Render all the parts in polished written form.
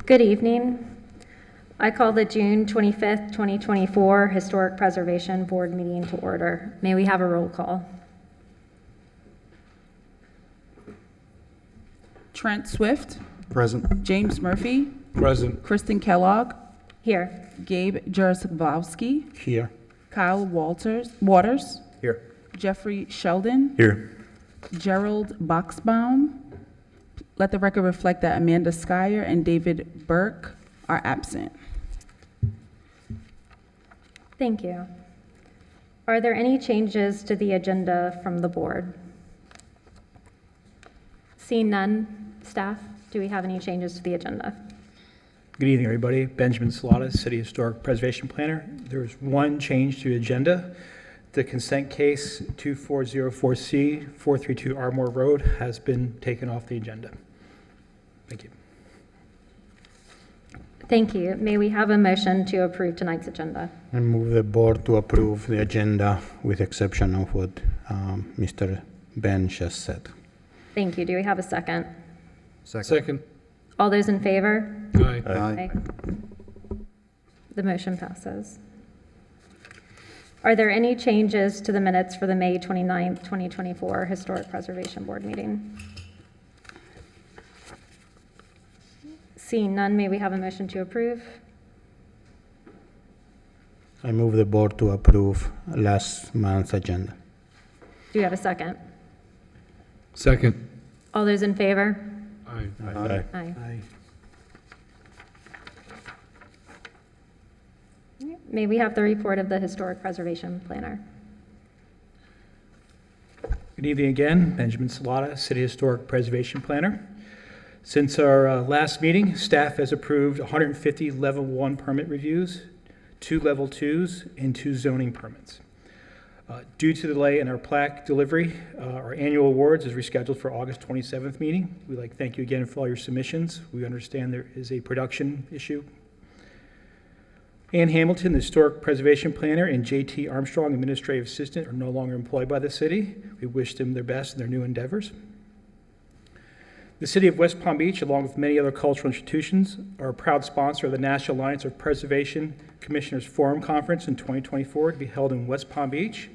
Good evening. I call the June 25th, 2024 Historic Preservation Board meeting to order. May we have a roll call? Trent Swift, Present. James Murphy, Present. Kristen Kellogg, Here. Gabe Jarzabowski, Here. Kyle Waters, Here. Jeffrey Sheldon, Here. Gerald Boxbaum. Let the record reflect that Amanda Skyer and David Burke are absent. Thank you. Are there any changes to the agenda from the board? Seeing none, staff, do we have any changes to the agenda? Good evening, everybody. Benjamin Salata, City Historic Preservation Planner. There's one change to the agenda. The consent case 2404C, 432 Ardmore Road has been taken off the agenda. Thank you. Thank you. May we have a motion to approve tonight's agenda? I move the board to approve the agenda with exception of what Mr. Ben just said. Thank you. Do we have a second? Second. All those in favor? Aye. Aye. The motion passes. Are there any changes to the minutes for the May 29th, 2024 Historic Preservation Board meeting? Seeing none, may we have a motion to approve? I move the board to approve last month's agenda. Do you have a second? Second. All those in favor? Aye. Aye. Aye. May we have the report of the Historic Preservation Planner? Good evening again. Benjamin Salata, City Historic Preservation Planner. Since our last meeting, staff has approved 150 Level 1 permit reviews, 2 Level 2s, and 2 zoning permits. Due to the delay in our plaque delivery, our annual awards is rescheduled for August 27th meeting. We'd like to thank you again for all your submissions. We understand there is a production issue. Ann Hamilton, the Historic Preservation Planner, and J.T. Armstrong, Administrative Assistant, are no longer employed by the city. We wish them their best in their new endeavors. The City of West Palm Beach, along with many other cultural institutions, are a proud sponsor of the National Alliance of Preservation Commissioners Forum Conference in 2024 to be held in West Palm Beach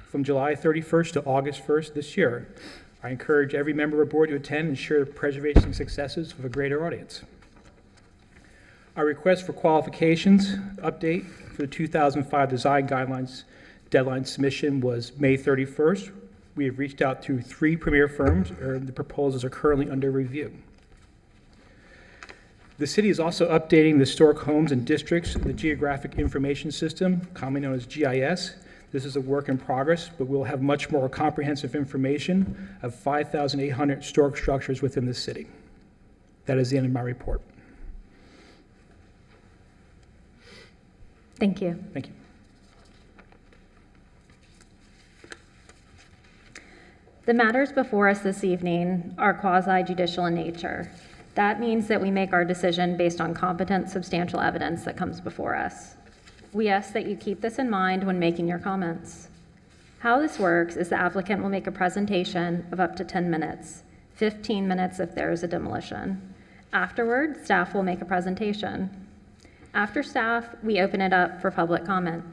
from July 31st to August 1st this year. I encourage every member of the board to attend and share the preservation successes with a greater audience. Our request for qualifications update for the 2005 Design Guidelines deadline submission was May 31st. We have reached out to 3 premier firms, and the proposals are currently under review. The city is also updating the historic homes and districts in the Geographic Information System, commonly known as GIS. This is a work in progress, but we'll have much more comprehensive information of 5,800 historic structures within the city. That is the end of my report. Thank you. Thank you. The matters before us this evening are quasi-judicial in nature. That means that we make our decision based on competent, substantial evidence that comes before us. We ask that you keep this in mind when making your comments. How this works is the applicant will make a presentation of up to 10 minutes, 15 minutes if there is a demolition. Afterward, staff will make a presentation. After staff, we open it up for public comment.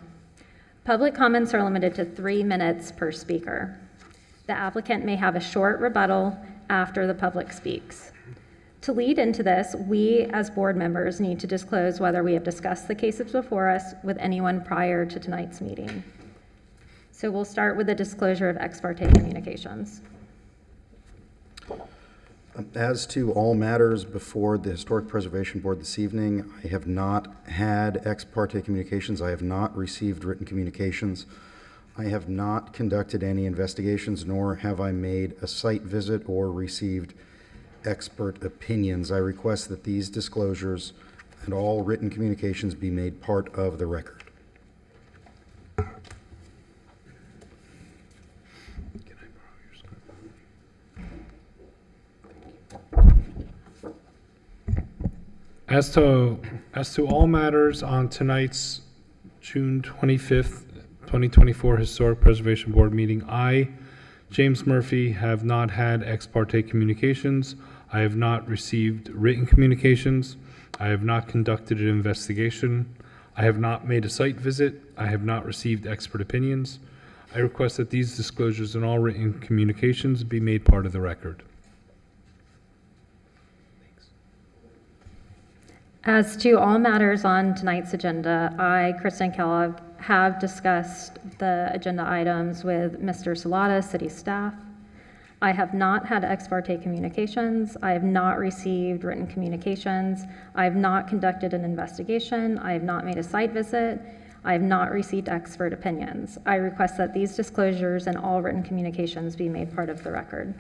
Public comments are limited to 3 minutes per speaker. The applicant may have a short rebuttal after the public speaks. To lead into this, we as board members need to disclose whether we have discussed the cases before us with anyone prior to tonight's meeting. So we'll start with the disclosure of ex parte communications. As to all matters before the Historic Preservation Board this evening, I have not had ex parte communications. I have not received written communications. I have not conducted any investigations, nor have I made a site visit or received expert opinions. I request that these disclosures and all written communications be made part of the record. As to all matters on tonight's June 25th, 2024 Historic Preservation Board meeting, I, James Murphy, have not had ex parte communications. I have not received written communications. I have not conducted an investigation. I have not made a site visit. I have not received expert opinions. I request that these disclosures and all written communications be made part of the record. As to all matters on tonight's agenda, I, Kristen Kellogg, have discussed the agenda items with Mr. Salata, city staff. I have not had ex parte communications. I have not received written communications. I have not conducted an investigation. I have not made a site visit. I have not received expert opinions. I request that these disclosures and all written communications be made part of the record.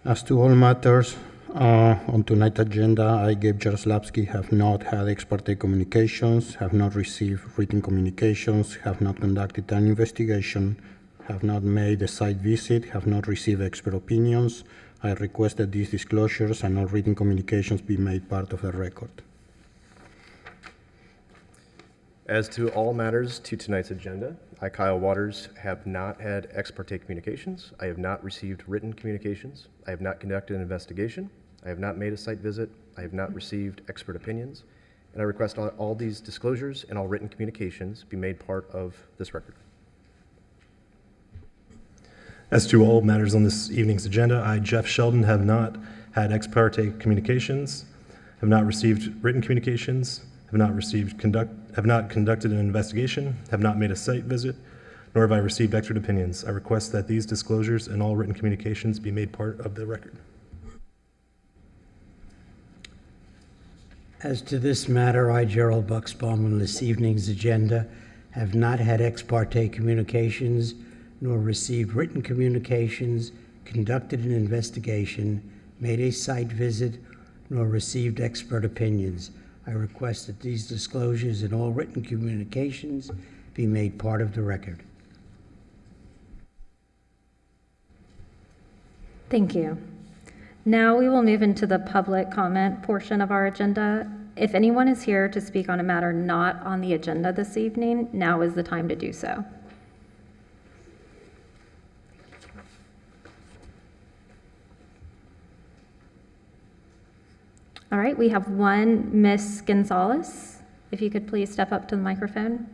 As to all matters on tonight's agenda, I, Gabe Jaroslavsky, have not had ex parte communications, have not received written communications, have not conducted an investigation, have not made a site visit, have not received expert opinions. I request that these disclosures and all written communications be made part of the record. As to all matters to tonight's agenda, I, Kyle Waters, have not had ex parte communications. I have not received written communications. I have not conducted an investigation. I have not made a site visit. I have not received expert opinions. And I request all these disclosures and all written communications be made part of this record. As to all matters on this evening's agenda, I, Jeff Sheldon, have not had ex parte communications, have not received written communications, have not conducted an investigation, have not made a site visit, nor have I received expert opinions. I request that these disclosures and all written communications be made part of the record. As to this matter, I, Gerald Bucksbaum, on this evening's agenda, have not had ex parte communications, nor received written communications, conducted an investigation, made a site visit, nor received expert opinions. I request that these disclosures and all written communications be made part of the record. Thank you. Now we will move into the public comment portion of our agenda. If anyone is here to speak on a matter not on the agenda this evening, now is the time to do so. All right, we have one, Miss Gonzalez. If you could please step up to the microphone.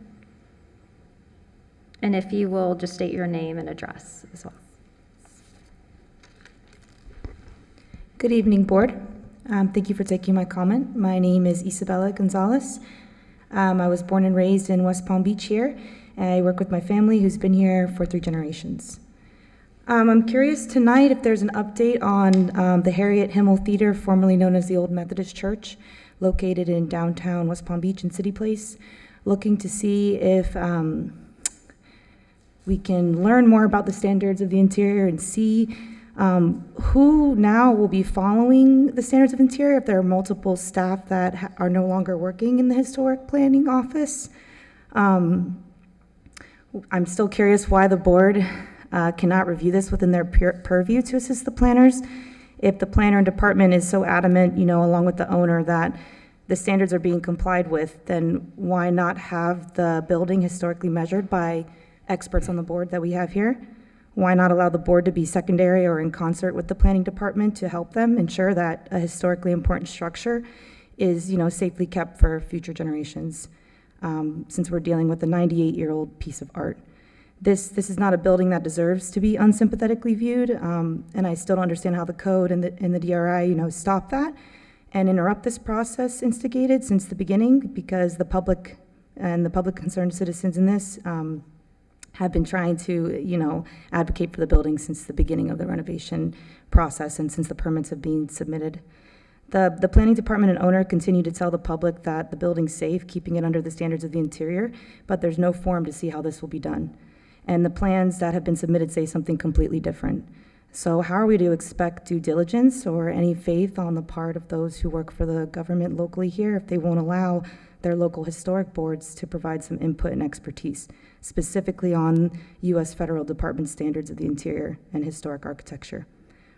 And if you will just state your name and address as well. Good evening, Board. Thank you for taking my comment. My name is Isabella Gonzalez. I was born and raised in West Palm Beach here, and I work with my family who's been here for 3 generations. I'm curious tonight if there's an update on the Harriet Himmel Theater, formerly known as the Old Methodist Church, located in downtown West Palm Beach and City Place, looking to see if we can learn more about the standards of the interior and see who now will be following the standards of interior, if there are multiple staff that are no longer working in the historic planning office. I'm still curious why the board cannot review this within their purview to assist the planners. If the planner and department is so adamant, along with the owner, that the standards are being complied with, then why not have the building historically measured by experts on the board that we have here? Why not allow the board to be secondary or in concert with the planning department to help them ensure that a historically important structure is, safely kept for future generations, since we're dealing with a 98-year-old piece of art. This is not a building that deserves to be unsympathetically viewed, and I still don't understand how the code and the DRI, stop that and interrupt this process instigated since the beginning, because the public and the public concerned citizens in this have been trying to, advocate for the building since the beginning of the renovation process and since the permits have been submitted. The planning department and owner continue to tell the public that the building's safe, keeping it under the standards of the interior, but there's no form to see how this will be done. And the plans that have been submitted say something completely different. So how are we to expect due diligence or any faith on the part of those who work for the government locally here if they won't allow their local historic boards to provide some input and expertise, specifically on U.S. federal department standards of the interior and historic architecture?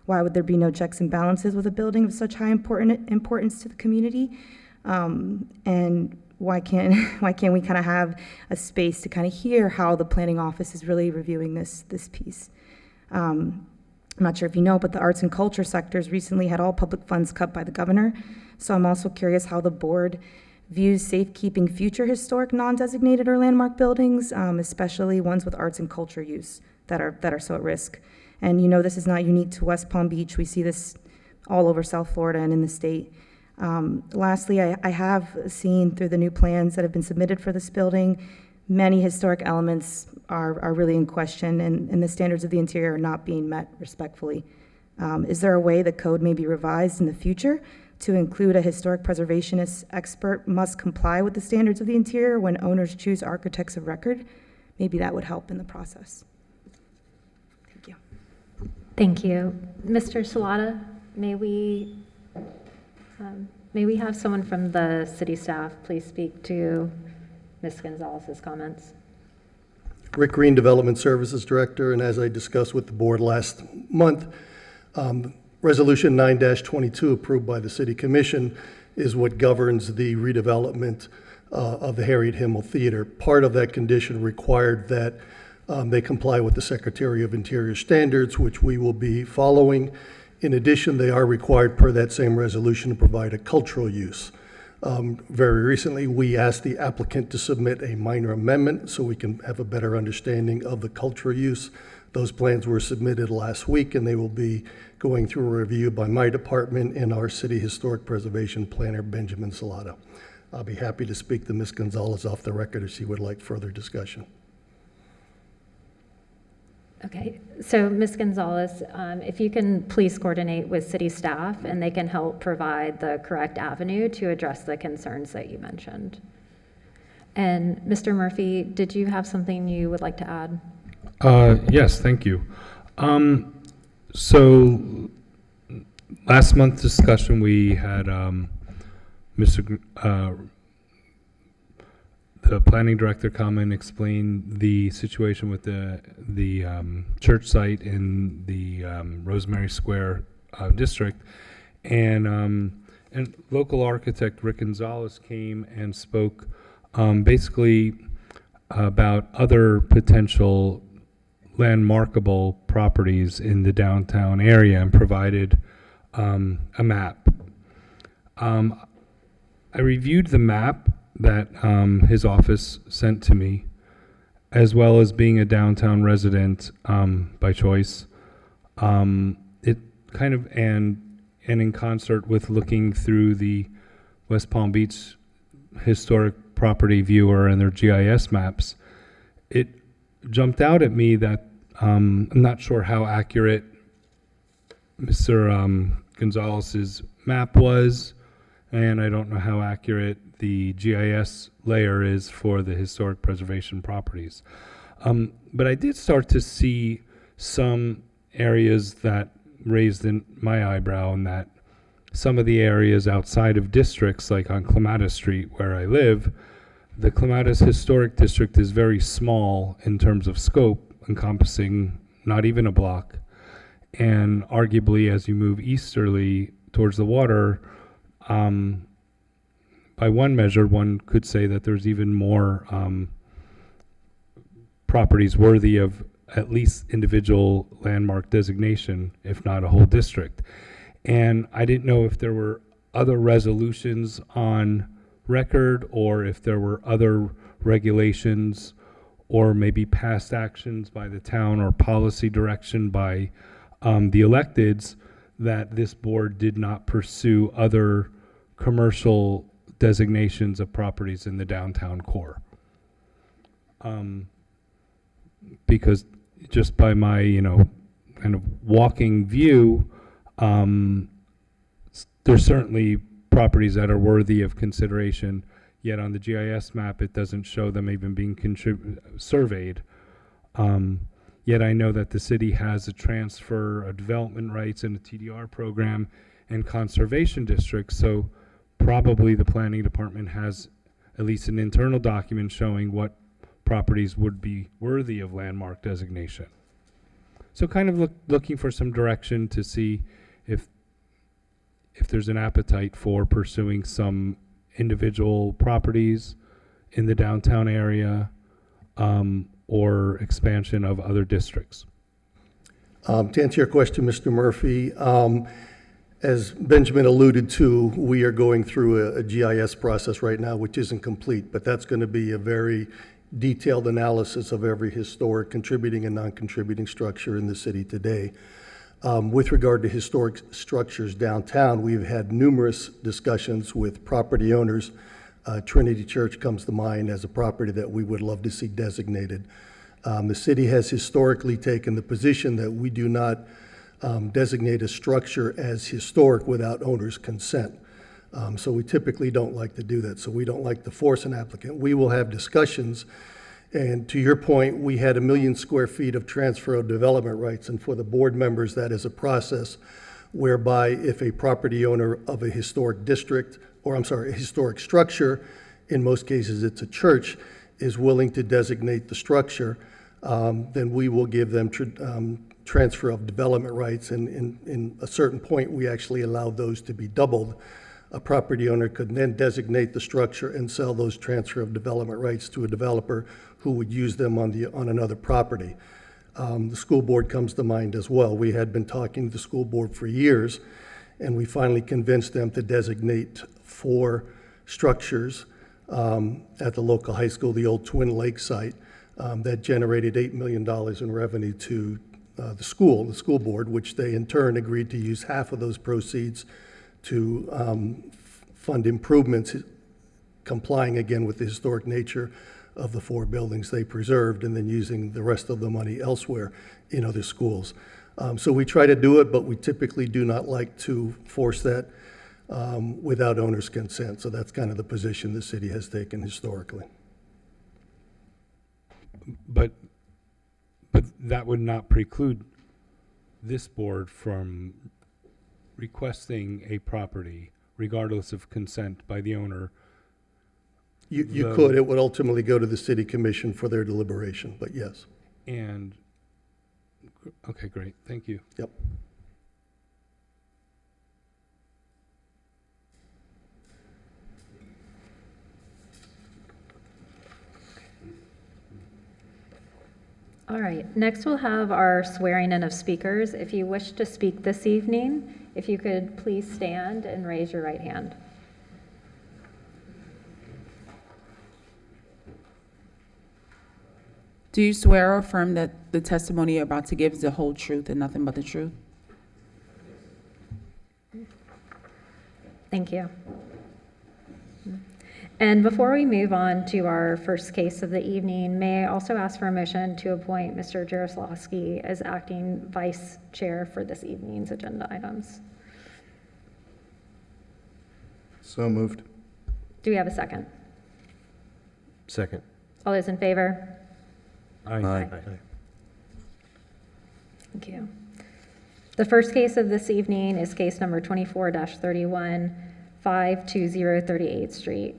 Why would there be no checks and balances with a building of such high importance to the community? And why can't we kind of have a space to kind of hear how the planning office is really reviewing this piece? I'm not sure if you know, but the arts and culture sectors recently had all public funds cut by the governor. So I'm also curious how the board views safekeeping future historic non-designated or landmark buildings, especially ones with arts and culture use that are so at risk. And this is not unique to West Palm Beach. We see this all over South Florida and in the state. Lastly, I have seen through the new plans that have been submitted for this building, many historic elements are really in question, and the standards of the interior are not being met respectfully. Is there a way the code may be revised in the future to include a historic preservationist expert must comply with the standards of the interior when owners choose architects of record? Maybe that would help in the process. Thank you. Thank you. Mr. Salata, may we have someone from the city staff please speak to Ms. Gonzalez's comments? Rick Green, Development Services Director, and as I discussed with the board last month, Resolution 9-22 approved by the City Commission is what governs the redevelopment of the Harriet Himmel Theater. Part of that condition required that they comply with the Secretary of Interior standards, which we will be following. In addition, they are required per that same resolution to provide a cultural use. Very recently, we asked the applicant to submit a minor amendment so we can have a better understanding of the cultural use. Those plans were submitted last week, and they will be going through a review by my department and our City Historic Preservation Planner, Benjamin Salata. I'll be happy to speak to Ms. Gonzalez off the record if she would like further discussion. Okay, so Ms. Gonzalez, if you can please coordinate with city staff and they can help provide the correct avenue to address the concerns that you mentioned. And Mr. Murphy, did you have something you would like to add? Yes, thank you. So last month's discussion, we had the planning director come and explain the situation with the church site in the Rosemary Square district, and local architect Rick Gonzalez came and spoke basically about other potential landmarkable properties in the downtown area and provided a map. I reviewed the map that his office sent to me, as well as being a downtown resident by choice. It kind of, and in concert with looking through the West Palm Beach Historic Property Viewer and their GIS maps, it jumped out at me that I'm not sure how accurate Mr. Gonzalez's map was, and I don't know how accurate the GIS layer is for the historic preservation properties. But I did start to see some areas that raised in my eyebrow, and that some of the areas outside of districts, like on Clematis Street where I live, the Clematis Historic District is very small in terms of scope, encompassing not even a block. And arguably, as you move easterly towards the water, by one measure, one could say that there's even more properties worthy of at least individual landmark designation, if not a whole district. And I didn't know if there were other resolutions on record, or if there were other regulations, or maybe past actions by the town or policy direction by the electeds, that this board did not pursue other commercial designations of properties in the downtown core. Because just by my, kind of walking view, there's certainly properties that are worthy of consideration, yet on the GIS map, it doesn't show them even being surveyed. Yet I know that the city has a transfer of development rights and a TDR program and conservation districts, so probably the planning department has at least an internal document showing what properties would be worthy of landmark designation. So kind of looking for some direction to see if there's an appetite for pursuing some individual properties in the downtown area, or expansion of other districts. To answer your question, Mr. Murphy, as Benjamin alluded to, we are going through a GIS process right now, which isn't complete, but that's going to be a very detailed analysis of every historic contributing and non-contributing structure in the city today. With regard to historic structures downtown, we've had numerous discussions with property owners. Trinity Church comes to mind as a property that we would love to see designated. The city has historically taken the position that we do not designate a structure as historic without owner's consent. So we typically don't like to do that. So we don't like to force an applicant. We will have discussions. And to your point, we had 1 million square feet of transfer of development rights. And for the board members, that is a process whereby if a property owner of a historic district, or I'm sorry, a historic structure, in most cases it's a church, is willing to designate the structure, then we will give them transfer of development rights. And in a certain point, we actually allow those to be doubled. A property owner could then designate the structure and sell those transfer of development rights to a developer who would use them on another property. The school board comes to mind as well. We had been talking to the school board for years, and we finally convinced them to designate 4 structures at the local high school, the old Twin Lake site, that generated $8 million in revenue to the school board, which they in turn agreed to use half of those proceeds to fund improvements, complying again with the historic nature of the 4 buildings they preserved, and then using the rest of the money elsewhere in other schools. So we try to do it, but we typically do not like to force that without owner's consent. So that's kind of the position the city has taken historically. But that would not preclude this board from requesting a property, regardless of consent by the owner. You could. It would ultimately go to the city commission for their deliberation, but yes. And, okay, great, thank you. Yep. All right, next we'll have our swearing in of speakers. If you wish to speak this evening, if you could please stand and raise your right hand. Do you swear or affirm that the testimony you're about to give is the whole truth and nothing but the truth? Thank you. And before we move on to our first case of the evening, may I also ask for a motion to appoint Mr. Jaroslawski as acting vice chair for this evening's agenda items? So moved. Do we have a second? Second. All those in favor? Aye. Thank you. The first case of this evening is case number 24-31, 520 38th Street.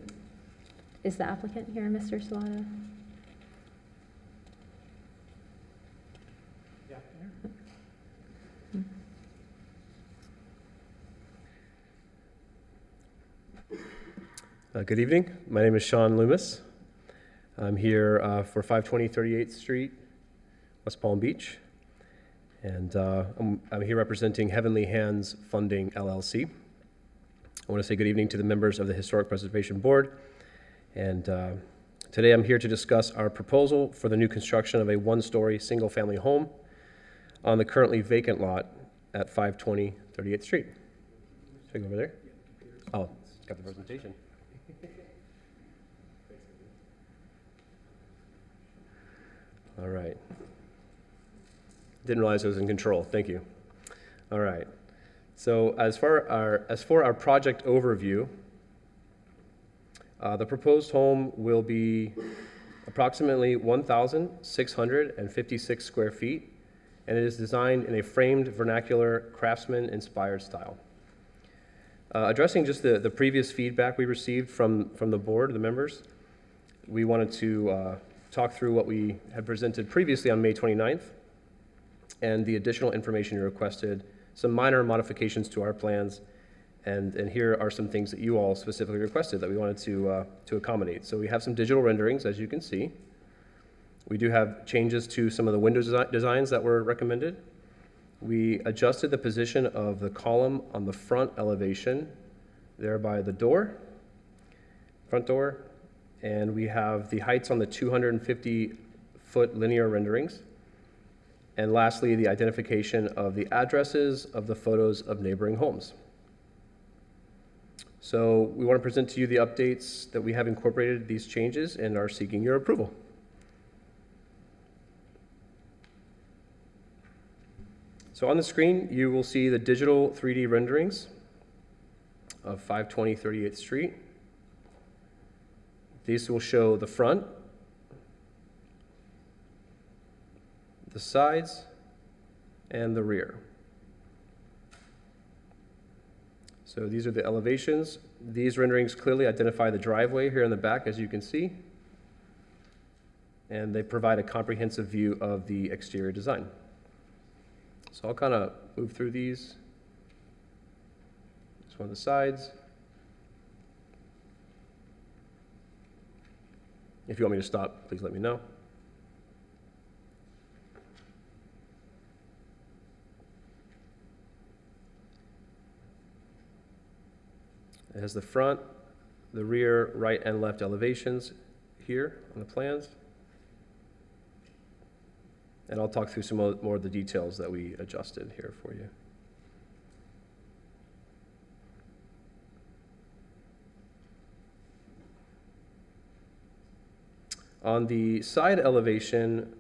Is the applicant here, Mr. Salata? Good evening. My name is Sean Loomis. I'm here for 520 38th Street, West Palm Beach. And I'm here representing Heavenly Hands Funding, LLC. I want to say good evening to the members of the Historic Preservation Board. And today I'm here to discuss our proposal for the new construction of a 1-story single-family home on the currently vacant lot at 520 38th Street. Should I go over there? Oh, got the presentation. All right. Didn't realize I was in control. Thank you. All right. So as for our project overview, the proposed home will be approximately 1,656 square feet, and it is designed in a framed vernacular craftsman-inspired style. Addressing just the previous feedback we received from the board, the members, we wanted to talk through what we had presented previously on May 29th and the additional information you requested, some minor modifications to our plans, and here are some things that you all specifically requested that we wanted to accommodate. So we have some digital renderings, as you can see. We do have changes to some of the window designs that were recommended. We adjusted the position of the column on the front elevation, there by the door, front door, and we have the heights on the 250-foot linear renderings. And lastly, the identification of the addresses of the photos of neighboring homes. So we want to present to you the updates that we have incorporated these changes and are seeking your approval. So on the screen, you will see the digital 3D renderings of 520 38th Street. These will show the front, the sides, and the rear. So these are the elevations. These renderings clearly identify the driveway here in the back, as you can see, and they provide a comprehensive view of the exterior design. So I'll kind of move through these. This one on the sides. If you want me to stop, please let me know. It has the front, the rear, right, and left elevations here on the plans. And I'll talk through some more of the details that we adjusted here for you. On the side elevation,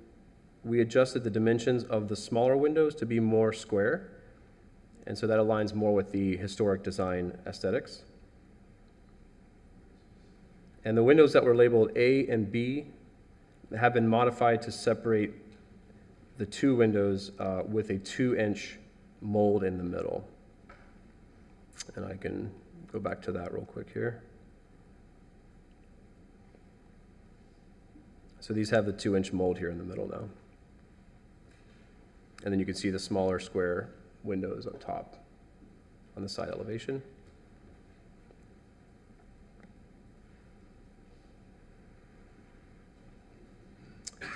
we adjusted the dimensions of the smaller windows to be more square, and so that aligns more with the historic design aesthetics. And the windows that were labeled A and B have been modified to separate the two windows with a 2-inch mold in the middle. And I can go back to that real quick here. So these have the 2-inch mold here in the middle now. And then you can see the smaller square windows up top on the side elevation.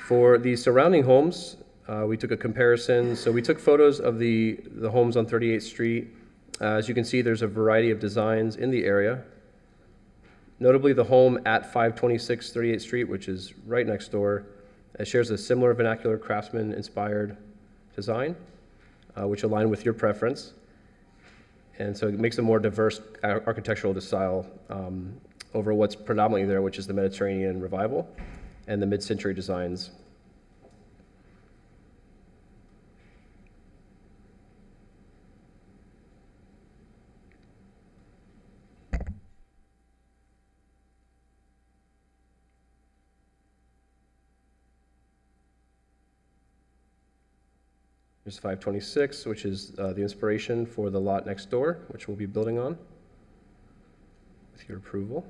For the surrounding homes, we took a comparison. So we took photos of the homes on 38th Street. As you can see, there's a variety of designs in the area. Notably, the home at 526 38th Street, which is right next door, shares a similar vernacular craftsman-inspired design, which align with your preference. And so it makes a more diverse architectural style over what's predominantly there, which is the Mediterranean revival and the mid-century designs. There's 526, which is the inspiration for the lot next door, which we'll be building on with your approval.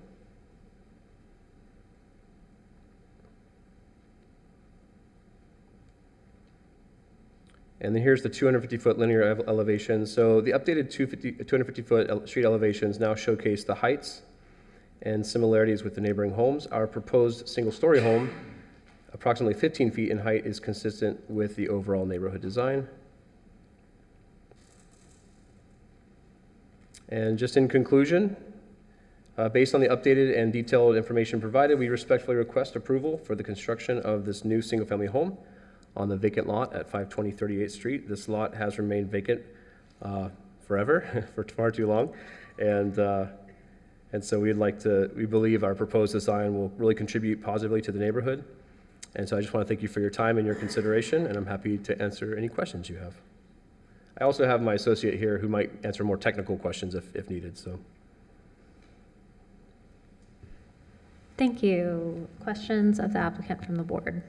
And then here's the 250-foot linear elevation. So the updated 250-foot street elevations now showcase the heights and similarities with the neighboring homes. Our proposed single-story home, approximately 15 feet in height, is consistent with the overall neighborhood design. And just in conclusion, based on the updated and detailed information provided, we respectfully request approval for the construction of this new single-family home on the vacant lot at 520 38th Street. This lot has remained vacant forever, for far too long. And so we believe our proposed design will really contribute positively to the neighborhood. And so I just want to thank you for your time and your consideration, and I'm happy to answer any questions you have. I also have my associate here who might answer more technical questions if needed. So. Thank you. Questions of the applicant from the board?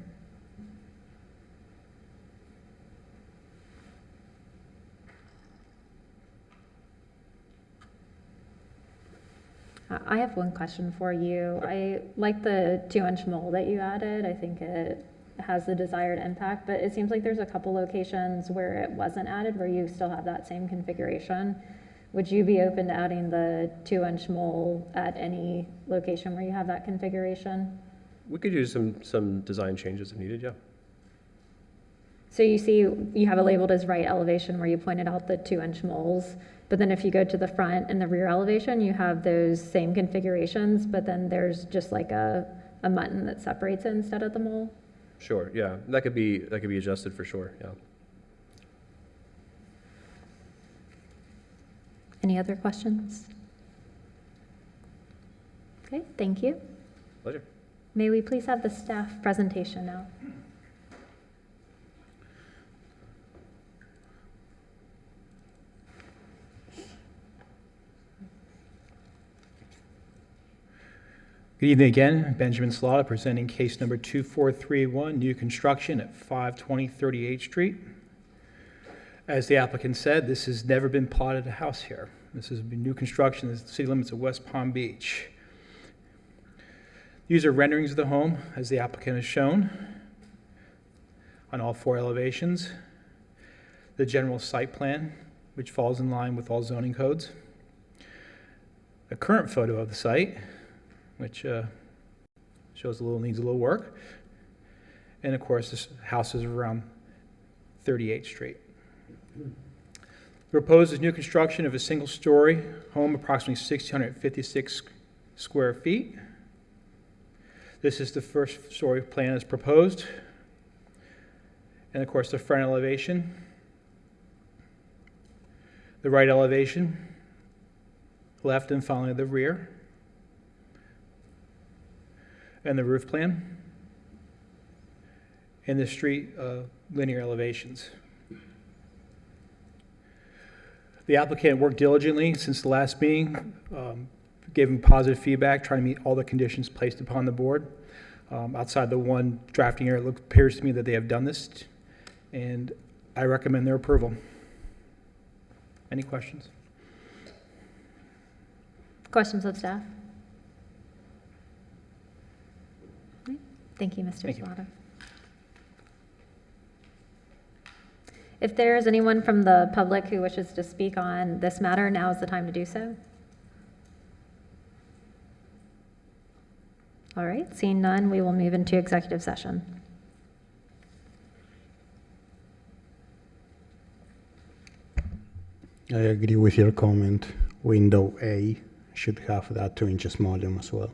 I have one question for you. I like the 2-inch mold that you added. I think it has the desired impact, but it seems like there's a couple locations where it wasn't added, where you still have that same configuration. Would you be open to adding the 2-inch mold at any location where you have that configuration? We could use some design changes if needed, yeah. So you see, you have it labeled as right elevation where you pointed out the 2-inch moles. But then if you go to the front and the rear elevation, you have those same configurations, but then there's just like a mutton that separates it instead of the mole. Sure, yeah, that could be adjusted for sure, yeah. Any other questions? Okay, thank you. Pleasure. May we please have the staff presentation now? Good evening again. Benjamin Slaughter presenting case number 2431, new construction at 520 38th Street. As the applicant said, this has never been plotted a house here. This is new construction in the city limits of West Palm Beach. These are renderings of the home as the applicant has shown on all 4 elevations. The general site plan, which falls in line with all zoning codes. A current photo of the site, which shows needs a little work. And of course, this house is around 38th Street. The proposed is new construction of a single-story home, approximately 1,656 square feet. This is the first story plan as proposed. And of course, the front elevation, the right elevation, left and finally the rear, and the roof plan, and the street linear elevations. The applicant worked diligently since the last meeting, gave him positive feedback, trying to meet all the conditions placed upon the board. Outside the one drafting error, it appears to me that they have done this, and I recommend their approval. Any questions? Questions of staff? Thank you, Mr. Thank you. Slaughter. If there is anyone from the public who wishes to speak on this matter, now is the time to do so. All right, seeing none, we will move into executive session. I agree with your comment. Window A should have that 2 inches volume as well.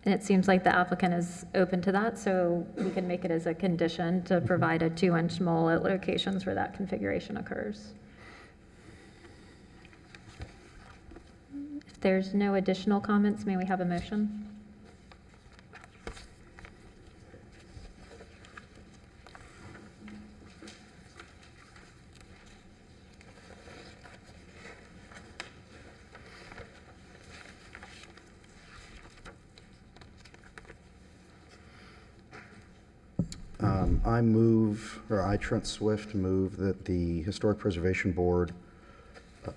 And it seems like the applicant is open to that, so we can make it as a condition to provide a 2-inch mole at locations where that configuration occurs. If there's no additional comments, may we have a motion? I, Trent Swift, move that the Historic Preservation Board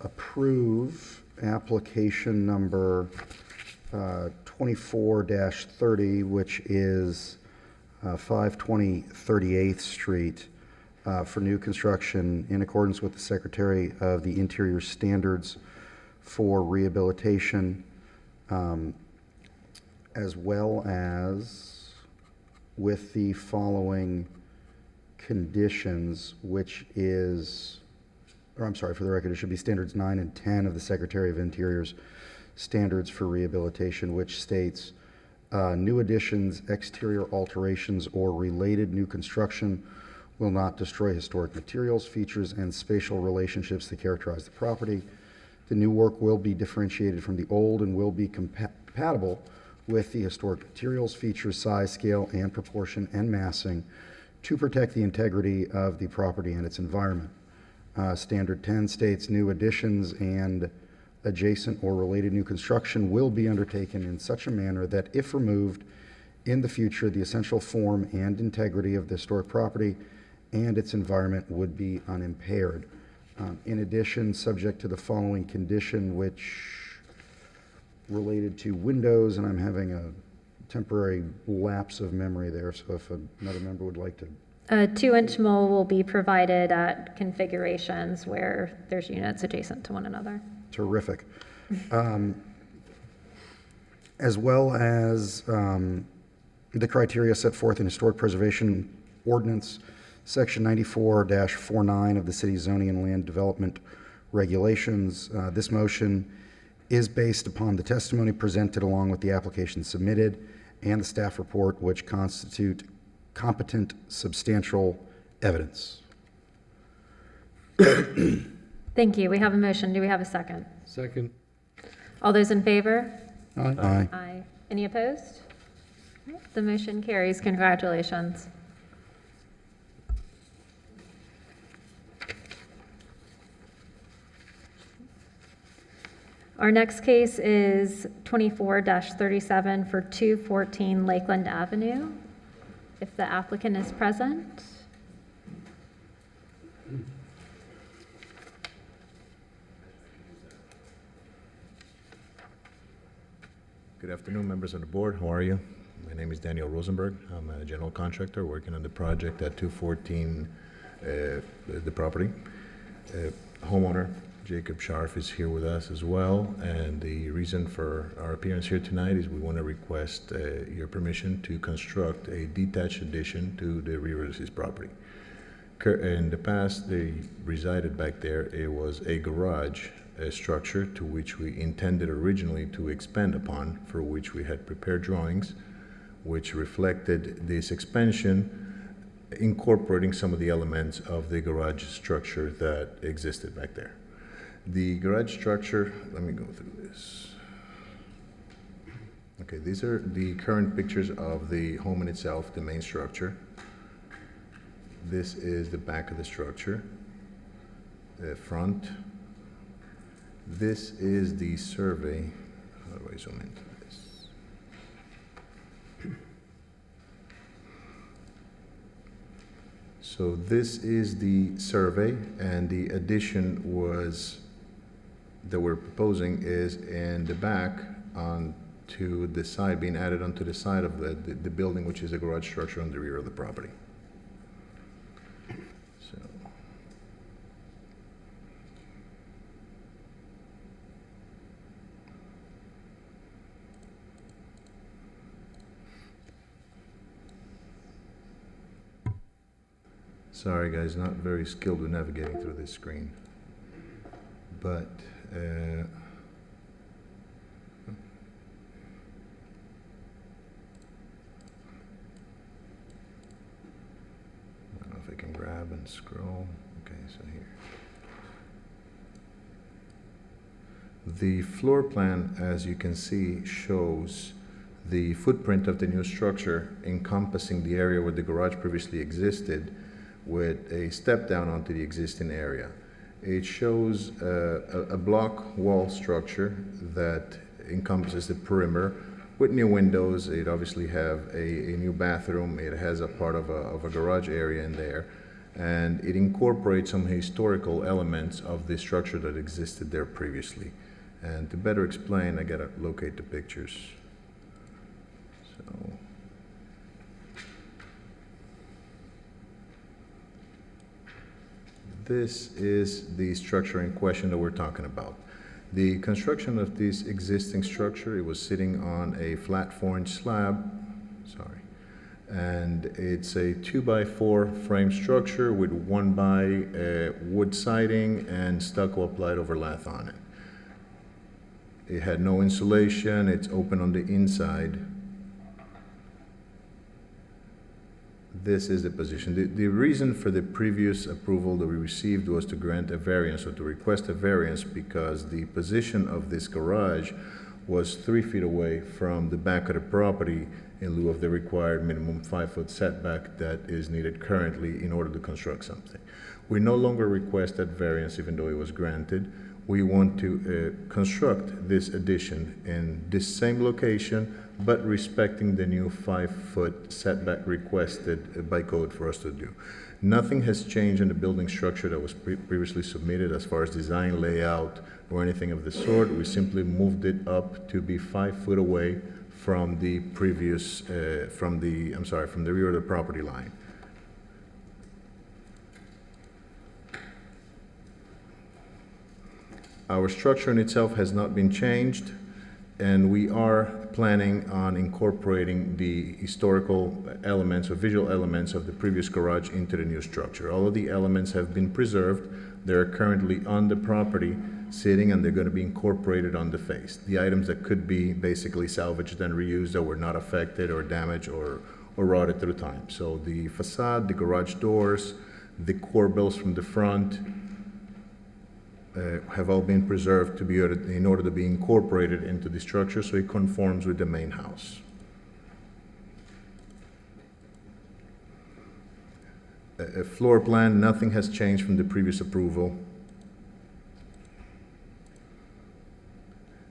approve application number 24-30, which is 520 38th Street, for new construction in accordance with the Secretary of the Interior standards for rehabilitation, as well as with the following conditions, which is, or I'm sorry, for the record, it should be standards 9 and 10 of the Secretary of Interior's standards for rehabilitation, which states new additions, exterior alterations, or related new construction will not destroy historic materials, features, and spatial relationships that characterize the property. The new work will be differentiated from the old and will be compatible with the historic materials, features, size, scale, and proportion, and massing to protect the integrity of the property and its environment. Standard 10 states new additions and adjacent or related new construction will be undertaken in such a manner that if removed in the future, the essential form and integrity of the historic property and its environment would be unimpaired. In addition, subject to the following condition, which related to windows, and I'm having a temporary lapse of memory there, so if another member would like to. A 2-inch mole will be provided at configurations where there's units adjacent to one another. Terrific. As well as the criteria set forth in Historic Preservation Ordinance, Section 94-49 of the City's Zoning and Land Development Regulations. This motion is based upon the testimony presented along with the application submitted and the staff report, which constitute competent, substantial evidence. Thank you. We have a motion. Do we have a second? Second. All those in favor? Aye. Aye. Any opposed? All right, the motion carries. Congratulations. Our next case is 24-37 for 214 Lakeland Avenue. If the applicant is present. Good afternoon, members of the board. How are you? My name is Daniel Rosenberg. I'm a general contractor working on the project at 214, the property. Homeowner Jacob Scharf is here with us as well, and the reason for our appearance here tonight is we want to request your permission to construct a detached addition to the rear of his property. In the past, they resided back there. It was a garage structure to which we intended originally to expand upon, for which we had prepared drawings, which reflected this expansion, incorporating some of the elements of the garage structure that existed back there. The garage structure, let me go through this. Okay, these are the current pictures of the home in itself, the main structure. This is the back of the structure, the front. This is the survey. How do I zoom into this? So this is the survey, and the addition that we're proposing is in the back onto the side, being added onto the side of the building, which is a garage structure on the rear of the property. So. Sorry guys, not very skilled with navigating through this screen. But I don't know if I can grab and scroll. Okay, so here. The floor plan, as you can see, shows the footprint of the new structure encompassing the area where the garage previously existed, with a step down onto the existing area. It shows a block wall structure that encompasses the perimeter with new windows. It obviously have a new bathroom. It has a part of a garage area in there, and it incorporates some historical elements of the structure that existed there previously. And to better explain, I gotta locate the pictures. So. This is the structure in question that we're talking about. The construction of this existing structure, it was sitting on a flat 4-inch slab, and it's a 2x4 frame structure with 1x wood siding and stucco applied over lath on it. It had no insulation, it's open on the inside. This is the position. The reason for the previous approval that we received was to grant a variance, or to request a variance, because the position of this garage was 3 feet away from the back of the property in lieu of the required minimum 5-foot setback that is needed currently in order to construct something. We no longer request that variance, even though it was granted. We want to construct this addition in this same location, but respecting the new 5-foot setback requested by code for us to do. Nothing has changed in the building structure that was previously submitted as far as design, layout, or anything of the sort. We simply moved it up to be 5 foot away from the previous, from the rear of the property line. Our structure in itself has not been changed. And we are planning on incorporating the historical elements or visual elements of the previous garage into the new structure. All of the elements have been preserved. They're currently on the property sitting, and they're going to be incorporated on the face. The items that could be basically salvaged and reused that were not affected or damaged or rotted through time. So the facade, the garage doors, the corbels from the front, have all been preserved to be in order to be incorporated into the structure so it conforms with the main house. A floor plan, nothing has changed from the previous approval.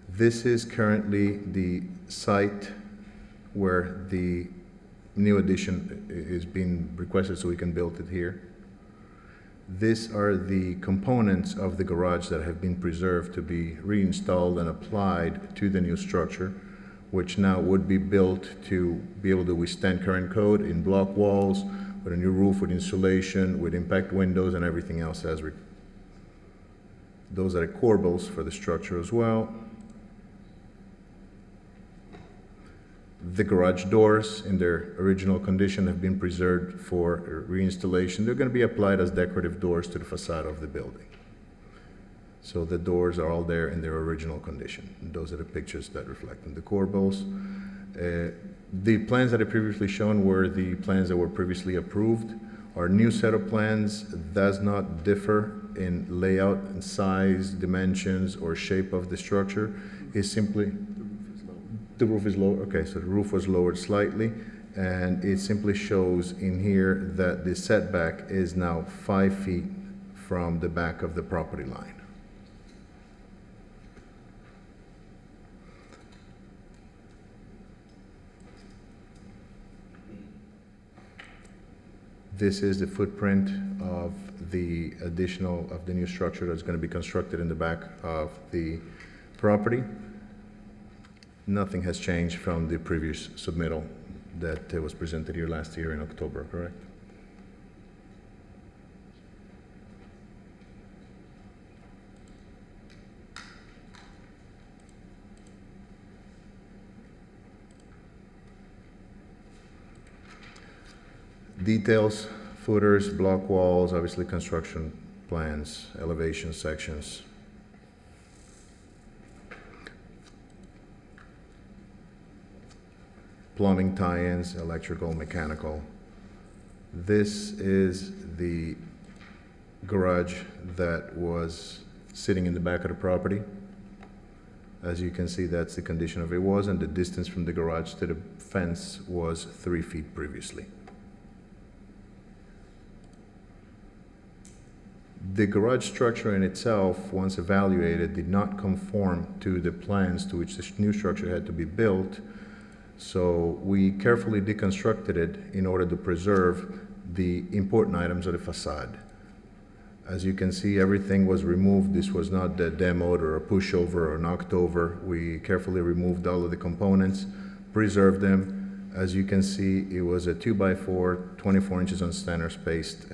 This is currently the site where the new addition is being requested so we can build it here. These are the components of the garage that have been preserved to be reinstalled and applied to the new structure, which now would be built to be able to withstand current code in block walls, with a new roof, with insulation, with impact windows and everything else as those are the corbels for the structure as well. The garage doors in their original condition have been preserved for reinstallation. They're going to be applied as decorative doors to the facade of the building. So the doors are all there in their original condition. And those are the pictures that reflect on the corbels. The plans that I previously shown were the plans that were previously approved. Our new set of plans does not differ in layout and size, dimensions, or shape of the structure. It's simply the roof is low. Okay, so the roof was lowered slightly, and it simply shows in here that the setback is now 5 feet from the back of the property line. This is the footprint of the new structure that's going to be constructed in the back of the property. Nothing has changed from the previous submittal that was presented here last year in October, correct? Details, footers, block walls, obviously construction plans, elevation sections. Plumbing tie-ins, electrical, mechanical. This is the garage that was sitting in the back of the property. As you can see, that's the condition of it was, and the distance from the garage to the fence was 3 feet previously. The garage structure in itself, once evaluated, did not conform to the plans to which this new structure had to be built. So we carefully deconstructed it in order to preserve the important items of the facade. As you can see, everything was removed. This was not demoed or a pushover or knocked over. We carefully removed all of the components, preserved them. As you can see, it was a 2x4, 24 inches on standard spaced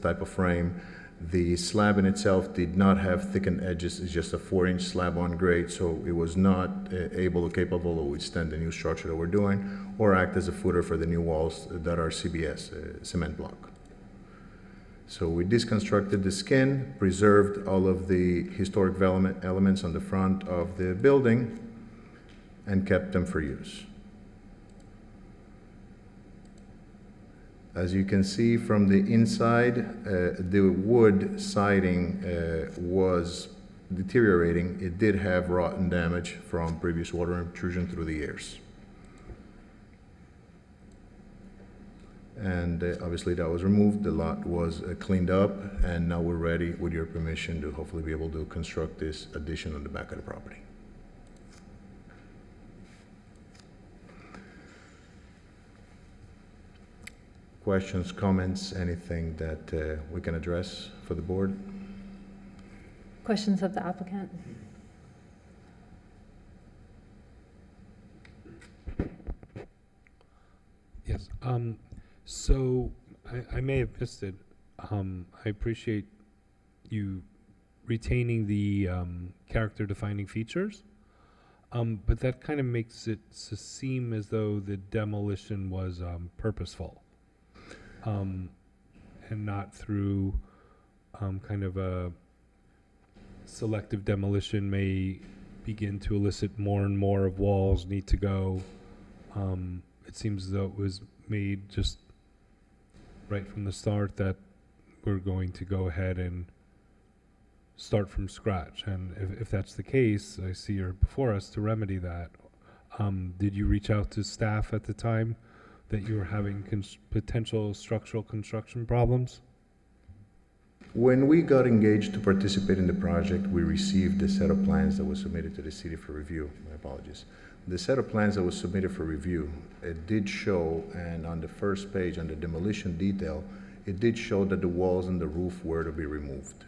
type of frame. The slab in itself did not have thickened edges. It's just a 4-inch slab on grade, so it was not capable of withstand the new structure that we're doing or act as a footer for the new walls that are CBS, cement block. So we disconstructed the skin, preserved all of the historic elements on the front of the building, and kept them for use. As you can see from the inside, the wood siding was deteriorating. It did have rotten damage from previous water intrusion through the years. And obviously that was removed. The lot was cleaned up, and now we're ready, with your permission, to hopefully be able to construct this addition on the back of the property. Questions, comments, anything that we can address for the board? Questions of the applicant? Yes. So I may have missed it. I appreciate you retaining the character-defining features. But that kind of makes it seem as though the demolition was purposeful, and not through kind of a selective demolition may begin to elicit more and more of walls need to go. It seems as though it was made just right from the start that we're going to go ahead and start from scratch. And if that's the case, I see you're before us to remedy that. Did you reach out to staff at the time that you were having potential structural construction problems? When we got engaged to participate in the project, we received a set of plans that was submitted to the city for review. My apologies. The set of plans that was submitted for review, it did show, and on the first page, on the demolition detail, it did show that the walls and the roof were to be removed.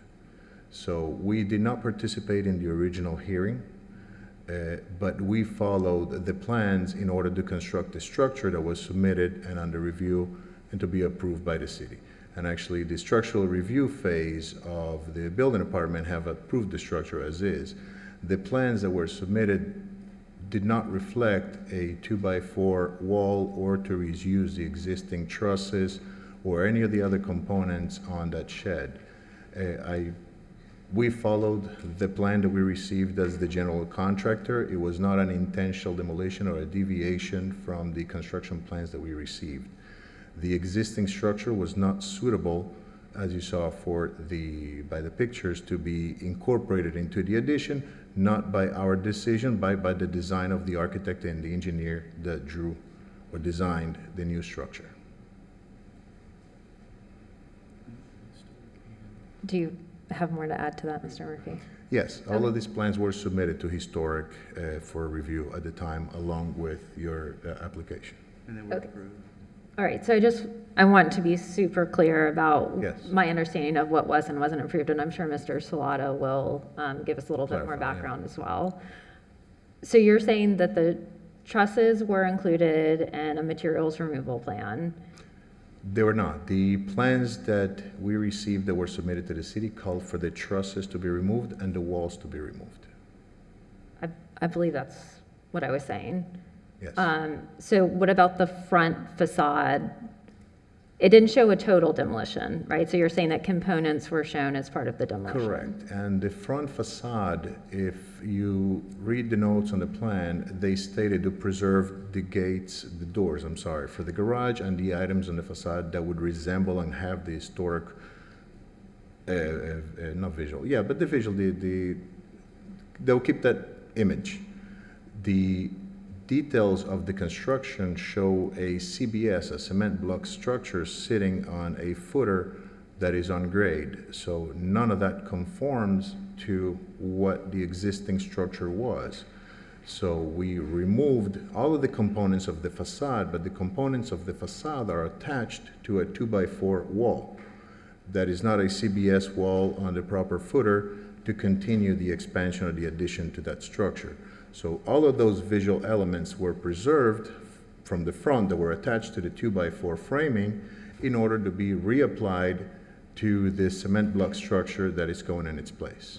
So we did not participate in the original hearing, but we followed the plans in order to construct the structure that was submitted and under review and to be approved by the city. And actually, the structural review phase of the building department have approved the structure as is. The plans that were submitted did not reflect a 2x4 wall or to reuse the existing trusses or any of the other components on that shed. We followed the plan that we received as the general contractor. It was not an intentional demolition or a deviation from the construction plans that we received. The existing structure was not suitable, as you saw by the pictures, to be incorporated into the addition, not by our decision, by the design of the architect and the engineer that drew or designed the new structure. Do you have more to add to that, Mr. Murphy? Yes, all of these plans were submitted to Historic for review at the time, along with your application. And they were approved. All right, so I want to be super clear about Yes. my understanding of what was and wasn't approved, and I'm sure Mr. Salata will give us a little bit more Clarify, yeah. background as well. So you're saying that the trusses were included in a materials removal plan? They were not. The plans that we received that were submitted to the city called for the trusses to be removed and the walls to be removed. I believe that's what I was saying. Yes. So what about the front facade? It didn't show a total demolition, right? So you're saying that components were shown as part of the demolition? Correct. And the front facade, if you read the notes on the plan, they stated to preserve the gates, the doors, I'm sorry, for the garage and the items on the facade that would resemble and have the historic, not visual, yeah, but the visual, they'll keep that image. The details of the construction show a CBS, a cement block structure, sitting on a footer that is on grade. So none of that conforms to what the existing structure was. So we removed all of the components of the facade, but the components of the facade are attached to a 2x4 wall. That is not a CBS wall on the proper footer to continue the expansion or the addition to that structure. So all of those visual elements were preserved from the front that were attached to the 2x4 framing in order to be reapplied to the cement block structure that is going in its place.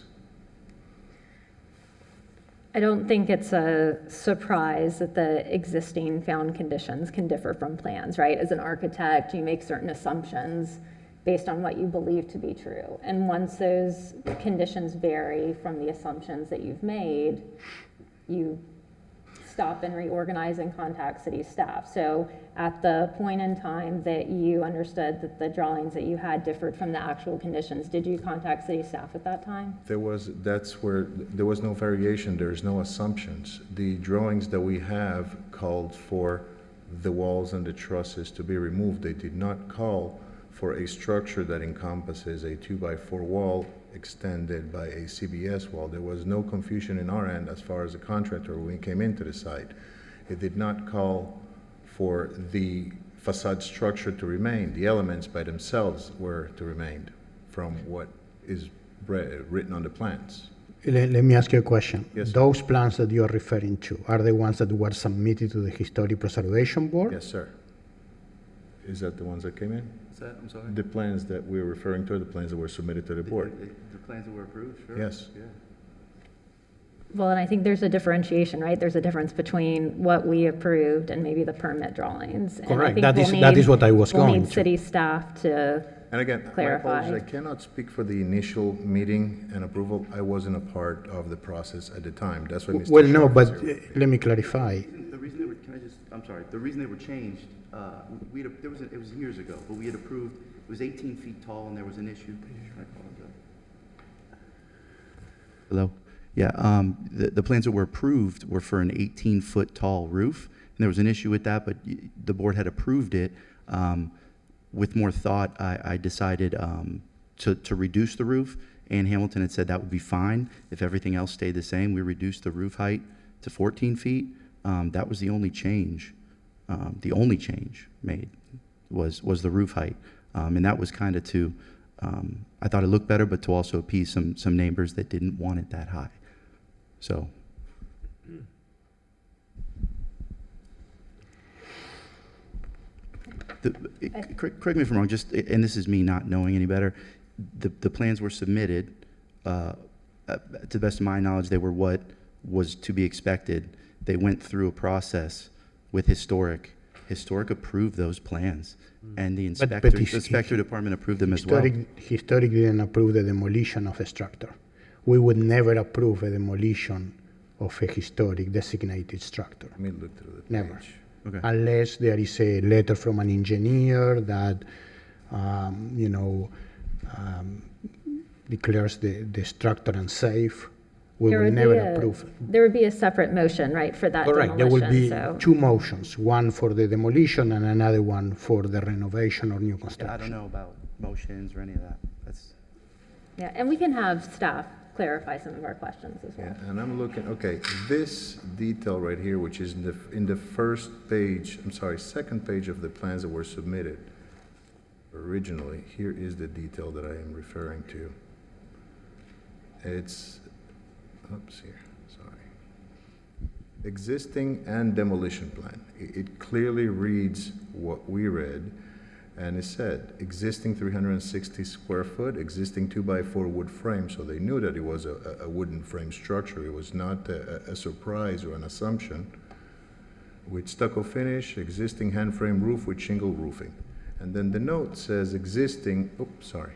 I don't think it's a surprise that the existing found conditions can differ from plans, right? As an architect, you make certain assumptions based on what you believe to be true. And once those conditions vary from the assumptions that you've made, you stop and reorganize and contact city staff. So at the point in time that you understood that the drawings that you had differed from the actual conditions, did you contact city staff at that time? That's where there was no variation, there's no assumptions. The drawings that we have called for the walls and the trusses to be removed. They did not call for a structure that encompasses a 2x4 wall extended by a CBS wall. There was no confusion in our end as far as the contractor when we came into the site. It did not call for the facade structure to remain. The elements by themselves were to remain from what is written on the plans. Let me ask you a question. Yes, sir. Those plans that you are referring to, are the ones that were submitted to the Historic Preservation Board? Yes, sir. Is that the ones that came in? Is that, I'm sorry? The plans that we're referring to are the plans that were submitted to the board. The plans that were approved, sure. Yes. Yeah. Well, and I think there's a differentiation, right? There's a difference between what we approved and maybe the permit drawings. And I Correct. think That we'll is- that need- is what I was we'll going need to. city staff to, And again, my clarify. apologies, I cannot speak for the initial meeting and approval. I wasn't a part of the process at the time. That's why Mr. Well, no, Sharp but is here. let me clarify. The reason they were, can I just, I'm sorry, the reason they were changed, it was years ago, but we had approved, it was 18 feet tall and there was an issue. I apologize. Hello? Yeah, the plans that were approved were for an 18-foot tall roof, and there was an issue with that, but the board had approved it. With more thought, I decided to reduce the roof. Ann Hamilton had said that would be fine if everything else stayed the same. We reduced the roof height to 14 feet. That was the only change. The only change made was the roof height. And that was kind of to, I thought it looked better, but to also appease some neighbors that didn't want it that high. So. Correct me if I'm wrong, just, and this is me not knowing any better, the plans were submitted, to the best of my knowledge, they were what was to be expected. They went through a process with Historic. Historic approved those plans, and the inspector department approved them as well. Historic didn't approve the demolition of a structure. We would never approve a demolition of a historic designated structure. Let me look through the page. Never. Okay. Unless there is a letter from an engineer that, declares the structure unsafe, we there will would be never a, approve. there would be a separate motion, right, for that Correct, there will demolition, be so. two motions, one for the demolition and another one for the renovation or new Yeah, I construction. don't know about motions or any of that. That's. Yeah, and we can have staff clarify some of our questions as well. Yeah, and I'm looking, okay, this detail right here, which is in the first page, I'm sorry, second page of the plans that were submitted originally, here is the detail that I am referring to. It's, oops, here, sorry. Existing and demolition plan. It clearly reads what we read, and it said, existing 360 square foot, existing 2x4 wood frame, so they knew that it was a wooden frame structure. It was not a surprise or an assumption. With stucco finish, existing hand frame roof with shingle roofing. And then the note says existing, oops, sorry.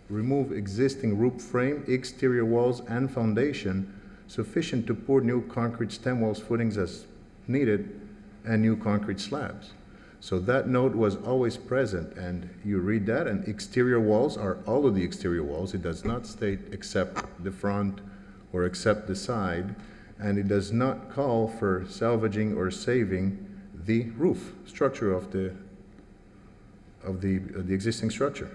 Remove existing roof frame, exterior walls, and foundation sufficient to pour new concrete stem walls, footings as needed, and new concrete slabs. So that note was always present, and you read that, and exterior walls are all of the exterior walls. It does not state except the front or except the side, and it does not call for salvaging or saving the roof structure of the existing structure.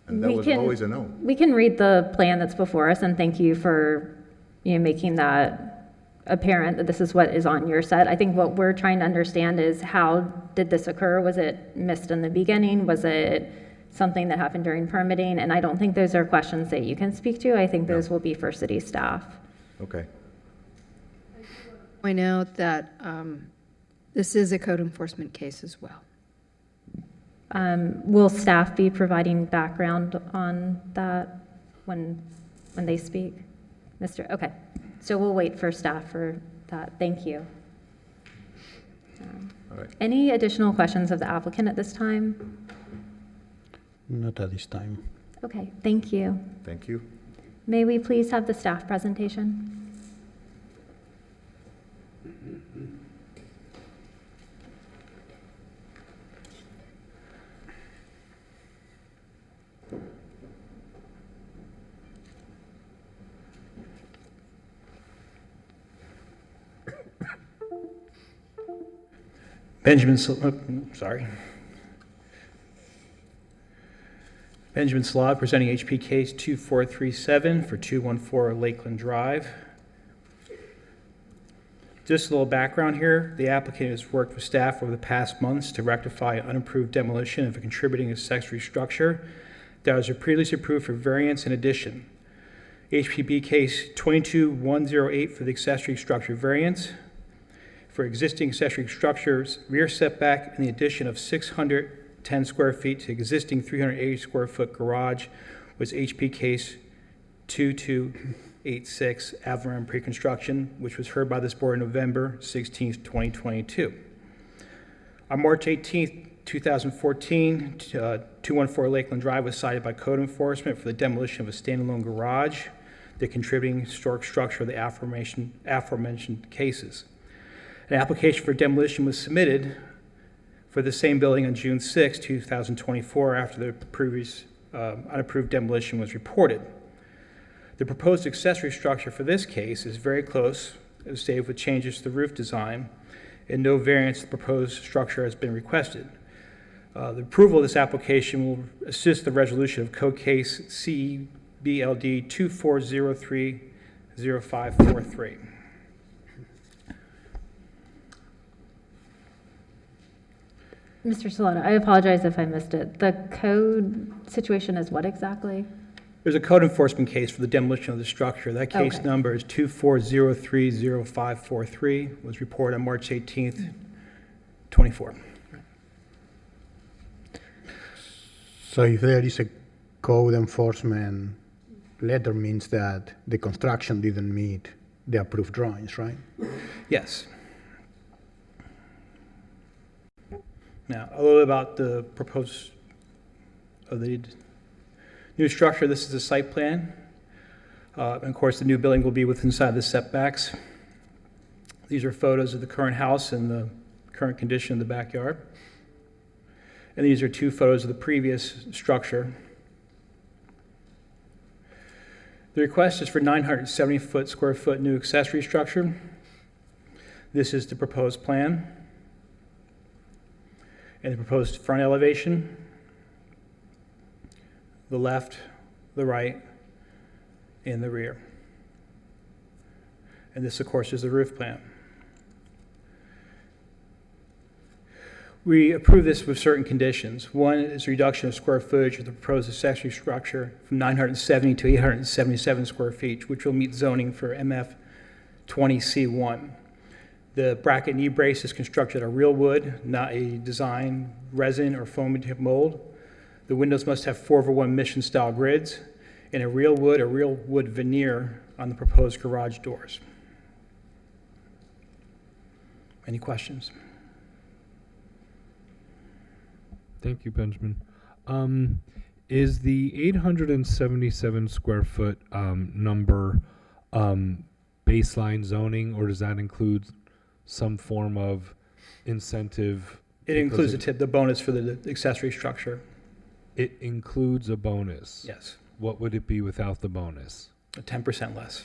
And that We was can- always a no. We can read the plan that's before us, and thank you for, making that apparent that this is what is on your set. I think what we're trying to understand is how did this occur? Was it missed in the beginning? Was it something that happened during permitting? And I don't think those are questions that you can speak to. I think those will be for city staff. Okay. Point out that this is a code enforcement case as well. Will staff be providing background on that when they speak? Okay, so we'll wait for staff for that. Thank you. All right. Any additional questions of the applicant at this time? Not at this time. Okay, thank you. Thank you. May we please have the staff presentation? Benjamin Slod presenting HP case 2437 for 214 Lakeland Drive. Just a little background here. The applicant has worked with staff over the past months to rectify unapproved demolition of a contributing accessory structure that was previously approved for variance and addition. HPB case 22108 for the accessory structure variance for existing accessory structures, rear setback, and the addition of 610 square feet to existing 380 square foot garage was HP case 22 86 Avalon pre-construction, which was heard by this board on November 16th, 2022. On March 18th, 2014, 214 Lakeland Drive was cited by code enforcement for the demolition of a standalone garage, the contributing historic structure of the aforementioned cases. An application for demolition was submitted for the same building on June 6, 2024, after the previous unapproved demolition was reported. The proposed accessory structure for this case is very close, as stated, with changes to the roof design, and no variance to the proposed structure has been requested. The approval of this application will assist the resolution of code case CBLD 24030543. Mr. Salata, I apologize if I missed it. The code situation is what exactly? There's a code enforcement case for the demolition of the structure. That case Okay. number is 24030543, was reported on March 18th, 24. So if there is a code enforcement letter, means that the construction didn't meet the approved drawings, right? Yes. Now, a little about the proposed of the new structure. This is a site plan. And of course, the new building will be within inside the setbacks. These are photos of the current house and the current condition of the backyard. And these are two photos of the previous structure. The request is for 970 square foot new accessory structure. This is the proposed plan and the proposed front elevation, the left, the right, and the rear. And this, of course, is the roof plan. We approve this with certain conditions. One is reduction of square footage of the proposed accessory structure from 970 to 877 square feet, which will meet zoning for MF 20C1. The bracket knee brace is constructed of real wood, not a design resin or foam mold. The windows must have 4/1 mission style grids and a real wood veneer on the proposed garage doors. Any questions? Thank you, Benjamin. Is the 877 square foot number baseline zoning, or does that include some form of incentive? It includes the bonus for the accessory structure. It includes a bonus? Yes. What would it be without the bonus? 10% less.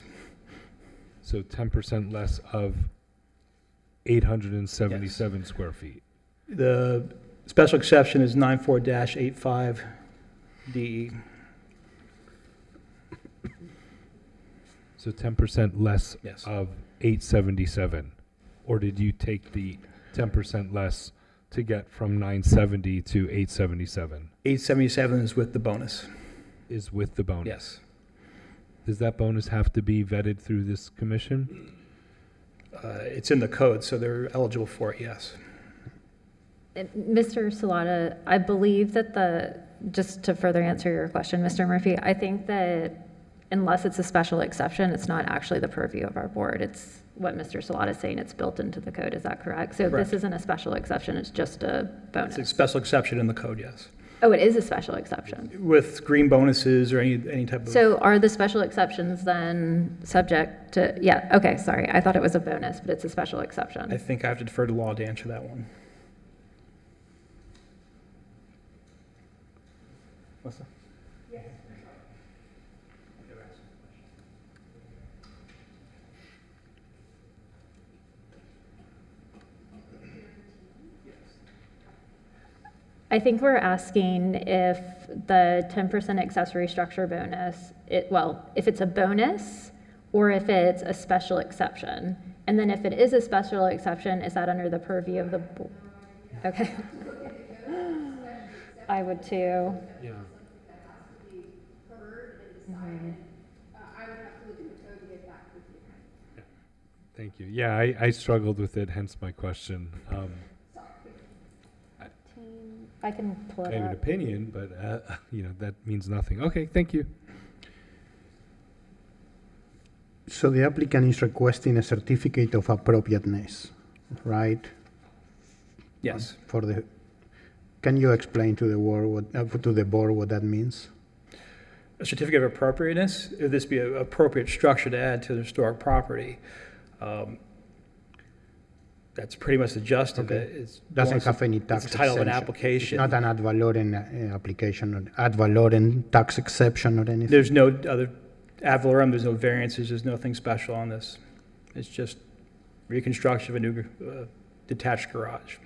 So 10% less of 877 square feet? The special exception is 94-85DE. So 10% less Yes. of 877? Or did you take the 10% less to get from 970 to 877? 877 is with the bonus. Is with the bonus? Yes. Does that bonus have to be vetted through this commission? It's in the code, so they're eligible for it, yes. Mr. Salata, I believe that just to further answer your question, Mr. Murphy, I think that unless it's a special exception, it's not actually the purview of our board. It's what Mr. Salata is saying, it's built into the code. Is that correct? So Correct. this isn't a special exception, it's just a bonus. It's a special exception in the code, yes. Oh, it is a special exception. With green bonuses or any type of. So are the special exceptions then subject to, yeah, okay, sorry. I thought it was a bonus, but it's a special exception. I think I have to defer to law to answer that one. Melissa? I think we're asking if the 10% accessory structure bonus, if it's a bonus or if it's a special exception. And then if it is a special exception, is that under the purview of the board? Okay. I would too. Yeah. Thank you. Yeah, I struggled with it, hence my question. I can pull I it have an up. opinion, but that means nothing. Okay, thank you. So the applicant is requesting a certificate of appropriateness, right? Yes. Can you explain to the board what that means? A certificate of appropriateness, would this be an appropriate structure to add to the historic property? That's pretty much the gist of it. It Doesn't have any tax It's the title of an exemption. application. It's not an ad valorem application, or ad valorem tax exception or anything? There's no other ad valorem, there's no variances, there's nothing special on this. It's just reconstruction of a new detached garage.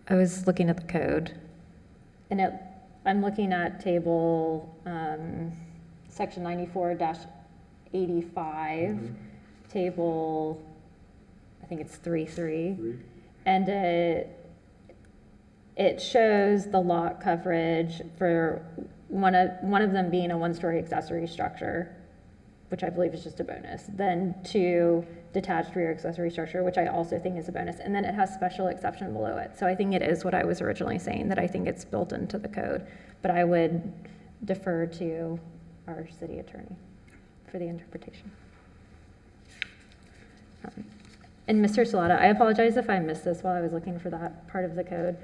I was looking at the code, and I'm looking at table, section 94-85, table, I think it's 3.3, and it shows the lot coverage for one of them being a one-story accessory structure, which I believe is just a bonus, then 2 detached rear accessory structure, which I also think is a bonus, and then it has special exception below it. So I think it is what I was originally saying, that I think it's built into the code, but I would defer to our city attorney for the interpretation. And Mr. Salata, I apologize if I missed this while I was looking for that part of the code,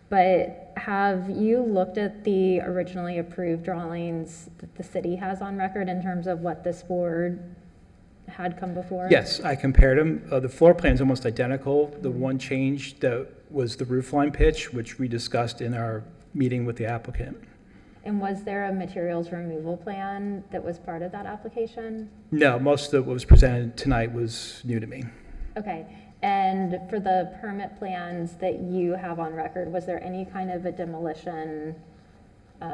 but have you looked at the originally approved drawings that the city has on record in terms of what this board had come before? Yes, I compared them. The floor plan is almost identical. The one change that was the roof line pitch, which we discussed in our meeting with the applicant. And was there a materials removal plan that was part of that application? No, most of what was presented tonight was new to me. Okay, and for the permit plans that you have on record, was there any kind of a demolition,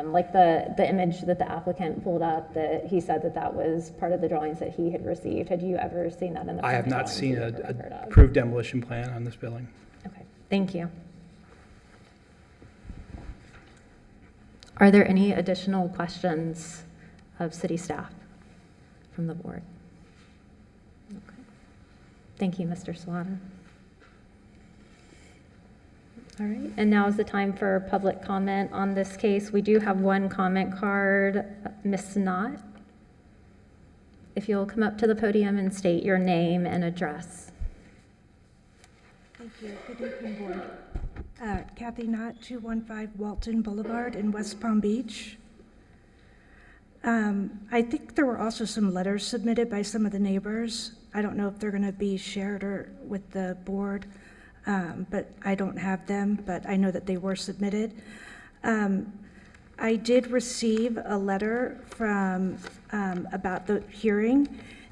like the image that the applicant pulled up, that he said that was part of the drawings that he had received? Had you ever seen that in the I have permit not drawings seen you a have a record of? approved demolition plan on this building. Okay, thank you. Are there any additional questions of city staff from the board? Okay. Thank you, Mr. Salata. All right, and now is the time for public comment on this case. We do have one comment card, Ms. Knott. If you'll come up to the podium and state your name and address. Thank you. Good evening, Board. Kathy Knott, 215 Walton Boulevard in West Palm Beach. I think there were also some letters submitted by some of the neighbors. I don't know if they're going to be shared or with the board, but I don't have them, but I know that they were submitted. I did receive a letter from about the hearing,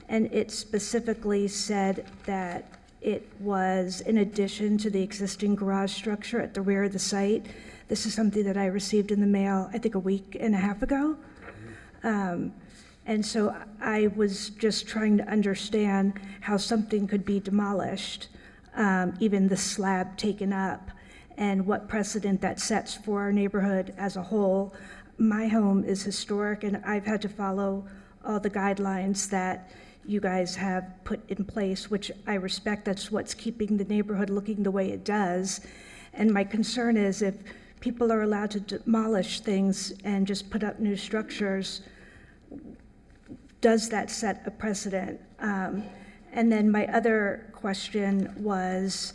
and it specifically said that it was in addition to the existing garage structure at the rear of the site. This is something that I received in the mail, I think a week and a half ago. And so I was just trying to understand how something could be demolished, even the slab taken up, and what precedent that sets for our neighborhood as a whole. My home is historic, and I've had to follow all the guidelines that you guys have put in place, which I respect. That's what's keeping the neighborhood looking the way it does. And my concern is if people are allowed to demolish things and just put up new structures, does that set a precedent? And then my other question was,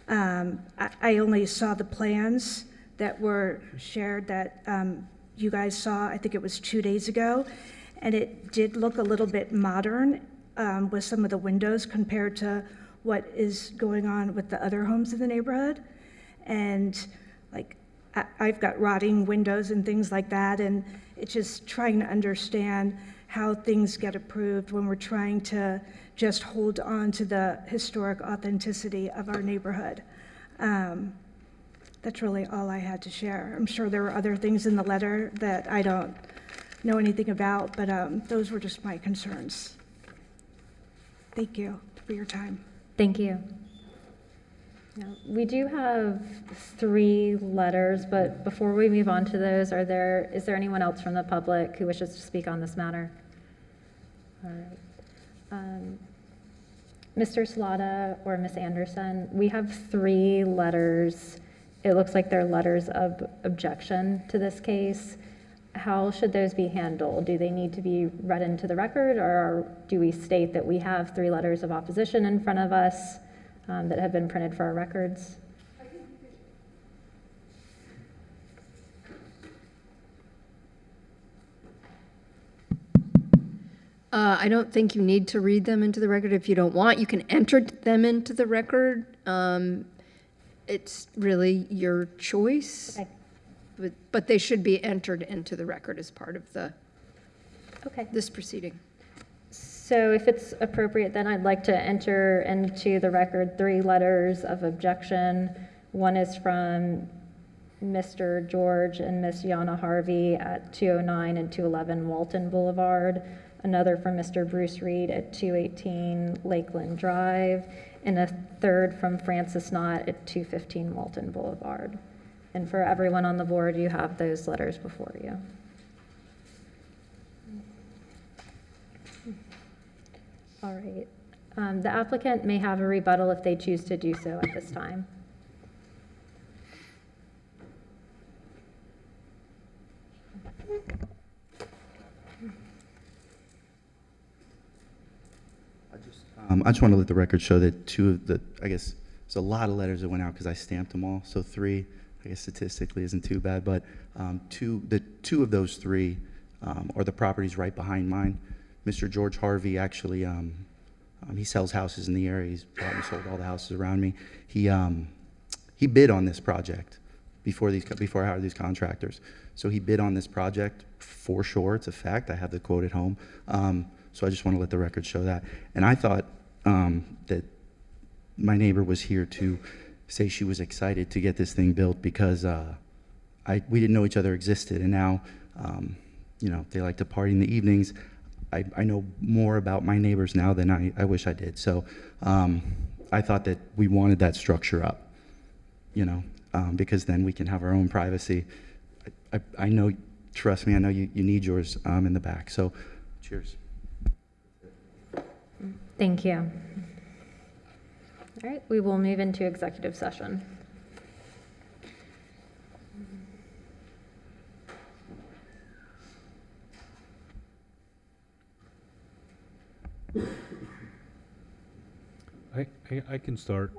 I only saw the plans that were shared that you guys saw, I think it was 2 days ago, and it did look a little bit modern with some of the windows compared to what is going on with the other homes in the neighborhood. And like, I've got rotting windows and things like that, and it's just trying to understand how things get approved when we're trying to just hold on to the historic authenticity of our neighborhood. That's really all I had to share. I'm sure there were other things in the letter that I don't know anything about, but those were just my concerns. Thank you for your time. Thank you. Now, we do have 3 letters, but before we move on to those, is there anyone else from the public who wishes to speak on this matter? All right. Mr. Salata or Ms. Anderson, we have 3 letters. It looks like they're letters of objection to this case. How should those be handled? Do they need to be read into the record, or do we state that we have 3 letters of opposition in front of us that have been printed for our records? I don't think you need to read them into the record. If you don't want, you can enter them into the record. It's really your choice. Okay. But they should be entered into the record as part of Okay. this proceeding. So if it's appropriate, then I'd like to enter into the record 3 letters of objection. One is from Mr. George and Miss Yana Harvey at 209 and 211 Walton Boulevard. Another from Mr. Bruce Reed at 218 Lakeland Drive. And a third from Francis Knott at 215 Walton Boulevard. And for everyone on the board, you have those letters before you. All right. The applicant may have a rebuttal if they choose to do so at this time. I just want to let the record show that 2 of the, I guess, there's a lot of letters that went out because I stamped them all. So 3, I guess statistically isn't too bad, but 2 of those 3 are the properties right behind mine. Mr. George Harvey actually, he sells houses in the area. He's bought and sold all the houses around me. He bid on this project before I hired these contractors. So he bid on this project for sure. It's a fact. I have the quote at home. So I just want to let the record show that. And I thought that my neighbor was here to say she was excited to get this thing built because we didn't know each other existed. And now, they like to party in the evenings. I know more about my neighbors now than I wish I did. So I thought that we wanted that structure up, because then we can have our own privacy. I know, trust me, I know you need yours in the back. So cheers. Thank you. All right, we will move into executive session. I can start.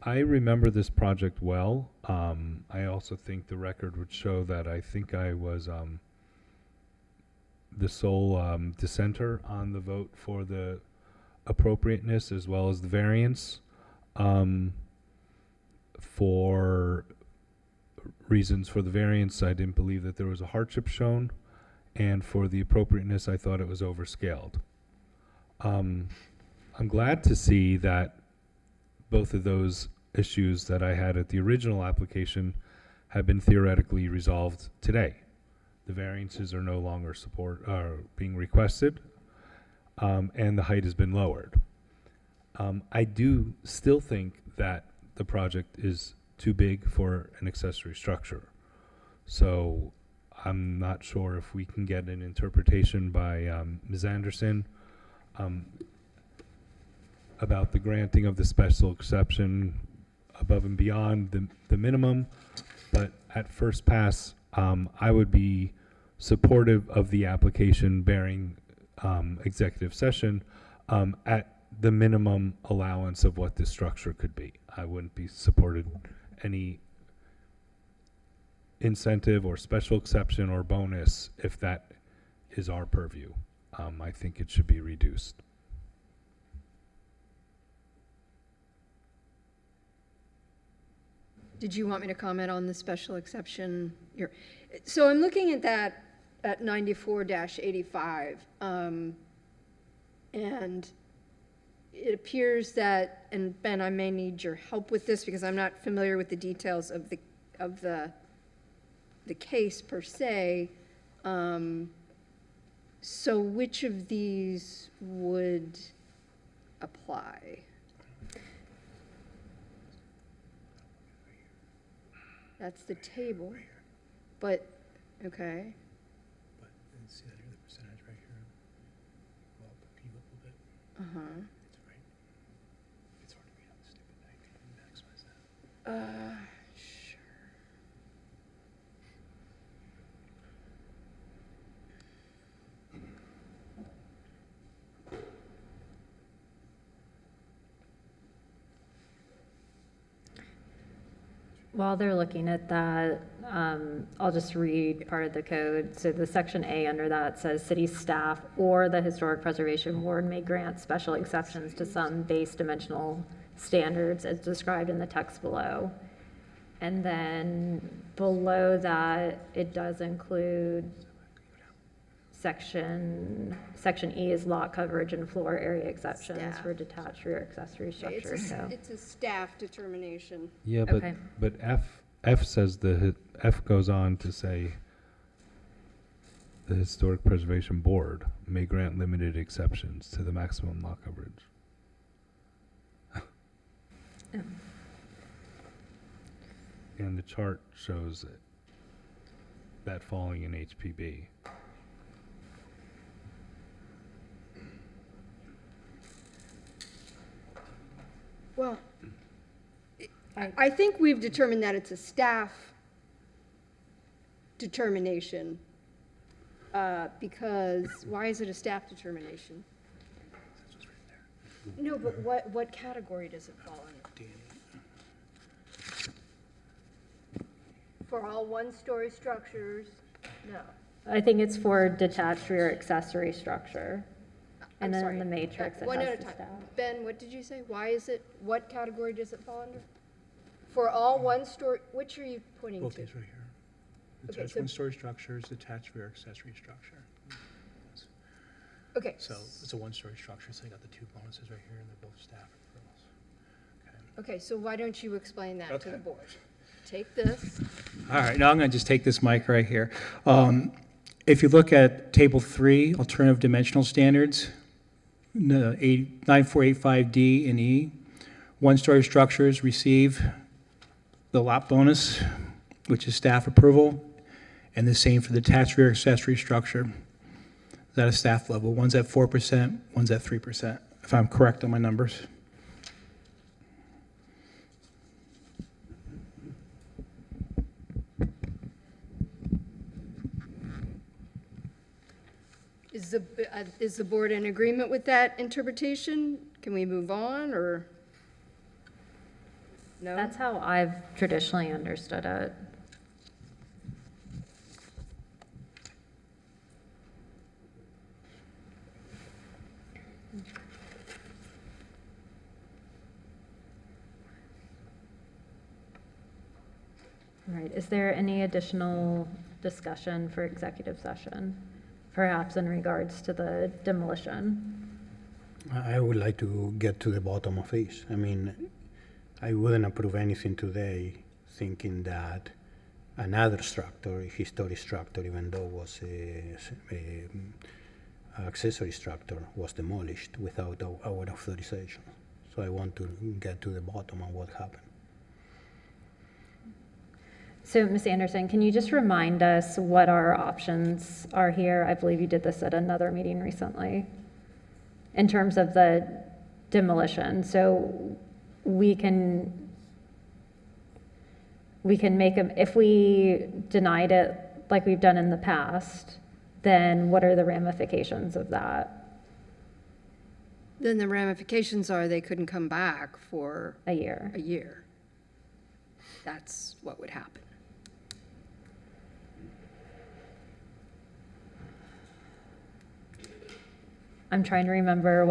I remember this project well. I also think the record would show that I think I was the sole dissenter on the vote for the appropriateness as well as the variance. For reasons for the variance, I didn't believe that there was a hardship shown, and for the appropriateness, I thought it was overscaled. I'm glad to see that both of those issues that I had at the original application have been theoretically resolved today. The variances are no longer being requested, and the height has been lowered. I do still think that the project is too big for an accessory structure. So I'm not sure if we can get an interpretation by Ms. Anderson about the granting of the special exception above and beyond the minimum. But at first pass, I would be supportive of the application bearing executive session at the minimum allowance of what this structure could be. I wouldn't be supported any incentive or special exception or bonus if that is our purview. I think it should be reduced. Did you want me to comment on the special exception? So I'm looking at that at 94-85, and it appears that, and Ben, I may need your help with this because I'm not familiar with the details of the case per se. So which of these would apply? That's the table, but, okay. But see that here, the percentage right here. Well, can you look a little bit? Uh-huh. It's right. It's hard to read on the stupid thing. Can you maximize that? Sure. While they're looking at that, I'll just read part of the code. So the section A under that says city staff or the Historic Preservation Board may grant special exceptions to some base dimensional standards as described in the text below. And then below that, it does include section E is lot coverage and floor area exceptions Staff. for detached rear accessory structures, so. It's a staff determination. Yeah, Okay. but F says F goes on to say the Historic Preservation Board may grant limited exceptions to the maximum lot coverage. And the chart shows that falling in HPB. Well, I think we've determined that it's a staff determination, because, why is it a staff determination? No, but what category does it fall in? For all one-story structures, no. I think it's for detached rear accessory structure. And I'm then sorry. in the matrix, it One has at a the time. staff. Ben, what did you say? Why is it, what category does it fall under? For all one-story, which are you pointing Both to? these right here. Okay, Detached so- one-story structures, detached rear accessory structure. Okay. So it's a one-story structure, so you got the two bonuses right here, and they're both staff approvals. Okay, so why don't you explain that to the Okay. board? Take this. All right, now I'm going to just take this mic right here. If you look at Table 3, Alternative Dimensional Standards, 9485D and E, one-story structures receive the lot bonus, which is staff approval, and the same for the detached rear accessory structure. Is at a staff level. One's at 4%, one's at 3%, if I'm correct on my numbers. Is the board in agreement with that interpretation? Can we move on, or? No? That's how I've traditionally understood it. All right, is there any additional discussion for executive session? Perhaps in regards to the demolition? I would like to get to the bottom of this. I mean, I wouldn't approve anything today thinking that another structure, a historic structure, even though it was a accessory structure, was demolished without our authorization. So I want to get to the bottom of what happened. So, Ms. Anderson, can you just remind us what our options are here? I believe you did this at another meeting recently, in terms of the demolition. So we can make them, if we denied it like we've done in the past, then what are the ramifications of that? Then the ramifications are they couldn't come back for A year. a year. That's what would happen. I'm trying to remember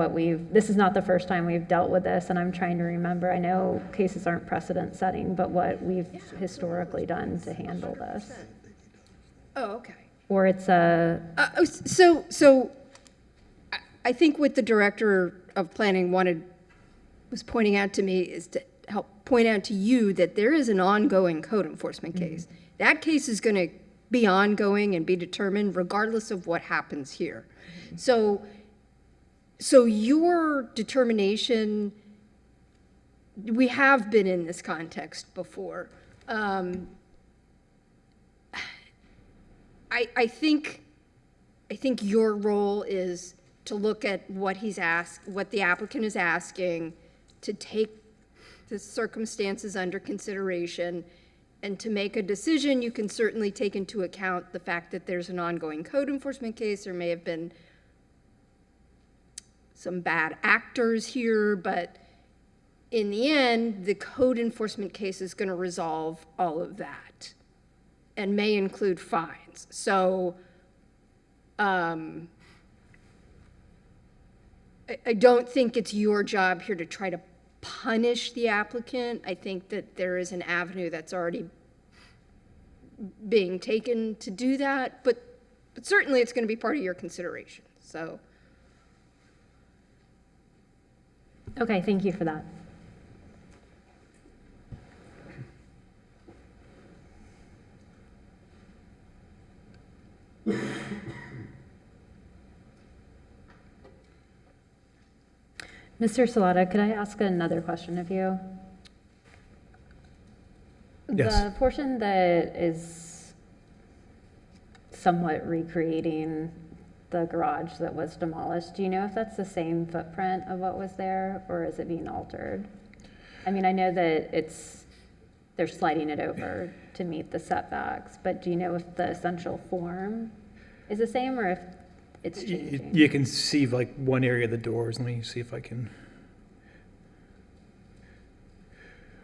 this is not the first time we've dealt with this, and I'm trying to remember, I know cases aren't precedent setting, but what we've historically done to handle this. Oh, okay. Or it's a, So I think what the director of planning was pointing out to me is to help point out to you that there is an ongoing code enforcement case. That case is going to be ongoing and be determined regardless of what happens here. So your determination, we have been in this context before. I think your role is to look at what the applicant is asking, to take the circumstances under consideration, and to make a decision. You can certainly take into account the fact that there's an ongoing code enforcement case. There may have been some bad actors here, but in the end, the code enforcement case is going to resolve all of that and may include fines. So I don't think it's your job here to try to punish the applicant. I think that there is an avenue that's already being taken to do that, but certainly it's going to be part of your consideration, so. Okay, thank you for that. Mr. Salata, could I ask another question of you? Yes. The portion that is somewhat recreating the garage that was demolished, do you know if that's the same footprint of what was there, or is it being altered? I mean, I know that they're sliding it over to meet the setbacks, but do you know if the essential form is the same or if it's changing? You can see like one area of the doors. Let me see if I can.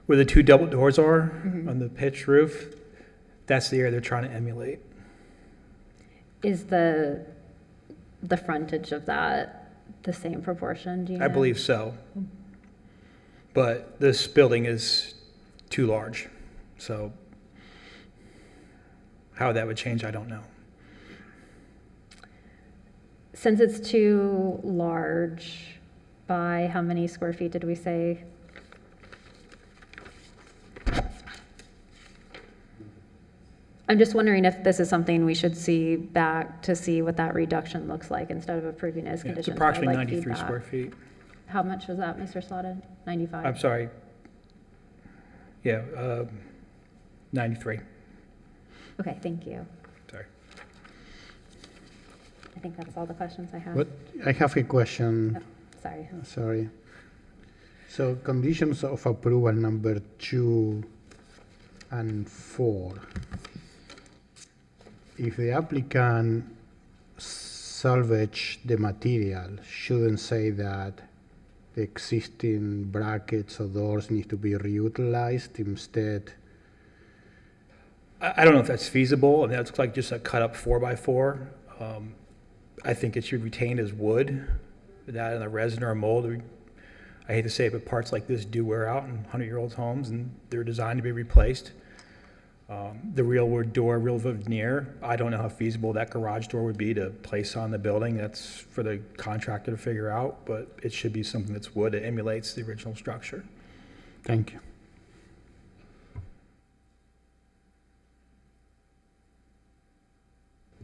Where the two double doors are on the pitched roof, that's the area they're trying to emulate. Is the frontage of that the same proportion, do you know? I believe so. But this building is too large, so how that would change, I don't know. Since it's too large, by how many square feet did we say? I'm just wondering if this is something we should see back to see what that reduction looks like instead of approving it as Yeah, it's conditions. approximately I'd like 93 feedback. square feet. How much was that, Mr. Slaughter? 95? I'm sorry. Yeah, 93. Okay, thank you. Sorry. I think that's all the questions I have. But I have a question. Oh, sorry. Sorry. So conditions of approval number 2 and 4. If the applicant salvage the material, shouldn't say that the existing brackets or doors need to be reutilized instead? I don't know if that's feasible. I mean, that looks like just a cut up 4x4. I think it should retain as wood. That and the resin or mold. I hate to say it, but parts like this do wear out in 100-year-old homes, and they're designed to be replaced. The real wood door, real veneer, I don't know how feasible that garage door would be to place on the building. That's for the contractor to figure out, but it should be something that's wood that emulates the original structure. Thank you.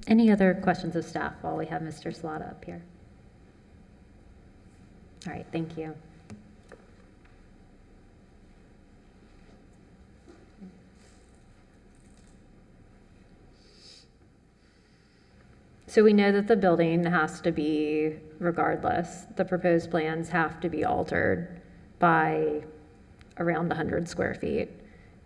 Any other questions of staff while we have Mr. Slaughter up here? All right, thank you. So we know that the building has to be, regardless, the proposed plans have to be altered by around 100 square feet.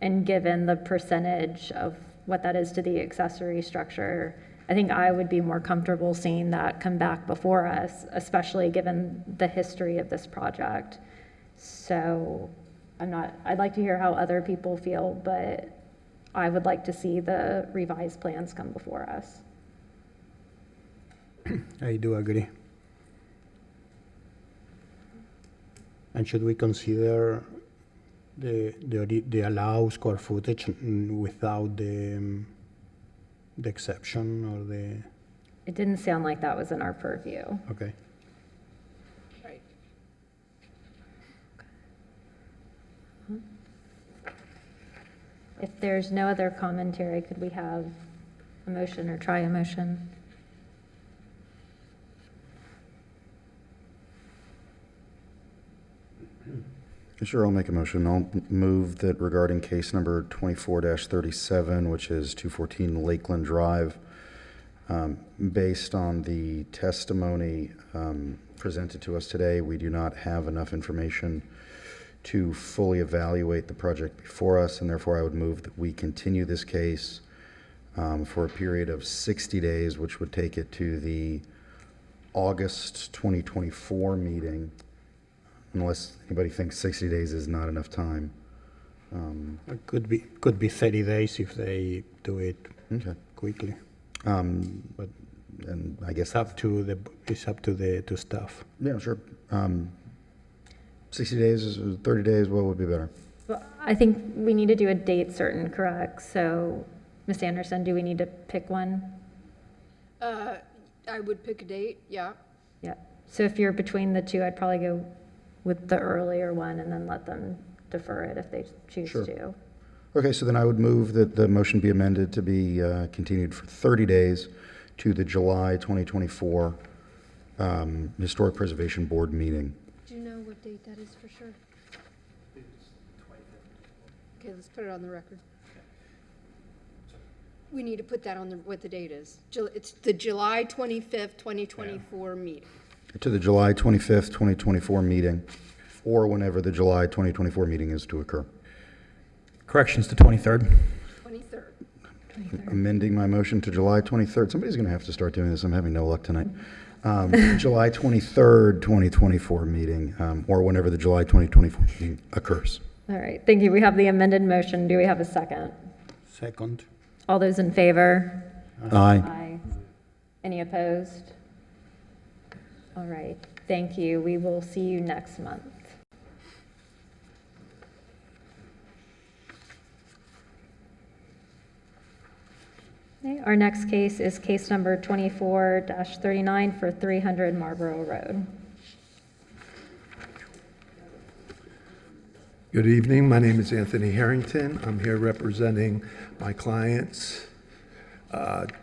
And given the percentage of what that is to the accessory structure, I think I would be more comfortable seeing that come back before us, especially given the history of this project. So I'd like to hear how other people feel, but I would like to see the revised plans come before us. I do agree. And should we consider the allowed square footage without the exception or the? It didn't sound like that was in our purview. Okay. If there's no other commentary, could we have a motion or try a motion? Sure, I'll make a motion. I'll move that regarding case number 24-37, which is 214 Lakeland Drive, based on the testimony presented to us today, we do not have enough information to fully evaluate the project before us, and therefore I would move that we continue this case for a period of 60 days, which would take it to the August 2024 meeting. unless anybody thinks 60 days is not enough time. It could be 30 days if they do it Okay. quickly. But, and I guess, It's up to the staff. yeah, sure. 60 days, 30 days, what would be better? Well, I think we need to do a date certain, correct? So, Ms. Anderson, do we need to pick one? I would pick a date, yeah. Yeah. So if you're between the two, I'd probably go with the earlier one and then let them defer it if they choose Sure. to. Okay, so then I would move that the motion be amended to be continued for 30 days to the July 2024 Historic Preservation Board meeting. Do you know what date that is for sure? Okay, let's put it on the record. We need to put that on what the date is. It's the July 25th, 2024 meeting. To the July 25th, 2024 meeting, or whenever the July 2024 meeting is to occur. Corrections to 23rd. 23rd. Amending my motion to July 23rd. Somebody's going to have to start doing this. I'm having no luck tonight. July 23rd, 2024 meeting, or whenever the July 2024 meeting occurs. All right, thank you. We have the amended motion. Do we have a second? Second. All those in favor? Aye. Aye. Any opposed? All right, thank you. We will see you next month. Okay, our next case is case number 24-39 for 300 Marlborough Road. Good evening. My name is Anthony Harrington. I'm here representing my clients,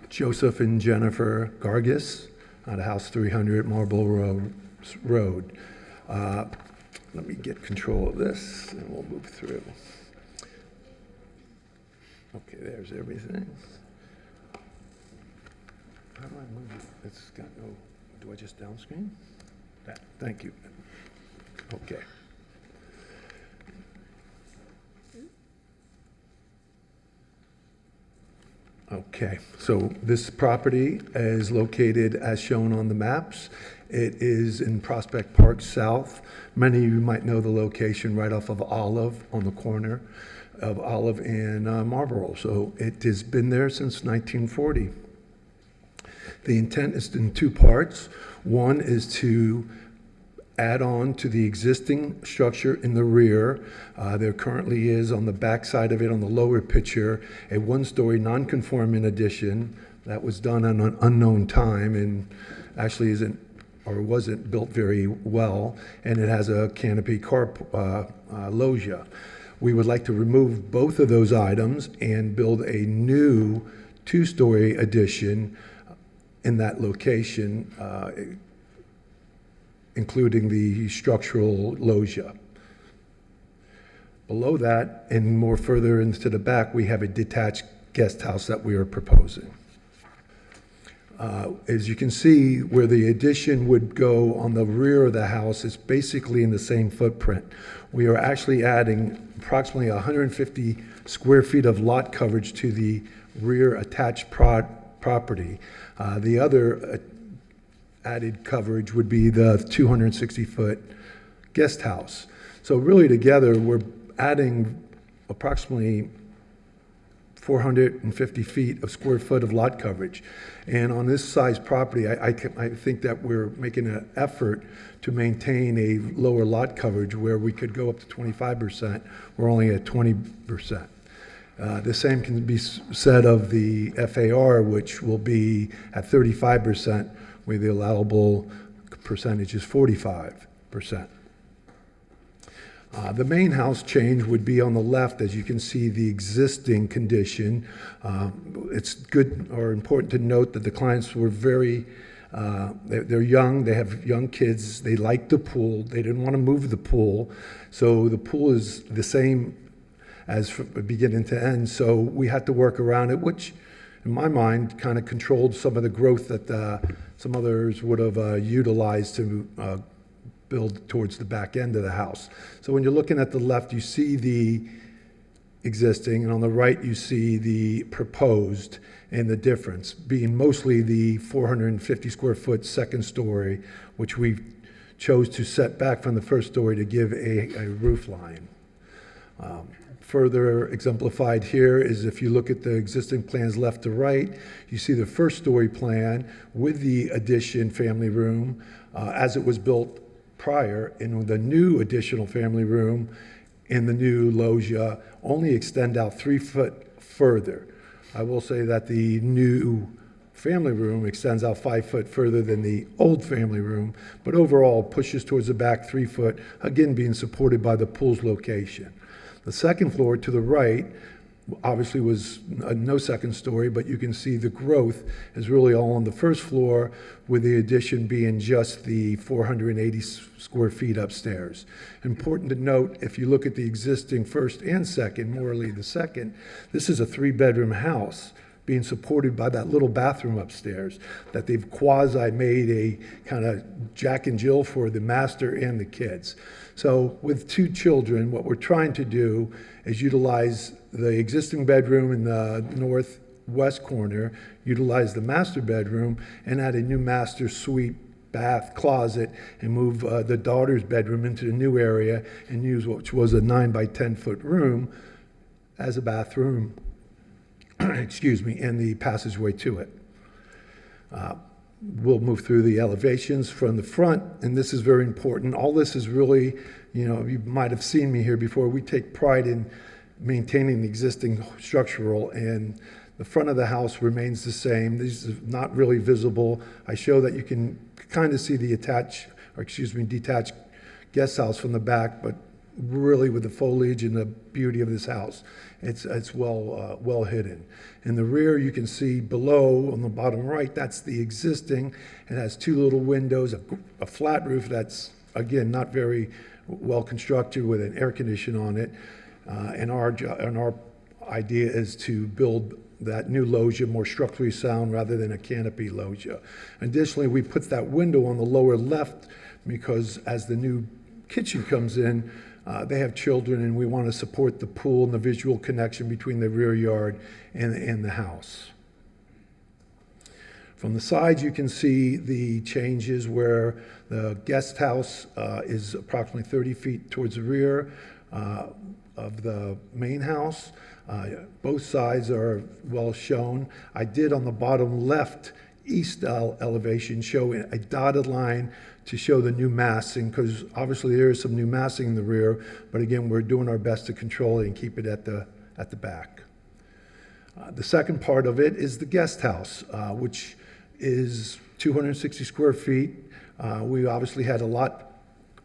Joseph and Jennifer Gargis, at House 300 Marlborough Road. Let me get control of this and we'll move through. Okay, there's everything. How do I move it? It's got no, do I just down screen? That, thank you. Okay. Okay, so this property is located as shown on the maps. It is in Prospect Park South. Many of you might know the location right off of Olive, on the corner of Olive and Marlborough. So it has been there since 1940. The intent is in two parts. One is to add on to the existing structure in the rear. There currently is on the back side of it, on the lower picture, a one-story non-conforming addition that was done on an unknown time and actually isn't or wasn't built very well, and it has a canopy car loggia. We would like to remove both of those items and build a new two-story addition in that location, including the structural loggia. Below that, and more further into the back, we have a detached guest house that we are proposing. As you can see, where the addition would go on the rear of the house is basically in the same footprint. We are actually adding approximately 150 square feet of lot coverage to the rear attached property. The other added coverage would be the 260-foot guest house. So really together, we're adding approximately 450 feet of square foot of lot coverage. And on this size property, I think that we're making an effort to maintain a lower lot coverage where we could go up to 25%. We're only at 20%. The same can be said of the FAR, which will be at 35%, where the allowable percentage is 45%. The main house change would be on the left, as you can see the existing condition. It's good or important to note that the clients were very, they're young, they have young kids, they like the pool, they didn't want to move the pool. So the pool is the same as from beginning to end. So we had to work around it, which in my mind kind of controlled some of the growth that some others would have utilized to build towards the back end of the house. So when you're looking at the left, you see the existing, and on the right, you see the proposed, and the difference being mostly the 450 square foot second story, which we've chose to set back from the first story to give a roof line. Further exemplified here is if you look at the existing plans left to right, you see the first story plan with the addition family room as it was built prior, and the new additional family room and the new loggia only extend out 3 foot further. I will say that the new family room extends out 5 foot further than the old family room, but overall pushes towards the back 3 foot, again being supported by the pool's location. The second floor to the right obviously was no second story, but you can see the growth is really all on the first floor, with the addition being just the 480 square feet upstairs. Important to note, if you look at the existing first and second, morally the second, this is a 3-bedroom house being supported by that little bathroom upstairs that they've quasi made a kind of Jack and Jill for the master and the kids. So with 2 children, what we're trying to do is utilize the existing bedroom in the northwest corner, utilize the master bedroom, and add a new master suite, bath, closet, and move the daughter's bedroom into the new area and use which was a 9 by 10 foot room as a bathroom, excuse me, and the passageway to it. We'll move through the elevations from the front, and this is very important. All this is really, you might have seen me here before. We take pride in maintaining the existing structural, and the front of the house remains the same. These are not really visible. I show that you can kind of see the detached guest house from the back, but really with the foliage and the beauty of this house, it's well hidden. In the rear, you can see below on the bottom right, that's the existing. It has 2 little windows, a flat roof that's, again, not very well constructed with an air conditioner on it. And our idea is to build that new loggia more structurally sound rather than a canopy loggia. Additionally, we put that window on the lower left because as the new kitchen comes in, they have children, and we want to support the pool and the visual connection between the rear yard and the house. From the sides, you can see the changes where the guest house is approximately 30 feet towards the rear of the main house. Both sides are well shown. I did on the bottom left east elevation show a dotted line to show the new massing, because obviously there is some new massing in the rear, but again, we're doing our best to control it and keep it at the back. The second part of it is the guest house, which is 260 square feet. We obviously had a lot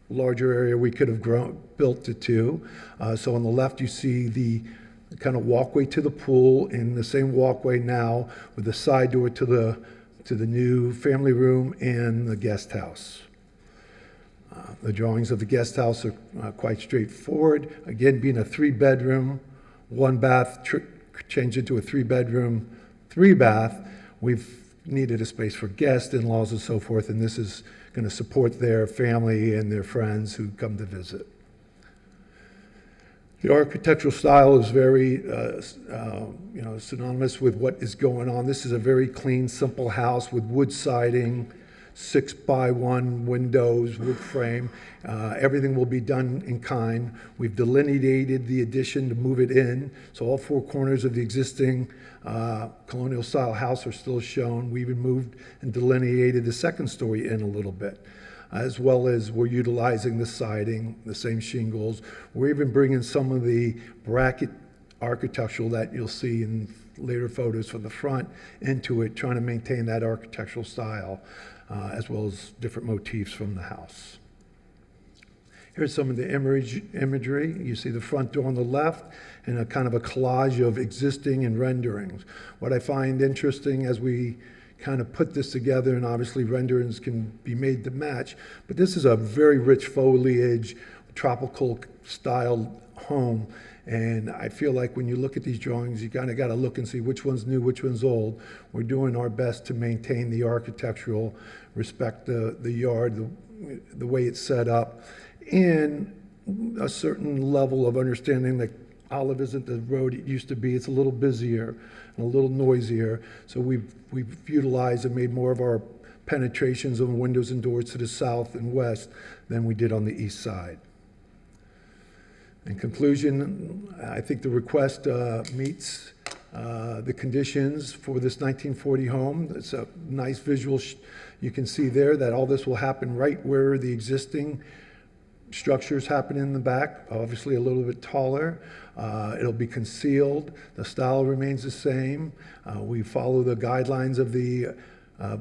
larger area we could have built it to. So on the left, you see the kind of walkway to the pool, and the same walkway now with the side door to the new family room and the guest house. The drawings of the guest house are quite straightforward. Again, being a 3-bedroom, 1 bath, changed it to a 3-bedroom, 3 bath. We've needed a space for guests, in-laws, and so forth, and this is going to support their family and their friends who come to visit. The architectural style is very synonymous with what is going on. This is a very clean, simple house with wood siding, 6x1 windows, wood frame. Everything will be done in kind. We've delineated the addition to move it in, so all 4 corners of the existing colonial style house are still shown. We even moved and delineated the second story in a little bit, as well as we're utilizing the siding, the same shingles. We're even bringing some of the bracket architectural that you'll see in later photos from the front into it, trying to maintain that architectural style, as well as different motifs from the house. Here's some of the imagery. You see the front door on the left and a kind of a collage of existing and renderings. What I find interesting as we kind of put this together, and obviously renderings can be made to match, but this is a very rich foliage, tropical style home. And I feel like when you look at these drawings, you kind of got to look and see which one's new, which one's old. We're doing our best to maintain the architectural, respect the yard, the way it's set up, and a certain level of understanding that Olive isn't the road it used to be. It's a little busier and a little noisier. So we've utilized and made more of our penetrations of windows and doors to the south and west than we did on the east side. In conclusion, I think the request meets the conditions for this 1940 home. It's a nice visual. You can see there that all this will happen right where the existing structures happen in the back, obviously a little bit taller. It'll be concealed. The style remains the same. We follow the guidelines of the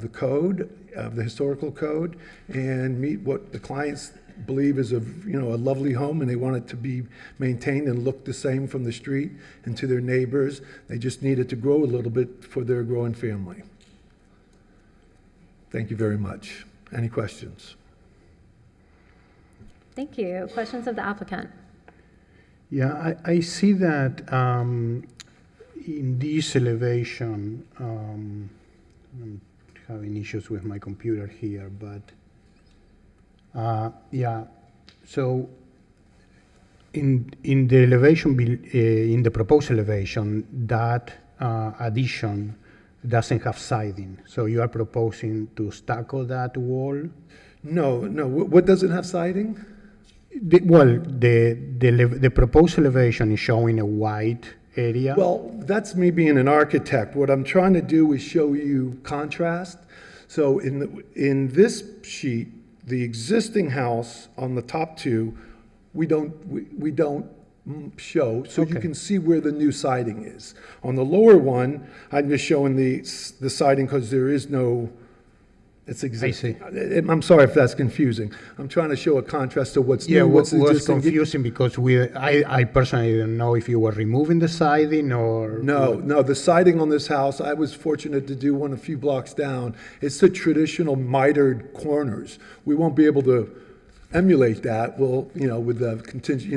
code, of the historical code, and meet what the clients believe is a lovely home, and they want it to be maintained and look the same from the street and to their neighbors. They just need it to grow a little bit for their growing family. Thank you very much. Any questions? Thank you. Questions of the applicant? Yeah, I see that in this elevation, I'm having issues with my computer here, but yeah, so in the elevation, in the proposed elevation, that addition doesn't have siding. So you are proposing to stucco that wall? No. What doesn't have siding? The proposed elevation is showing a white area. Well, that's me being an architect. What I'm trying to do is show you contrast. So in this sheet, the existing house on the top two, we don't show, so you can see where the new siding is. On the lower one, I'm just showing the siding because there is no. It's existing. I see. I'm sorry if that's confusing. I'm trying to show a contrast to what's new. Yeah, what's it was existing. confusing because I personally didn't know if you were removing the siding or... No, the siding on this house, I was fortunate to do one a few blocks down. It's the traditional mitered corners. We won't be able to emulate that. We'll, with the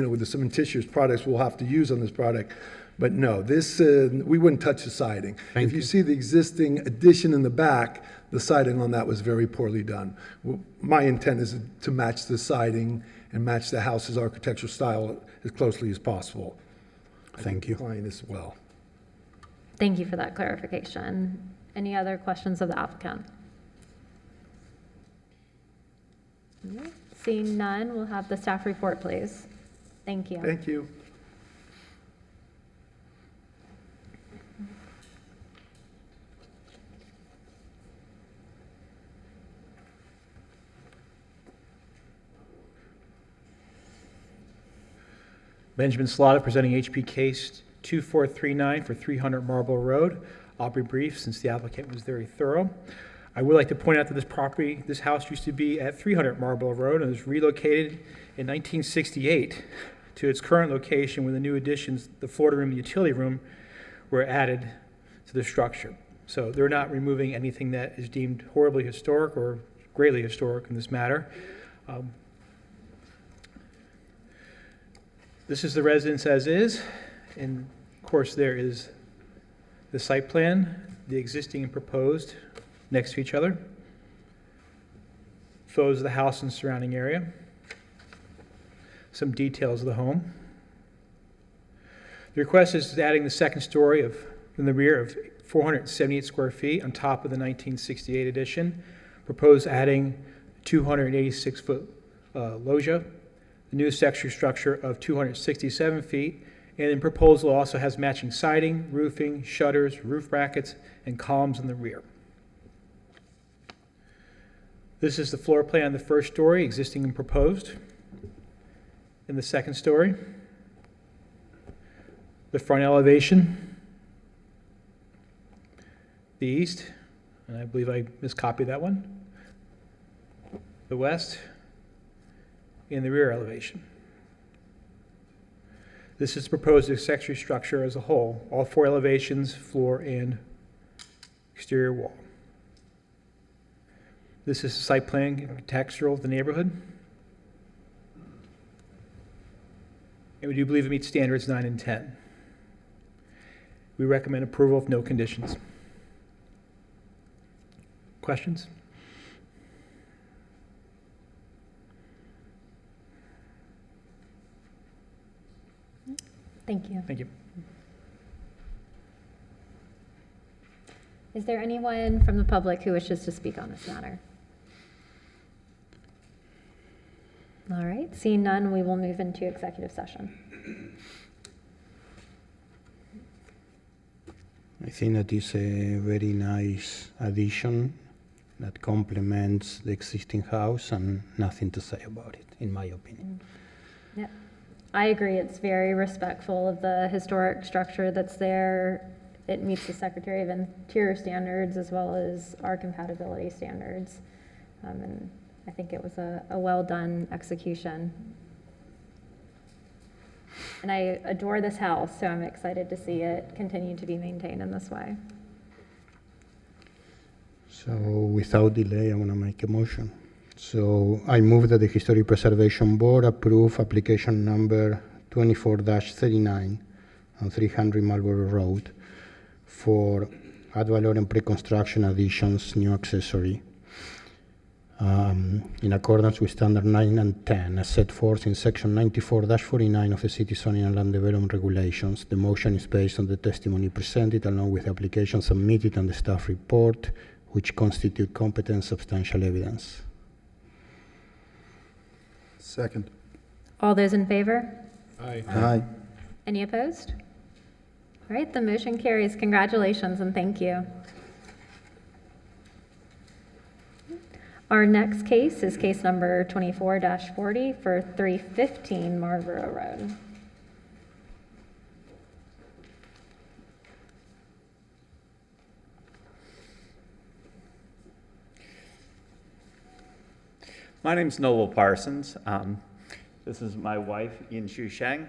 with the cementitious products we'll have to use on this product. But no, this, we wouldn't touch the siding. If you see the existing addition in the back, the siding on that was very poorly done. My intent is to match the siding and match the house's architectural style as closely as possible. Thank you. Client as well. Thank you for that clarification. Any other questions of the applicant? Seeing none, we'll have the staff report, please. Thank you. Thank you. Benjamin Slaughter presenting HP case 2439 for 300 Marlborough Road. I'll be brief since the applicant was very thorough. I would like to point out that this house used to be at 300 Marlborough Road and was relocated in 1968 to its current location when the new additions, the Florida room and utility room, were added to the structure. So they're not removing anything that is deemed horribly historic or greatly historic in this matter. This is the residence as is, and of course there is the site plan, the existing and proposed next to each other. Photos of the house and surrounding area. Some details of the home. The request is adding the second story in the rear of 478 square feet on top of the 1968 addition. Propose adding 286-foot loggia. The new accessory structure of 267 feet, and the proposal also has matching siding, roofing, shutters, roof brackets, and columns in the rear. This is the floor plan of the first story, existing and proposed. In the second story, the front elevation, the east, and I believe I miscopied that one, the west, in the rear elevation. This is proposed accessory structure as a whole, all four elevations, floor and exterior wall. This is the site plan textural of the neighborhood. And we do believe it meets standards 9 and 10. We recommend approval of no conditions. Questions? Thank you. Thank you. Is there anyone from the public who wishes to speak on this matter? All right, seeing none, we will move into executive session. I think that is a very nice addition that complements the existing house and nothing to say about it, in my opinion. Yep. I agree. It's very respectful of the historic structure that's there. It meets the Secretary of Interior standards as well as our compatibility standards. And I think it was a well-done execution. And I adore this house, so I'm excited to see it continue to be maintained in this way. So without delay, I want to make a motion. So I move that the Historic Preservation Board approve application number 24-39 on 300 Marlborough Road for ad valorem pre-construction additions, new accessory, in accordance with Standard 9 and 10, as set forth in Section 94-49 of the City Zoning and Land Development Regulations. The motion is based on the testimony presented along with the application submitted and the staff report, which constitute competent substantial evidence. Second. All those in favor? Aye. Aye. Any opposed? All right, the motion carries. Congratulations and thank you. Our next case is case number 24-40 for 315 Marlborough Road. My name's Noel Parsons. This is my wife, Yin Shu Sheng,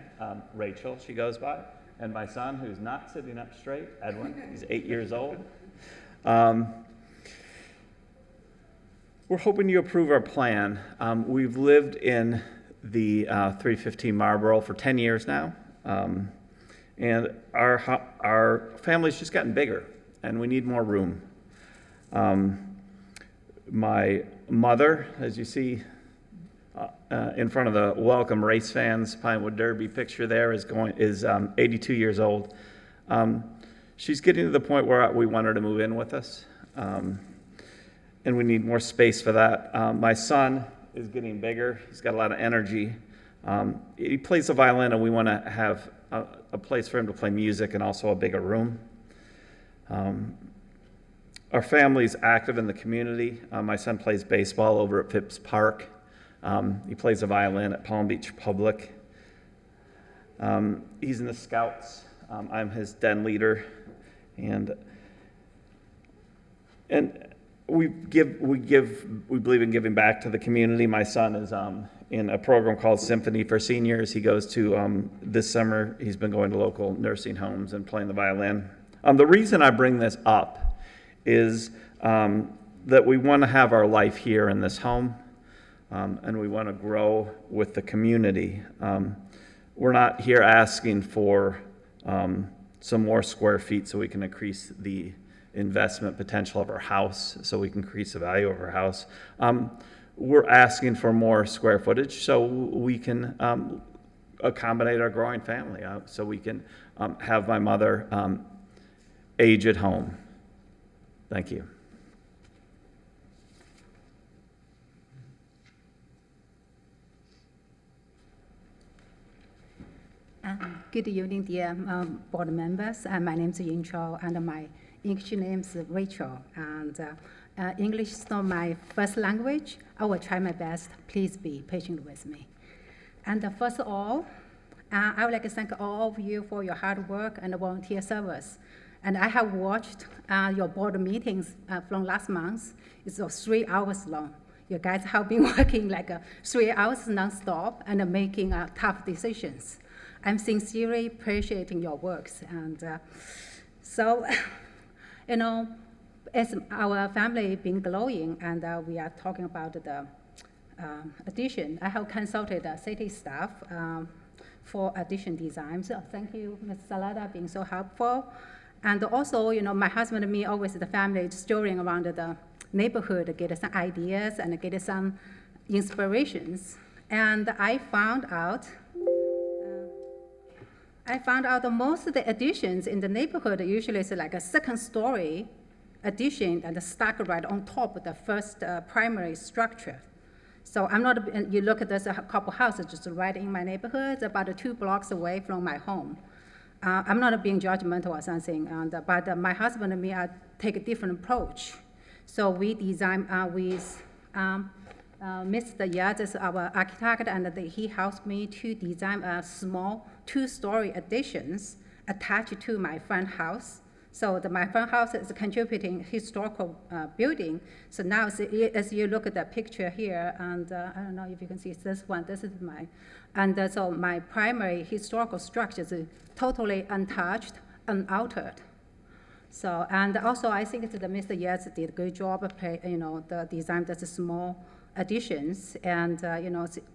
Rachel, she goes by, and my son, who's not sitting up straight, Edwin. He's 8 years old. We're hoping you approve our plan. We've lived in the 315 Marlborough for 10 years now, and our family's just gotten bigger, and we need more room. My mother, as you see in front of the welcome race fans Pinewood Derby picture there, is 82 years old. She's getting to the point where we want her to move in with us. And we need more space for that. My son is getting bigger. He's got a lot of energy. He plays the violin, and we want to have a place for him to play music and also a bigger room. Our family's active in the community. My son plays baseball over at Phipps Park. He plays the violin at Palm Beach Public. He's in the Scouts. I'm his den leader. And we believe in giving back to the community. My son is in a program called Symphony for Seniors. He goes to, this summer, he's been going to local nursing homes and playing the violin. The reason I bring this up is that we want to have our life here in this home, and we want to grow with the community. We're not here asking for some more square feet so we can increase the investment potential of our house, so we can increase the value of our house. We're asking for more square footage so we can accommodate our growing family, so we can have my mother age at home. Thank you. Good evening, dear board members. My name is Yin Chao, and my English name is Rachel. And English is not my first language. I will try my best. Please be patient with me. And first of all, I would like to thank all of you for your hard work and volunteer service. And I have watched your board meetings from last month. It's 3 hours long. You guys have been working like 3 hours nonstop and making tough decisions. I'm sincerely appreciating your works. And so, as our family been growing and we are talking about the addition, I have consulted city staff for addition designs. So thank you, Ms. Salada, being so helpful. And also, my husband and me, always the family strolling around the neighborhood, get some ideas and get some inspirations. And I found out that most of the additions in the neighborhood usually is like a second story addition and stuck right on top of the first primary structure. So I'm not, and you look at this, a couple houses just right in my neighborhood, about 2 blocks away from my home. I'm not being judgmental or something, but my husband and me take a different approach. So we design with Mr. Yaz is our architect, and he helps me to design a small 2-story additions attached to my front house. So my front house is contributing historical building. So now, as you look at the picture here, and I don't know if you can see this one, this is my, and so my primary historical structure is totally untouched, unaltered. So, and also I think that Mr. Yaz did a good job of, the design that's small additions. And,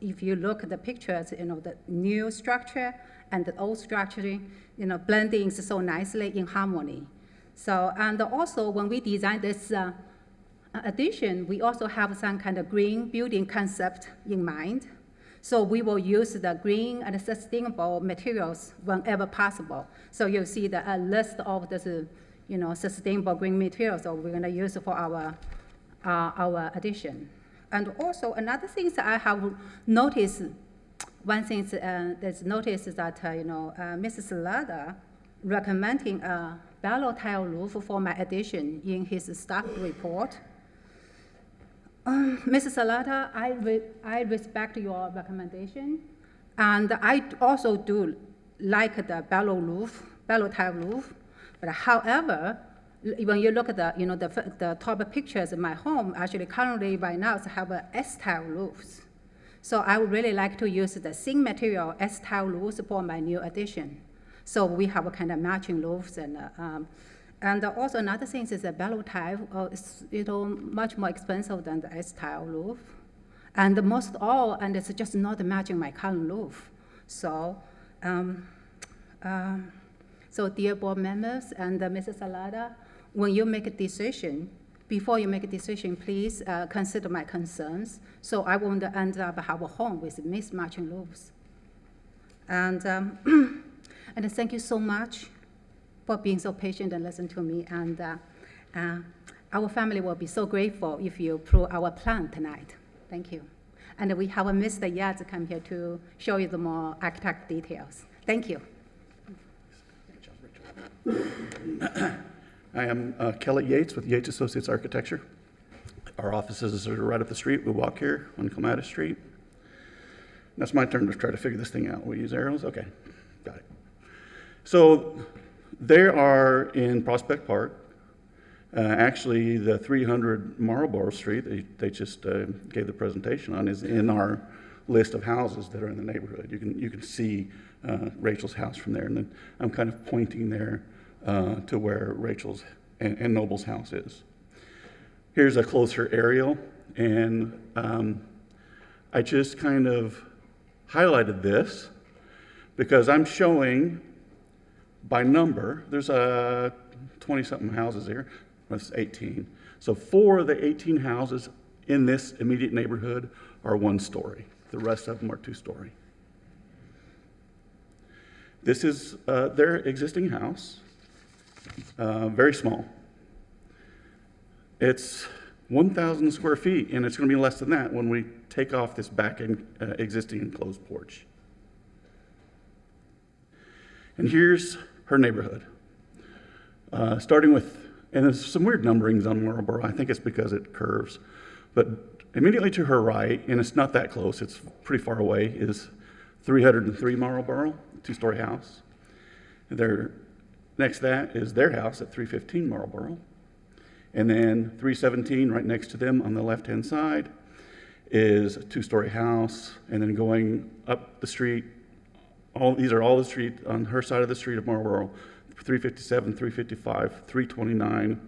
if you look at the pictures, the new structure and the old structure, blending so nicely in harmony. So, and also when we design this addition, we also have some kind of green building concept in mind. So we will use the green and sustainable materials whenever possible. So you'll see the list of the, sustainable green materials that we're going to use for our addition. And also another thing that I have noticed, one thing that's noticed is that, Mrs. Salada recommending a bellow tile roof for my addition in his staff report. Mrs. Salada, I respect your recommendation, and I also do like the bellow tile roof. But however, when you look at the top pictures of my home, actually currently right now I have a S-tile roofs. So I would really like to use the same material S-tile roofs for my new addition. So we have a kind of matching roofs, and also another thing is the bellow tile is much more expensive than the S-tile roof, and and it's just not matching my current roof. So, so dear board members and Mrs. Salada, when you make a decision, before you make a decision, please consider my concerns, so I won't end up have a home with mismatching roofs. And and thank you so much for being so patient and listen to me. And our family will be so grateful if you approve our plan tonight. Thank you. And we have Mr. Yaz come here to show you the more architect details. Thank you. I am Kelly Yates with Yates Associates Architecture. Our offices are right up the street. We walk here on Clematis Street. That's my turn to try to figure this thing out. We use arrows? Okay, got it. So they are in Prospect Park. Actually, the 300 Marlborough Street they just gave the presentation on is in our list of houses that are in the neighborhood. You can see Rachel's house from there, and then I'm kind of pointing there to where Rachel's and Noble's house is. Here's a closer aerial, and I just kind of highlighted this because I'm showing by number. There's 20-something houses here. That's 18. So 4 of the 18 houses in this immediate neighborhood are 1-story. The rest of them are 2-story. This is their existing house, very small. It's 1,000 square feet, and it's going to be less than that when we take off this back existing enclosed porch. And here's her neighborhood. Starting with, and there's some weird numberings on Marlborough. I think it's because it curves. But immediately to her right, and it's not that close, it's pretty far away, is 303 Marlborough, 2-story house. Next to that is their house at 315 Marlborough. And then 317 right next to them on the left-hand side is a 2-story house. And then going up the street, these are all the street on her side of the street of Marlborough, 357, 355, 329,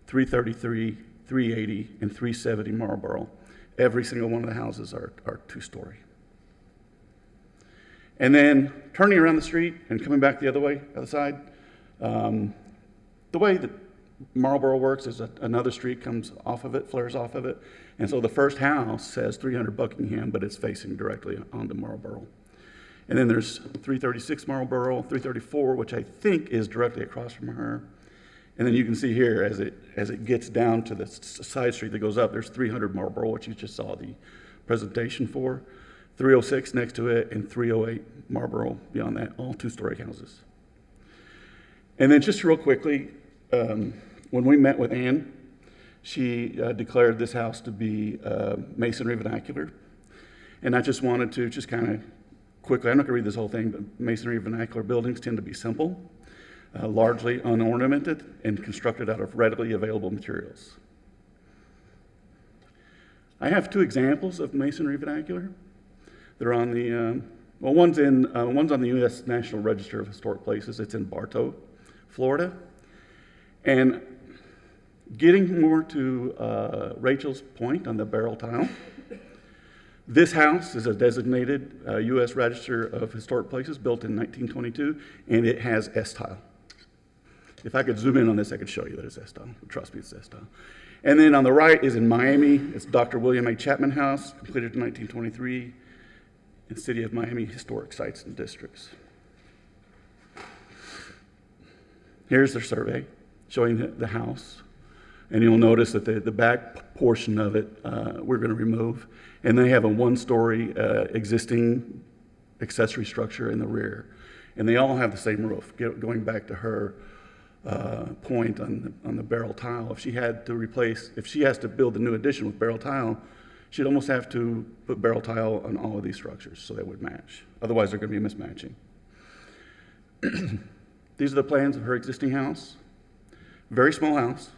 333, 380, and 370 Marlborough. Every single one of the houses are 2-story. And then turning around the street and coming back the other way, other side, the way that Marlborough works is another street comes off of it, flares off of it. And so the first house says 300 Buckingham, but it's facing directly onto Marlborough. And then there's 336 Marlborough, 334, which I think is directly across from her. And then you can see here, as it gets down to the side street that goes up, there's 300 Marlboro, which you just saw the presentation for, 306 next to it, and 308 Marlboro beyond that, all two-story houses. And then just real quickly, when we met with Ann, she declared this house to be masonry vernacular. And I just wanted to just kind of quickly, I'm not going to read this whole thing, but masonry vernacular buildings tend to be simple, largely unornamented, and constructed out of readily available materials. I have two examples of masonry vernacular. They're on the, well, one's on the U.S. National Register of Historic Places. It's in Bartow, Florida. And getting more to Rachel's point on the barrel tile, this house is a designated U.S. Register of Historic Places built in 1922, and it has S-tile. If I could zoom in on this, I could show you that it's S-tile. Trust me, it's S-tile. And then on the right is in Miami. It's Dr. William A. Chapman House, completed in 1923, in the City of Miami Historic Sites and Districts. Here's their survey showing the house. And you'll notice that the back portion of it we're going to remove. And they have a one-story existing accessory structure in the rear. And they all have the same roof. Going back to her point on the barrel tile, if she has to build a new addition with barrel tile, she'd almost have to put barrel tile on all of these structures so they would match. Otherwise, they're going to be mismatching. These are the plans of her existing house. Very small house,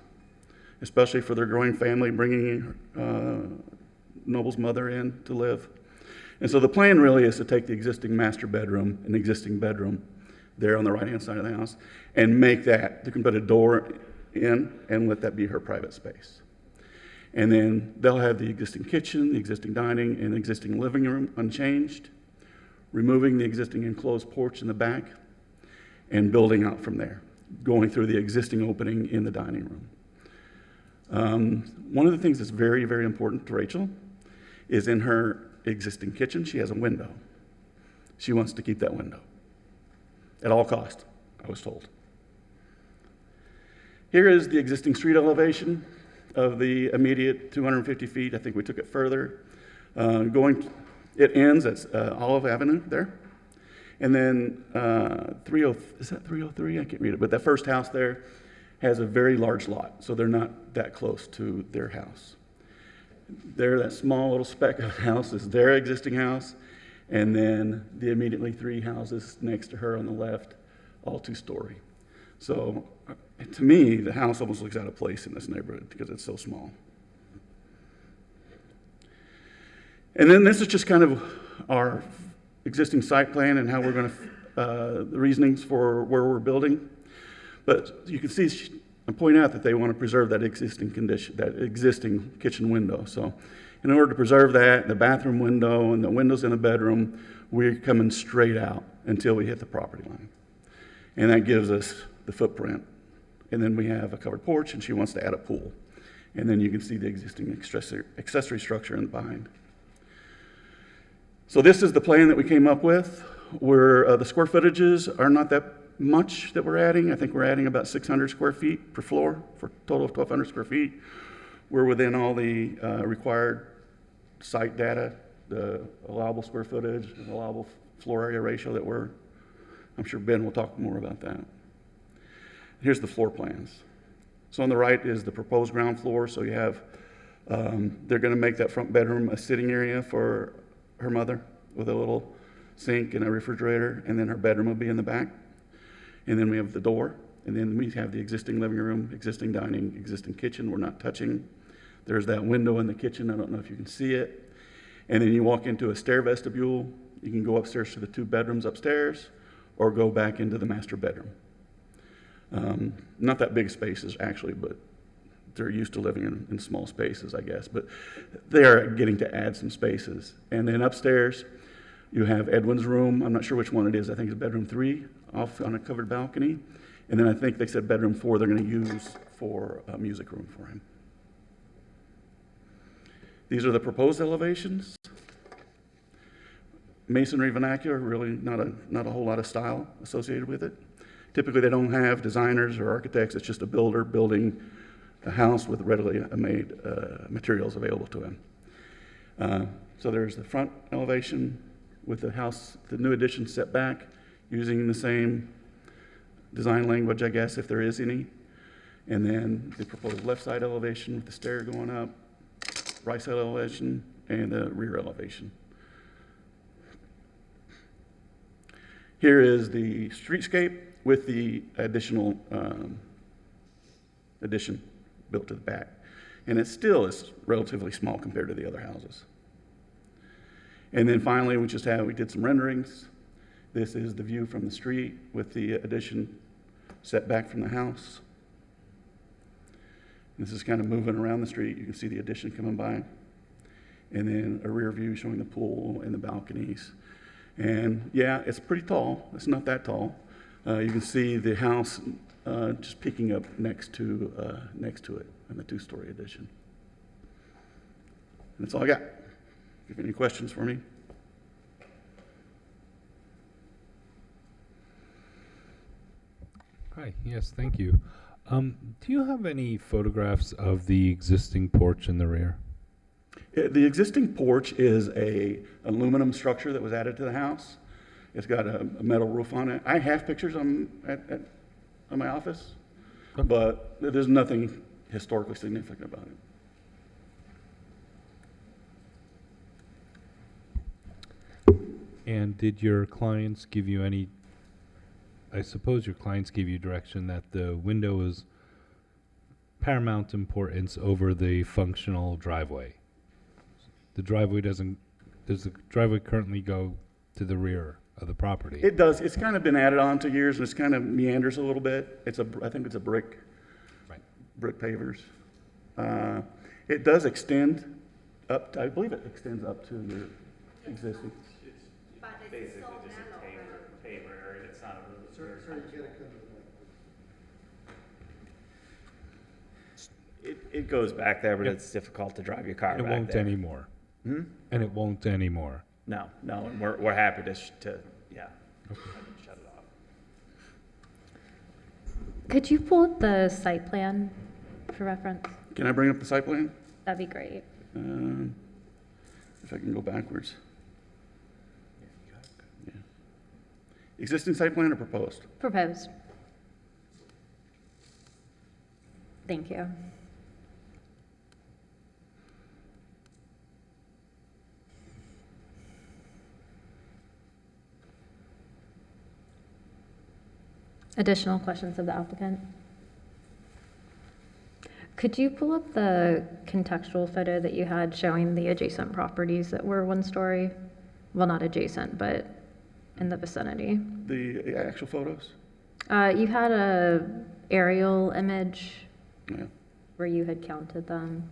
especially for their growing family, bringing Noble's mother in to live. And so the plan really is to take the existing master bedroom and existing bedroom there on the right-hand side of the house and make that, you can put a door in and let that be her private space. And then they'll have the existing kitchen, the existing dining, and the existing living room unchanged, removing the existing enclosed porch in the back, and building out from there, going through the existing opening in the dining room. One of the things that's very, very important to Rachel is in her existing kitchen, she has a window. She wants to keep that window at all costs, I was told. Here is the existing street elevation of the immediate 250 feet. I think we took it further. It ends at Olive Avenue there. And then is that 303? I can't read it, but that first house there has a very large lot, so they're not that close to their house. There, that small little speck of house is their existing house, and then the immediately three houses next to her on the left, all two-story. So to me, the house almost looks out of place in this neighborhood because it's so small. And then this is just kind of our existing site plan and how we're going to, the reasonings for where we're building. But you can see, I point out that they want to preserve that existing condition, that existing kitchen window. So in order to preserve that, the bathroom window and the windows in the bedroom, we're coming straight out until we hit the property line. And that gives us the footprint. And then we have a covered porch, and she wants to add a pool. And then you can see the existing accessory structure in the behind. So this is the plan that we came up with, where the square footages are not that much that we're adding. I think we're adding about 600 square feet per floor for a total of 1,200 square feet. We're within all the required site data, the allowable square footage, and allowable floor area ratio that I'm sure Ben will talk more about that. Here's the floor plans. So on the right is the proposed ground floor. So you have, they're going to make that front bedroom a sitting area for her mother with a little sink and a refrigerator, and then her bedroom will be in the back. And then we have the door, and then we have the existing living room, existing dining, existing kitchen we're not touching. There's that window in the kitchen. I don't know if you can see it. And then you walk into a stair vestibule. You can go upstairs to the two bedrooms upstairs or go back into the master bedroom. Not that big spaces, actually, but they're used to living in small spaces, I guess. But they are getting to add some spaces. And then upstairs, you have Edwin's room. I'm not sure which one it is. I think it's bedroom 3 off on a covered balcony. And then I think they said bedroom 4 they're going to use for a music room for him. These are the proposed elevations. Masonry vernacular, really not a whole lot of style associated with it. Typically, they don't have designers or architects. It's just a builder building a house with readily made materials available to him. So there's the front elevation with the house, the new addition set back, using the same design language, I guess, if there is any. And then the proposed left side elevation with the stair going up, right side elevation, and the rear elevation. Here is the streetscape with the additional addition built to the back. And it still is relatively small compared to the other houses. And then finally, we did some renderings. This is the view from the street with the addition set back from the house. This is kind of moving around the street. You can see the addition coming by. And then a rear view showing the pool and the balconies. And yeah, it's pretty tall. It's not that tall. You can see the house just peeking up next to it in the two-story addition. And that's all I got. If you have any questions for me? Hi, yes, thank you. Do you have any photographs of the existing porch in the rear? The existing porch is a aluminum structure that was added to the house. It's got a metal roof on it. I have pictures on my office, but there's nothing historically significant about it. And did your clients give you any, I suppose your clients gave you direction that the window is paramount importance over the functional driveway? The driveway does the driveway currently go to the rear of the property? It does. It's kind of been added on to years, and it's kind of meanders a little bit. I think it's a brick pavers. It does extend up, I believe it extends up to your existing. Basically just a paver area. It's not a really. It goes back there, but it's difficult to drive your car And it back won't there. anymore. Hmm? And it won't anymore. No, and we're happy to shut it off. Could you pull up the site plan for reference? Can I bring up the site plan? That'd be great. If I can go backwards. Yeah. Existing site plan or proposed? Proposed. Thank you. Additional questions of the applicant? Could you pull up the contextual photo that you had showing the adjacent properties that were one story? Well, not adjacent, but in the vicinity. The actual photos? You had a aerial image Yeah. where you had counted them.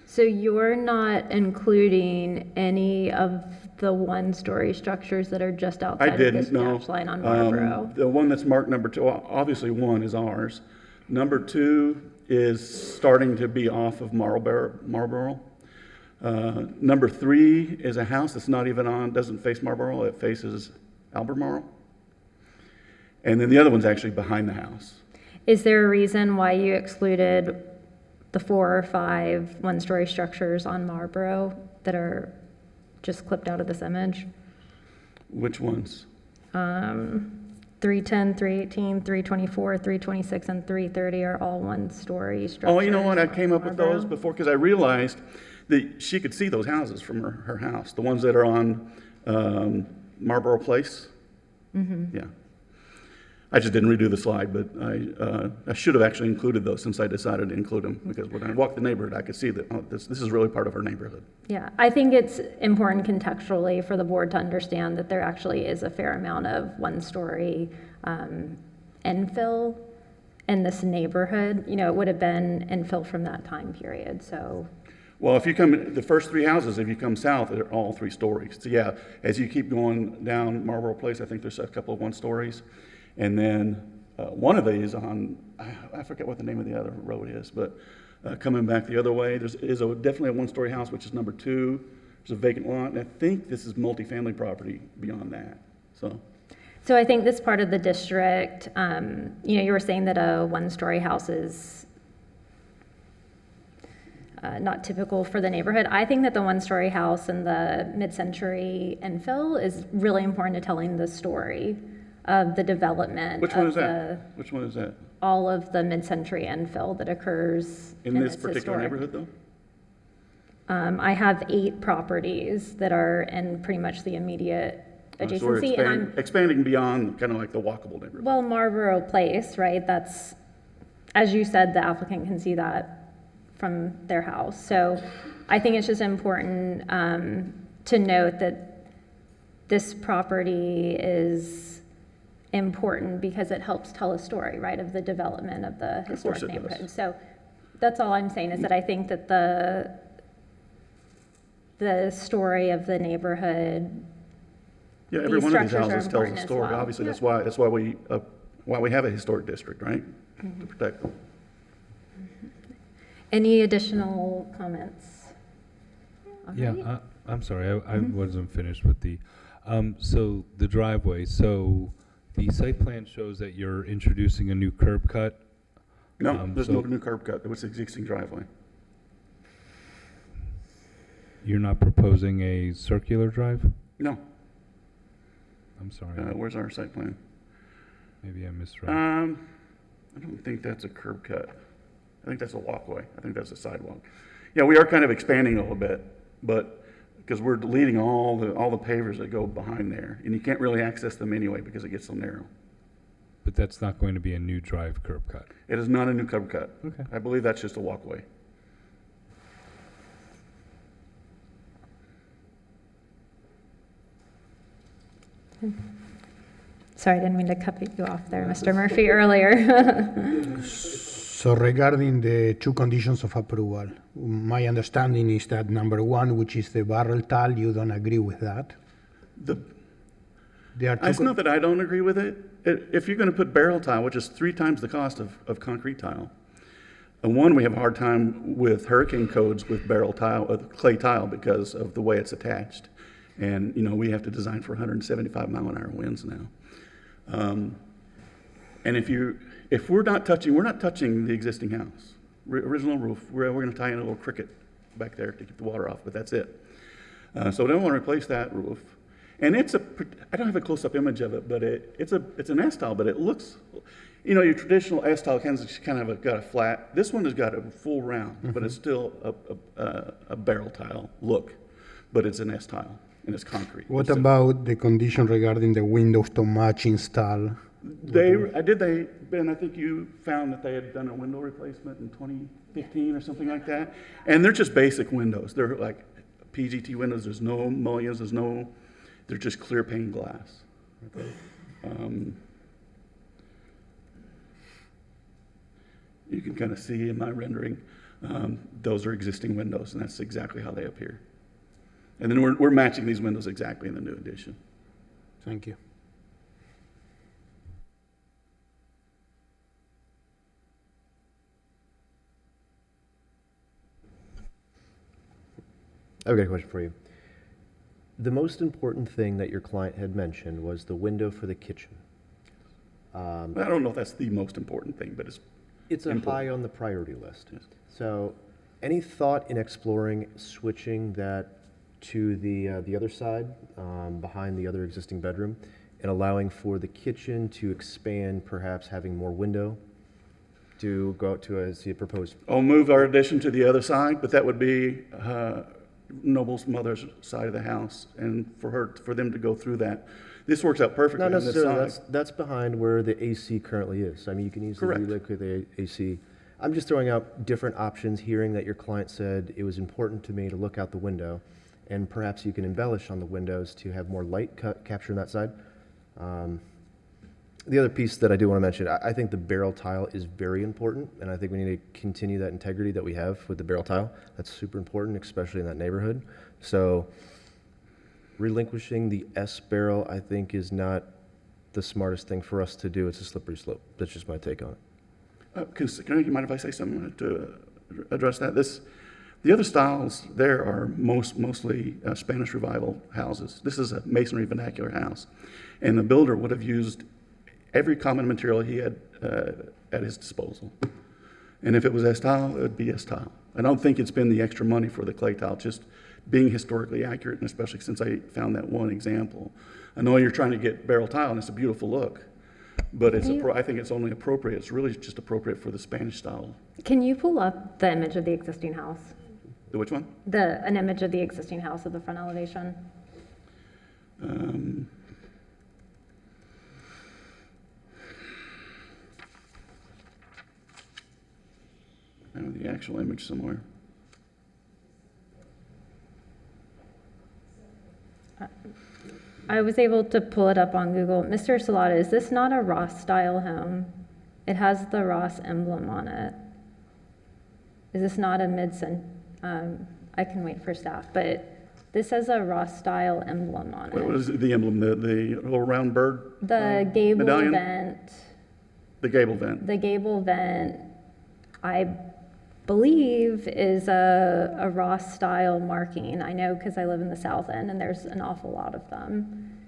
So you're not including any of the one-story structures that are just I outside of didn't, this no. dash line on Marlboro? The one that's marked number 2, obviously 1 is ours. Number 2 is starting to be off of Marlboro. Number 3 is a house that's not even on, doesn't face Marlboro, it faces Albemarle. And then the other one's actually behind the house. Is there a reason why you excluded the 4 or 5 one-story structures on Marlboro that are just clipped out of this image? Which ones? 310, 318, 324, 326, and 330 are all one-story structures. Oh, you know what, I came up with Marlboro. those before because I realized that she could see those houses from her house, the ones that are on Marlboro Place. Mm-hmm. Yeah. I just didn't redo the slide, but I should have actually included those since I decided to include them, because when I walked the neighborhood, I could see that this is really part of our neighborhood. Yeah, I think it's important contextually for the board to understand that there actually is a fair amount of one-story infill in this neighborhood. You know, it would have been infill from that time period, so. Well, if you come, the first 3 houses, if you come south, they're all 3 stories. So yeah, as you keep going down Marlboro Place, I think there's a couple of 1 stories. And then one of these on, I forget what the name of the other road is, but coming back the other way, there's definitely a 1-story house, which is number 2. There's a vacant lot, and I think this is multifamily property beyond that. So I think this part of the district, you were saying that a one-story house is not typical for the neighborhood. I think that the one-story house in the mid-century infill is really important to telling the story of the development. Which one of is that? Which one is that? All of the mid-century infill that occurs In this its particular historic- neighborhood, though? I have 8 properties that are in pretty much the immediate So we're adjacency, and I'm, expanding beyond kind of like the walkable neighborhood. well, Marlboro Place, right, that's, as you said, the applicant can see that from their house. So I think it's just important to note that this property is important because it helps tell a story, right, of the development of the historic it does. neighborhood. So that's all I'm saying, is that I think that the story of the neighborhood, Yeah, every these one of these structures are houses tells important a as story. well. Obviously, Yeah. that's why we have a historic district, right? To protect them. Any additional comments? Yeah, Alright. I'm sorry, I wasn't finished with the, so the driveway, so the site plan shows that you're introducing a new curb cut. No, there's so no new curb cut. It was existing driveway. You're not proposing a circular drive? No. I'm sorry, Where's our site plan? maybe I misread. I don't think that's a curb cut. I think that's a walkway. I think that's a sidewalk. Yeah, we are kind of expanding a little bit, but because we're deleting all the pavers that go behind there, and you can't really access them anyway because it gets so narrow. But that's not going to be a new drive curb cut. It is not a new curb cut. Okay. I believe that's just a walkway. Sorry, I didn't mean to cut you off there, Mr. Murphy, earlier. So regarding the 2 conditions of approval, my understanding is that number 1, which is the barrel tile, you don't agree with that? There are 2 It's not that I don't agree with it. If you're going to put barrel tile, which is 3 times the cost of concrete tile, and one, we have a hard time with hurricane codes with barrel tile, clay tile, because of the way it's attached. And, we have to design for 175 mile an hour winds now. And if we're not touching the existing house, original roof. We're going to tie in a little cricket back there to keep the water off, but that's it. So we don't want to replace that roof. And I don't have a close-up image of it, but it's an S-tile, but it looks, your traditional S-tile kind of got a flat. This one has got a full round, but it's still a barrel tile look, but it's an S-tile and it's concrete. What about the condition regarding the windows to match install? Ben, I think you found that they had done a window replacement in 2015 or something like that. And they're just basic windows. They're like PGT windows. There's no mullions. They're just clear pane glass. You can kind of see in my rendering, those are existing windows, and that's exactly how they appear. And then we're matching these windows exactly in the new addition. Thank you. I've got a question for you. The most important thing that your client had mentioned was the window for the kitchen. I don't know if that's the most important thing, but it's high on the priority list. Yes. So, any thought in exploring switching that to the other side, behind the other existing bedroom, and allowing for the kitchen to expand, perhaps having more window to go out to a proposed? I'll move our addition to the other side, but that would be Noble's mother's side of the house, and for them to go through that. This works out perfectly Not on this necessarily. side. That's behind where the AC currently is. I mean, you can easily Correct. relocate the AC. I'm just throwing out different options, hearing that your client said it was important to me to look out the window, and perhaps you can embellish on the windows to have more light capture on that side. The other piece that I do want to mention, I think the barrel tile is very important, and I think we need to continue that integrity that we have with the barrel tile. That's super important, especially in that neighborhood. So relinquishing the S barrel, I think, is not the smartest thing for us to do. It's a slippery slope. That's just my take on it. Can you mind if I say something to address that? The other styles there are mostly Spanish Revival houses. This is a masonry vernacular house. And the builder would have used every common material he had at his disposal. And if it was S-tile, it would be S-tile. I don't think it's been the extra money for the clay tile, just being historically accurate, and especially since I found that one example. I know you're trying to get barrel tile, and it's a beautiful look, but it's I think it's only appropriate. It's really just appropriate for the Spanish style. Can you pull up the image of the existing house? The which one? An image of the existing house at the front elevation? I have the actual image somewhere. I was able to pull it up on Google. Mr. Salata, is this not a Ross style home? It has the Ross emblem on it. Is this not a I can wait for staff, but this has a Ross style emblem on it. What is the emblem? The little round bird? The gable medallion? vent. The gable vent. The gable vent, I believe, is a Ross style marking. I know because I live in the South End and there's an awful lot of them.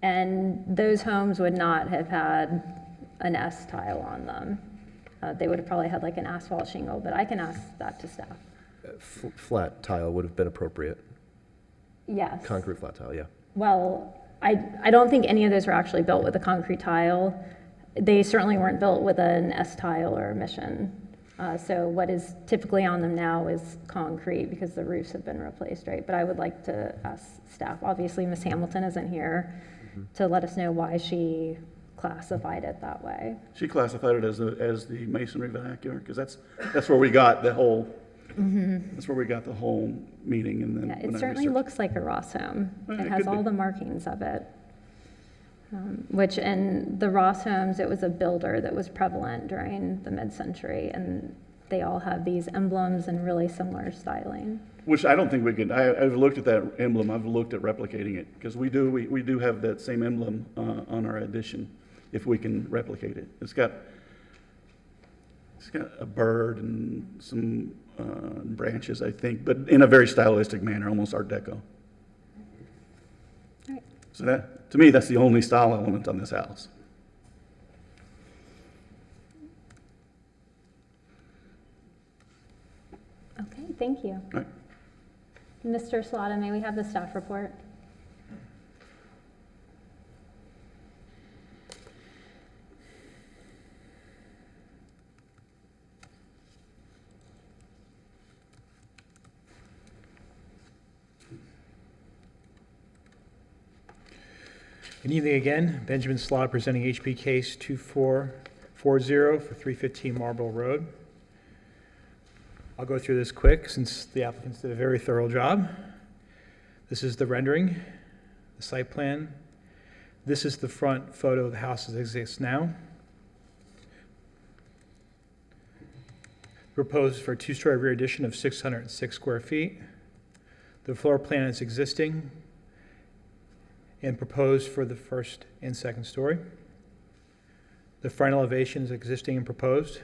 And those homes would not have had an S tile on them. They would have probably had like an asphalt shingle, but I can ask that to staff. Flat tile would have been appropriate. Yes. Concrete flat tile, yeah. Well, I don't think any of those were actually built with a concrete tile. They certainly weren't built with an S tile or a mission. So what is typically on them now is concrete because the roofs have been replaced, right? But I would like to ask staff, obviously Ms. Hamilton isn't here, to let us know why she classified it that way. She classified it as the masonry vernacular because that's where we got the whole. That's where we got the whole meeting, and then Yeah, it certainly looks like a Ross home. Well, It it has could all be. the markings of it. Which in the Ross homes, it was a builder that was prevalent during the mid-century, and they all have these emblems and really similar styling. Which I don't think we could. I've looked at that emblem. I've looked at replicating it because we do have that same emblem on our addition. If we can replicate it, it's got a bird and some branches, I think, but in a very stylistic manner, almost Art Deco. Right. So that, to me, that's the only style element on this house. Okay, thank you. All right. Mr. Salata, may we have the staff report? Good evening again. Benjamin Slaughter presenting HP case 2440 for 315 Marlborough Road. I'll go through this quick since the applicants did a very thorough job. This is the rendering, the site plan. This is the front photo of the house as it exists now. Proposed for a two-story rear addition of 606 square feet. The floor plan is existing and proposed for the first and second story. The front elevation is existing and proposed.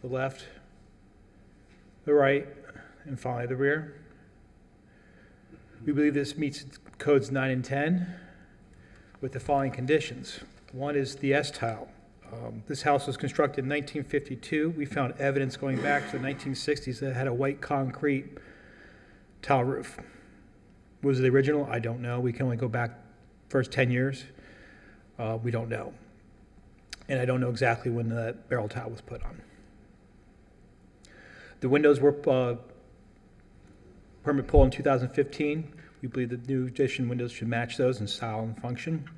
The left, the right, and finally the rear. We believe this meets codes 9 and 10 with the following conditions. One is the S-tile. This house was constructed in 1952. We found evidence going back to the 1960s that it had a white concrete tile roof. Was it the original? I don't know. We can only go back first 10 years. We don't know. And I don't know exactly when that barrel tile was put on. The windows were permit pull in 2015. We believe the new addition windows should match those in style and function.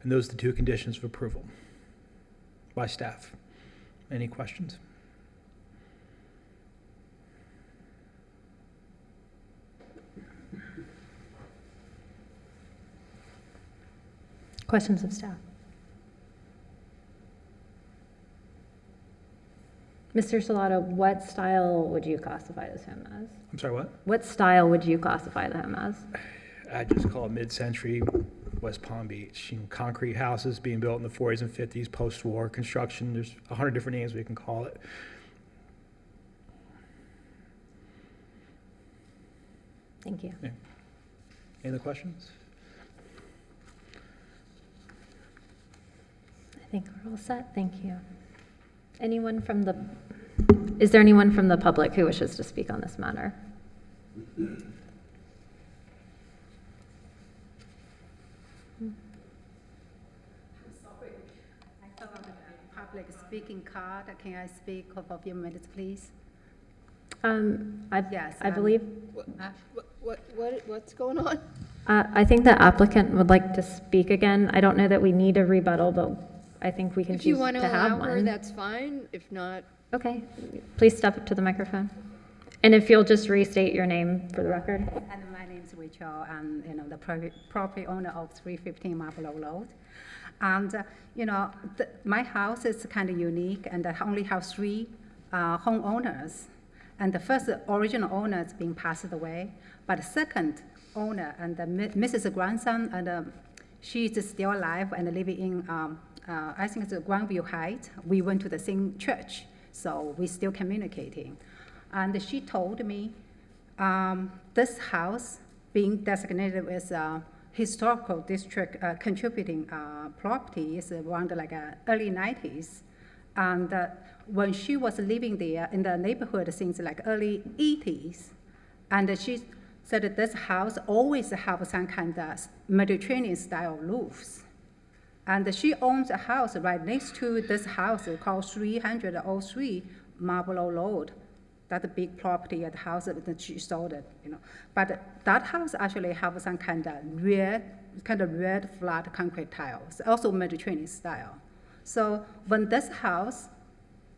And those are the two conditions of approval by staff. Any questions? Questions of staff? Mr. Salata, what style would you classify this home as? I'm sorry, what? What style would you classify the home as? I just call it mid-century West Palm Beach. You know, concrete houses being built in the 40s and 50s, post-war construction. There's 100 different names we can call it. Thank you. Yeah. Any other questions? I think we're all set. Thank you. Is there anyone from the public who wishes to speak on this matter? I thought of the public speaking card. Can I speak for a few minutes, please? Yes, I believe, What's going on? I think the applicant would like to speak again. I don't know that we need a rebuttal, but I think we can If you choose want to to have allow her, one. that's fine. If not, Okay, please step up to the microphone. And if you'll just restate your name for the record. And my name is Rachel. I'm, the property owner of 315 Marble Road. And, my house is kind of unique, and I only have three homeowners. And the first original owner is being passed away, but the second owner and Mrs. Grandson, and she's still alive and living in, I think it's Grandview Heights. We went to the same church, so we're still communicating. And she told me this house being designated as a historical district contributing property is around like early 90s. And when she was living there in the neighborhood since like early 80s, and she said that this house always have some kind of Mediterranean style roofs. And she owns a house right next to this house called 303 Marble Road. That's a big property at the house that she sold it, But that house actually have some kind of red flat concrete tiles, also Mediterranean style. So when this house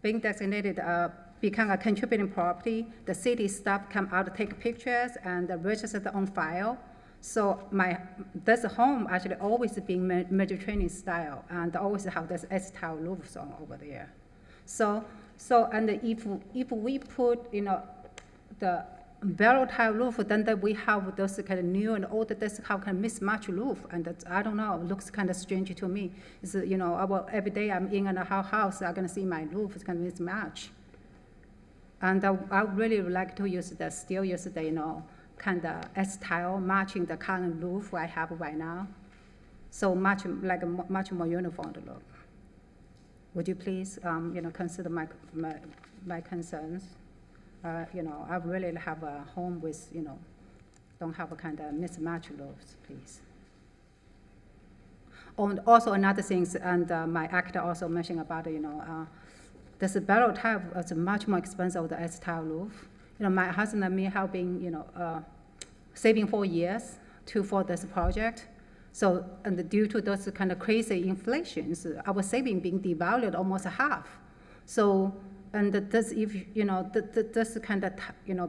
being designated become a contributing property, the city staff come out to take pictures and register it on file. So this home actually always being Mediterranean style and always have this S-tile roofs on over there. So and if we put the barrel tile roof, then we have those kind of new and old, this how kind of mismatch roof, and I don't know, it looks kind of strange to me. It's every day I'm in a house, I'm gonna see my roof is kind of mismatch. And I really would like to still use the kind of S-tile matching the current roof I have right now. So much more uniform to look. Would you please consider my concerns? I really have a home with, don't have a kind of mismatch roofs, please. And also another thing, and my actor also mentioned about, this barrel tile is much more expensive than S-tile roof. My husband and me have been, saving for years for this project. So, and due to those kind of crazy inflations, our saving being devalued almost half. So, and this, if this kind of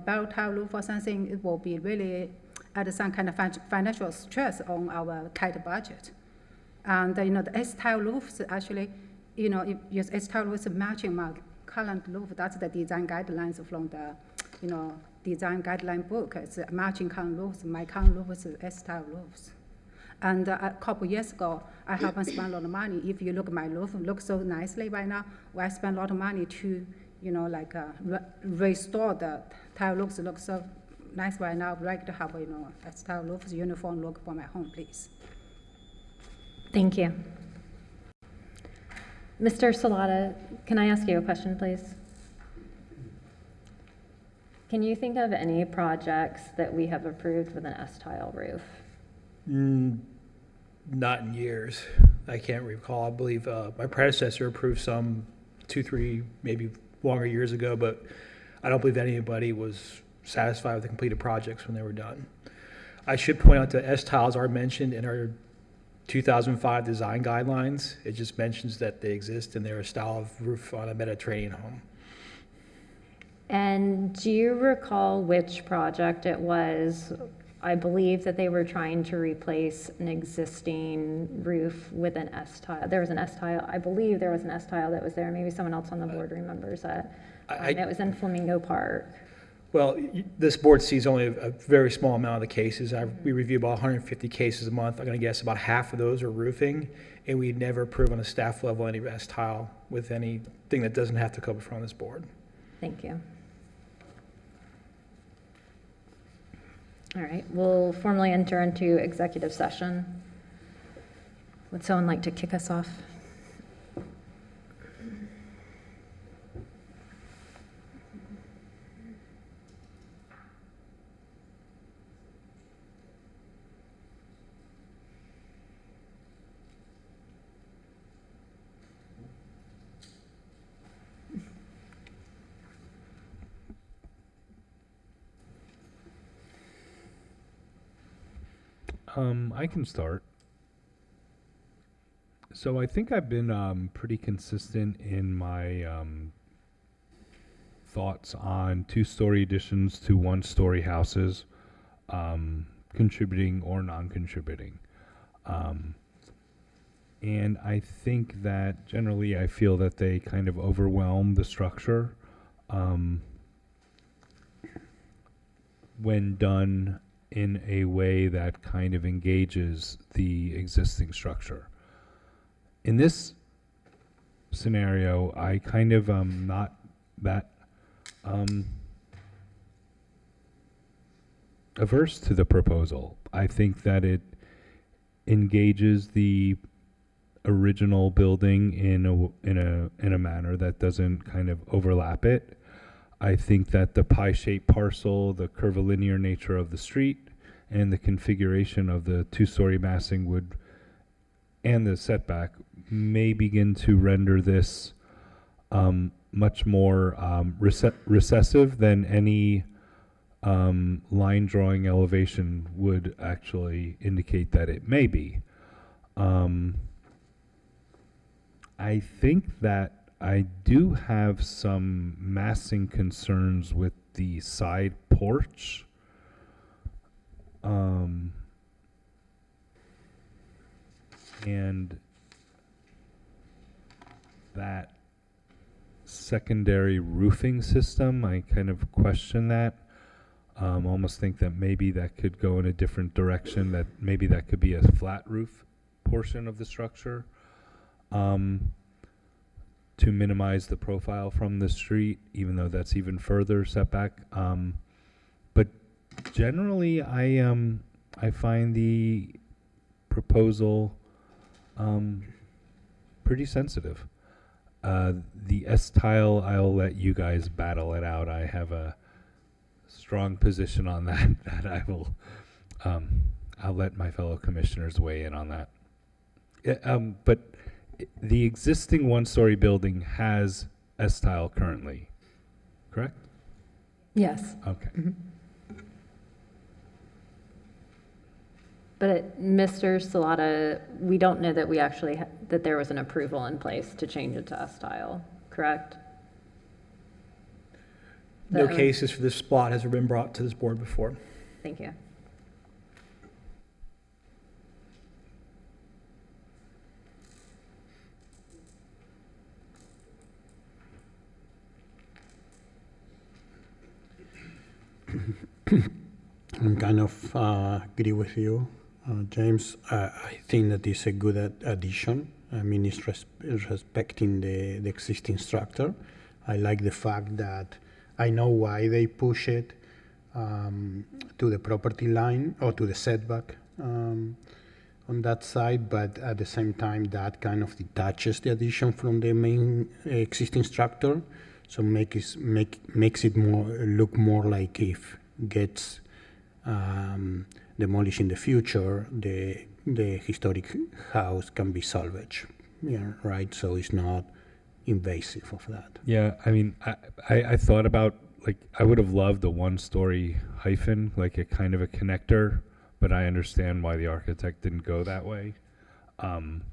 barrel tile roof or something, it will be really add some kind of financial stress on our tight budget. And the S-tile roofs actually, if use S-tile roofs matching my current roof, that's the design guidelines from the, design guideline book. It's matching current roofs. My current roof is S-tile roofs. And a couple years ago, I haven't spent a lot of money. If you look at my roof, it looks so nicely right now. I spent a lot of money to, restore the tile looks. It looks so nice right now. I'd like to have, a tile roofs uniform look for my home, please. Thank you. Mr. Salata, can I ask you a question, please? Can you think of any projects that we have approved with an S-tile roof? Not in years. I can't recall. I believe my predecessor approved some 2, 3, maybe longer years ago, but I don't believe anybody was satisfied with the completed projects when they were done. I should point out that S-tiles are mentioned in our 2005 design guidelines. It just mentions that they exist and they're a style of roof on a Mediterranean home. And do you recall which project it was? I believe that they were trying to replace an existing roof with an S-tile. There was an S-tile. I believe there was an S-tile that was there. Maybe someone else on the board remembers that. It was in Flamingo Park. Well, this board sees only a very small amount of the cases. We review about 150 cases a month. I'm going to guess about half of those are roofing, and we never approve on a staff level any S-tile with anything that doesn't have to come from this board. Thank you. All right, we'll formally enter into executive session. Would someone like to kick us off? I can start. So I think I've been pretty consistent in my thoughts on two-story additions to one-story houses, contributing or non-contributing. And I think that generally I feel that they kind of overwhelm the structure when done in a way that kind of engages the existing structure. In this scenario, I kind of not that averse to the proposal. I think that it engages the original building in a manner that doesn't kind of overlap it. I think that the pie-shaped parcel, the curvilinear nature of the street, and the configuration of the two-story massing would, and the setback, may begin to render this much more recessive than any line drawing elevation would actually indicate that it may be. I think that I do have some massing concerns with the side porch. And that secondary roofing system, I kind of question that. Almost think that maybe that could go in a different direction, that maybe that could be a flat roof portion of the structure. To minimize the profile from the street, even though that's even further setback. But generally, I find the proposal pretty sensitive. The S-tile, I'll let you guys battle it out. I have a strong position on that, that I will, I'll let my fellow commissioners weigh in on that. But the existing one-story building has S-tile currently, correct? Yes. Okay. But Mr. Salata, we don't know that we actually, that there was an approval in place to change it to S-tile, correct? No cases for this spot has been brought to this board before. Thank you. I'm kind of agree with you, James. I think that is a good addition. I mean, it's respecting the existing structure. I like the fact that I know why they push it to the property line or to the setback on that side, but at the same time, that kind of detaches the addition from the main existing structure, so makes it more look more like if gets demolished in the future, the historic house can be salvaged. Yeah, right. So it's not invasive of that. Yeah, I mean, I thought about, like, I would have loved a one-story hyphen, like a kind of a connector, but I understand why the architect didn't go that way, to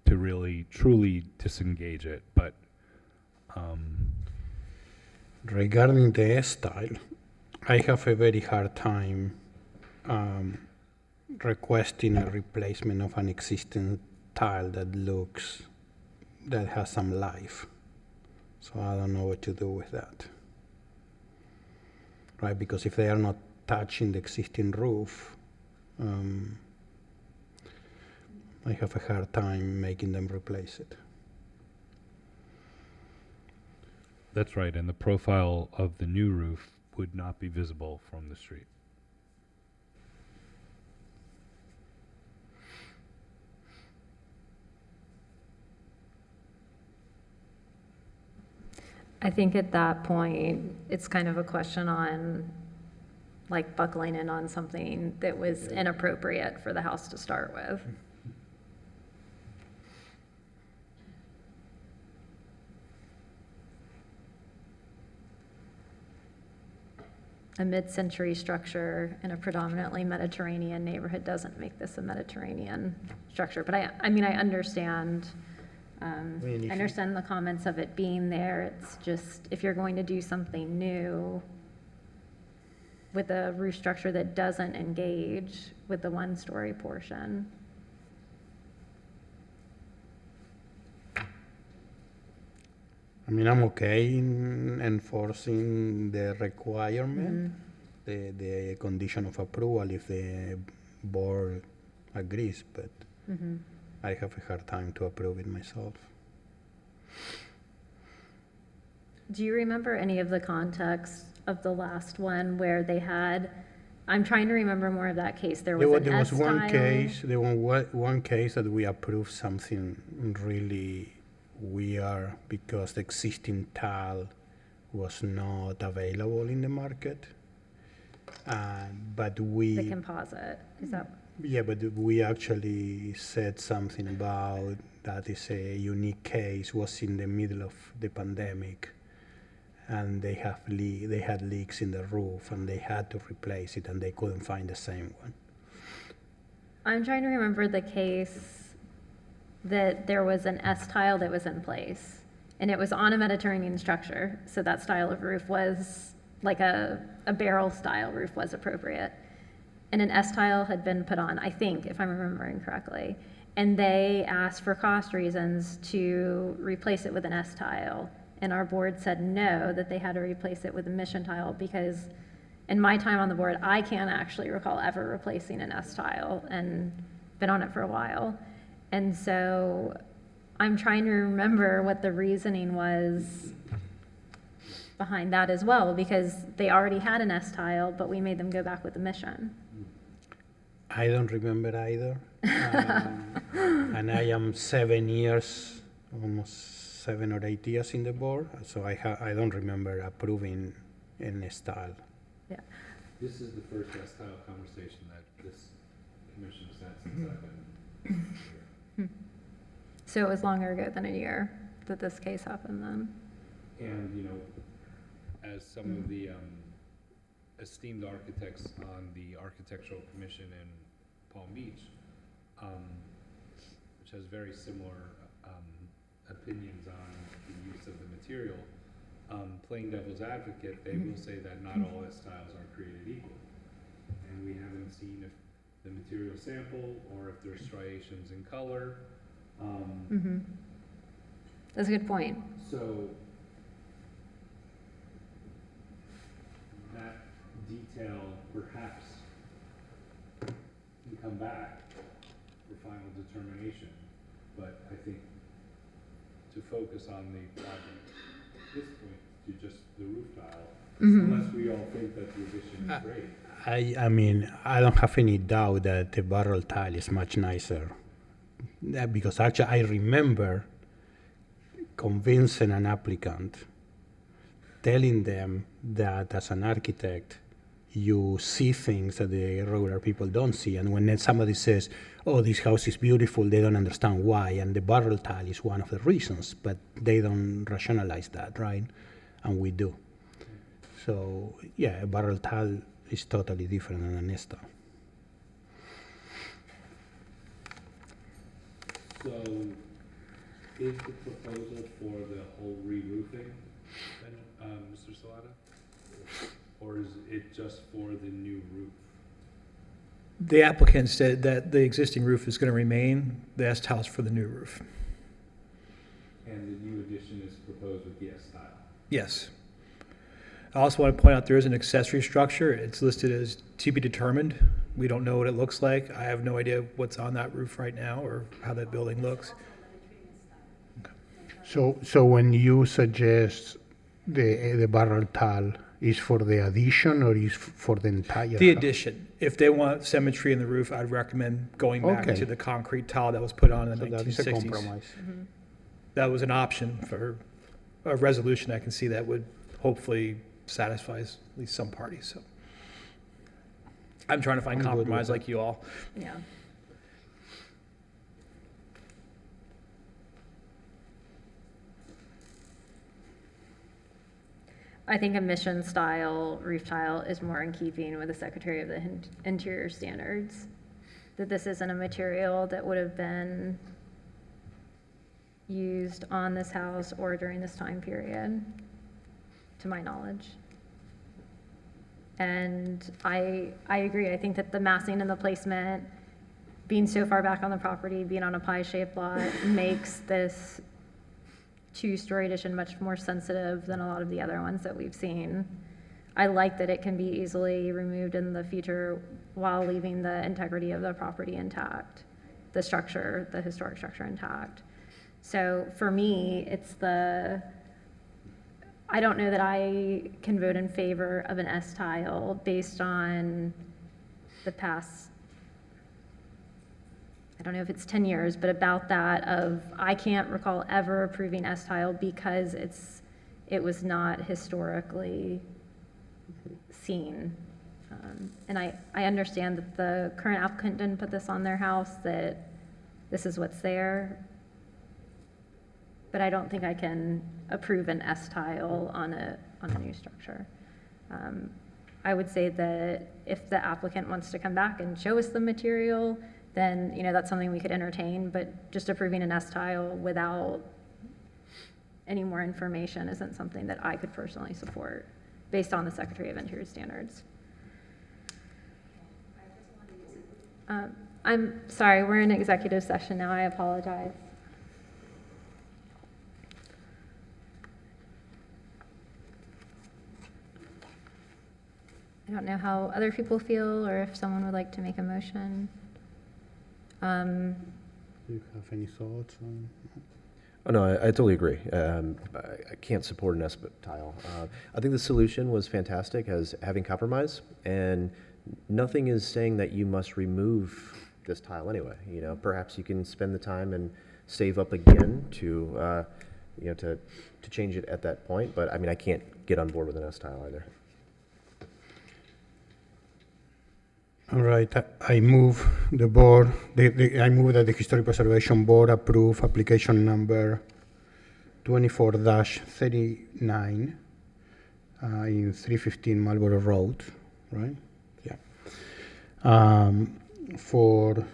really, truly disengage it. But regarding the S-tile, I have a very hard time requesting a replacement of an existing tile that has some life. So I don't know what to do with that. Right, because if they are not touching the existing roof, I have a hard time making them replace it. that's right, and the profile of the new roof would not be visible from the street. I think at that point, it's kind of a question on, like, buckling in on something that was inappropriate for the house to start with. A mid-century structure in a predominantly Mediterranean neighborhood doesn't make this a Mediterranean structure. But I mean, I understand, I understand the comments of it being there. It's just, if you're going to do something new with a roof structure that doesn't engage with the one-story portion. I mean, I'm okay in enforcing the requirement, the condition of approval if the board agrees, but I have a hard time to approve it myself. Do you remember any of the context of the last one where they had, I'm trying to remember more of that case. There was an S-tile. There was one case that we approved something really weird because the existing tile was not available in the market. But we... The composite, is that? Yeah, but we actually said something about that is a unique case, was in the middle of the pandemic, and they had leaks in the roof, and they had to replace it, and they couldn't find the same one. I'm trying to remember the case that there was an S-tile that was in place, and it was on a Mediterranean structure, so that style of roof was, like a barrel-style roof was appropriate. And an S-tile had been put on, I think, if I'm remembering correctly, and they asked for cost reasons to replace it with an S-tile. And our board said no, that they had to replace it with a mission tile because in my time on the board, I can't actually recall ever replacing an S-tile and been on it for a while. And so I'm trying to remember what the reasoning was behind that as well, because they already had an S-tile, but we made them go back with the mission. I don't remember either. And I am 7 years, almost 7 or 8 years in the board, so I don't remember approving any style. Yeah. This is the first style conversation that this commission has had since I've been here. So it was longer ago than a year that this case happened then. And, you know, as some of the esteemed architects on the Architectural Commission in Palm Beach, which has very similar opinions on the use of the material, playing devil's advocate, they will say that not all S-tiles are created equal. And we haven't seen if the material sample or if there's striations in color. That's a good point. So that detail perhaps can come back for final determination, but I think to focus on the project at this point to just the roof tile, unless we all think that the addition is great. I mean, I don't have any doubt that the barrel tile is much nicer. Because actually I remember convincing an applicant, telling them that as an architect, you see things that the regular people don't see. And when then somebody says, oh, this house is beautiful, they don't understand why. And the barrel tile is one of the reasons, but they don't rationalize that, right? And we do. So, yeah, a barrel tile is totally different than an S-tile. So, is the proposal for the whole re-roofing, then, Mr. Salata? Or is it just for the new roof? The applicant said that the existing roof is going to remain, the S-tiles for the new roof. And the new addition is proposed with the S-tile? Yes. I also want to point out there is an accessory structure. It's listed as to be determined. We don't know what it looks like. I have no idea what's on that roof right now or how that building looks. So when you suggest the barrel tile is for the addition or is for the entire The house? addition. If they want symmetry in the roof, I'd recommend going back Okay. to the concrete tile that was put on in the So that is a 1960s. compromise. That was an option for a resolution I can see that would hopefully satisfy at least some parties, so. I'm trying to find I'm good with compromise that. like you all. Yeah. I think a mission style roof tile is more in keeping with the Secretary of the Interior standards. That this isn't a material that would have been used on this house or during this time period, to my knowledge. And I agree. I think that the massing and the placement, being so far back on the property, being on a pie-shaped lot, makes this two-story addition much more sensitive than a lot of the other ones that we've seen. I like that it can be easily removed in the future while leaving the integrity of the property intact, the structure, the historic structure intact. So for me, I don't know that I can vote in favor of an S-tile based on the past, I don't know if it's 10 years, but about that of, I can't recall ever approving S-tile because it was not historically seen. And I understand that the current applicant didn't put this on their house, that this is what's there. But I don't think I can approve an S-tile on a new structure. I would say that if the applicant wants to come back and show us the material, then, that's something we could entertain, but just approving an S-tile without any more information isn't something that I could personally support based on the Secretary of Interior standards. I'm sorry, we're in executive session now. I apologize. I don't know how other people feel, or if someone would like to make a motion. Do you have any thoughts on? Oh, no, I totally agree. I can't support an S-tile. I think the solution was fantastic as having compromise, and nothing is saying that you must remove this tile anyway. Perhaps you can spend the time and save up again to change it at that point. But I can't get on board with an S-tile either. All right, I move the board, I move that the Historic Preservation Board approve application number 24-39 in 315 Marlborough Road, right? Yeah. For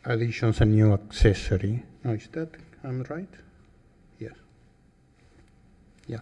additions and new accessory. No, is that, I'm right? Yes. Yeah.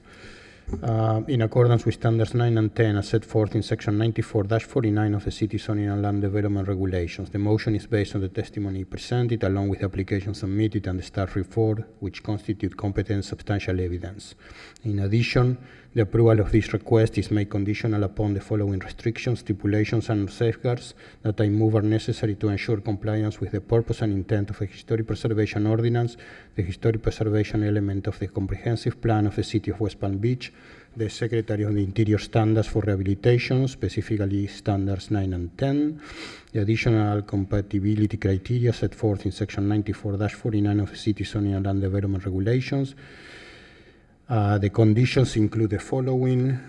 In accordance with standards 9 and 10 as set forth in section 94-49 of the City Zoning and Land Development Regulations. The motion is based on the testimony presented along with the application submitted and the staff report, which constitute competent substantial evidence. In addition, the approval of this request is made conditional upon the following restrictions, stipulations, and safeguards that I move are necessary to ensure compliance with the purpose and intent of a Historic Preservation Ordinance, the Historic Preservation element of the Comprehensive Plan of the City of West Palm Beach, the Secretary of the Interior standards for rehabilitation, specifically standards 9 and 10, the additional compatibility criteria set forth in section 94-49 of the City Zoning and Land Development Regulations. The conditions include the following: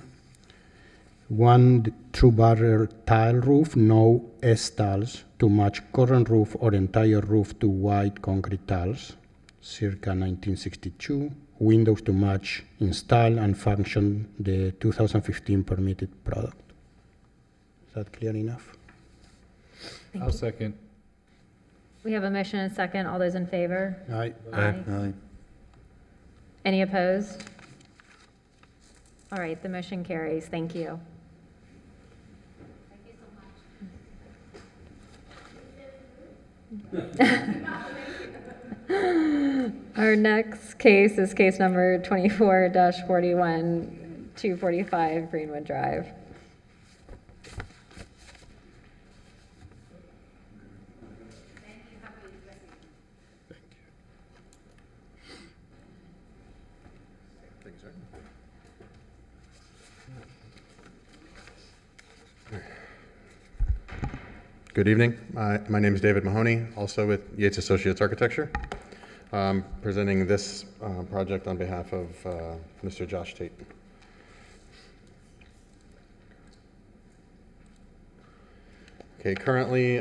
1 true barrel tile roof, no S-tiles to match current roof or entire roof to white concrete tiles, circa 1962. Windows to match, install, and function the 2015 permitted product. Is that clear enough? I'll second. We have a motion and a second. All those in favor? Aye. Aye. Any opposed? All right, the motion carries. Thank you. Our next case is case number 24-41, 245 Greenwood Drive. Good evening. My name is David Mahoney, also with Yates Associates Architecture. Presenting this project on behalf of Mr. Josh Tate. Okay, currently,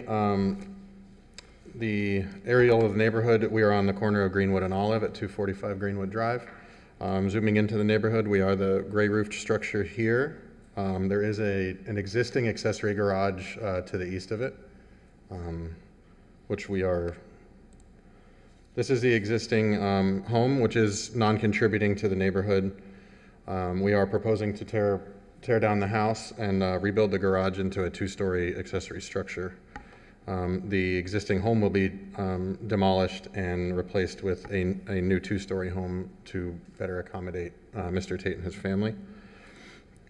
the aerial of the neighborhood, we are on the corner of Greenwood and Olive at 245 Greenwood Drive. Zooming into the neighborhood, we are the gray roofed structure here. There is an existing accessory garage to the east of it, which we are. This is the existing home, which is non-contributing to the neighborhood. We are proposing to tear down the house and rebuild the garage into a two-story accessory structure. The existing home will be demolished and replaced with a new two-story home to better accommodate Mr. Tate and his family.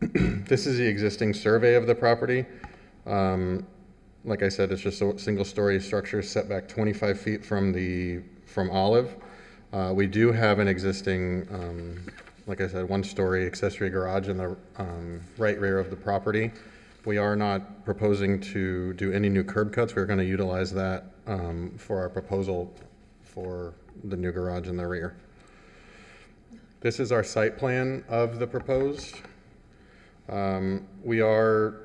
This is the existing survey of the property. Like I said, it's just a single-story structure set back 25 feet from Olive. We do have an existing, like I said, one-story accessory garage in the right rear of the property. We are not proposing to do any new curb cuts. We're going to utilize that for our proposal for the new garage in the rear. This is our site plan of the proposed. We are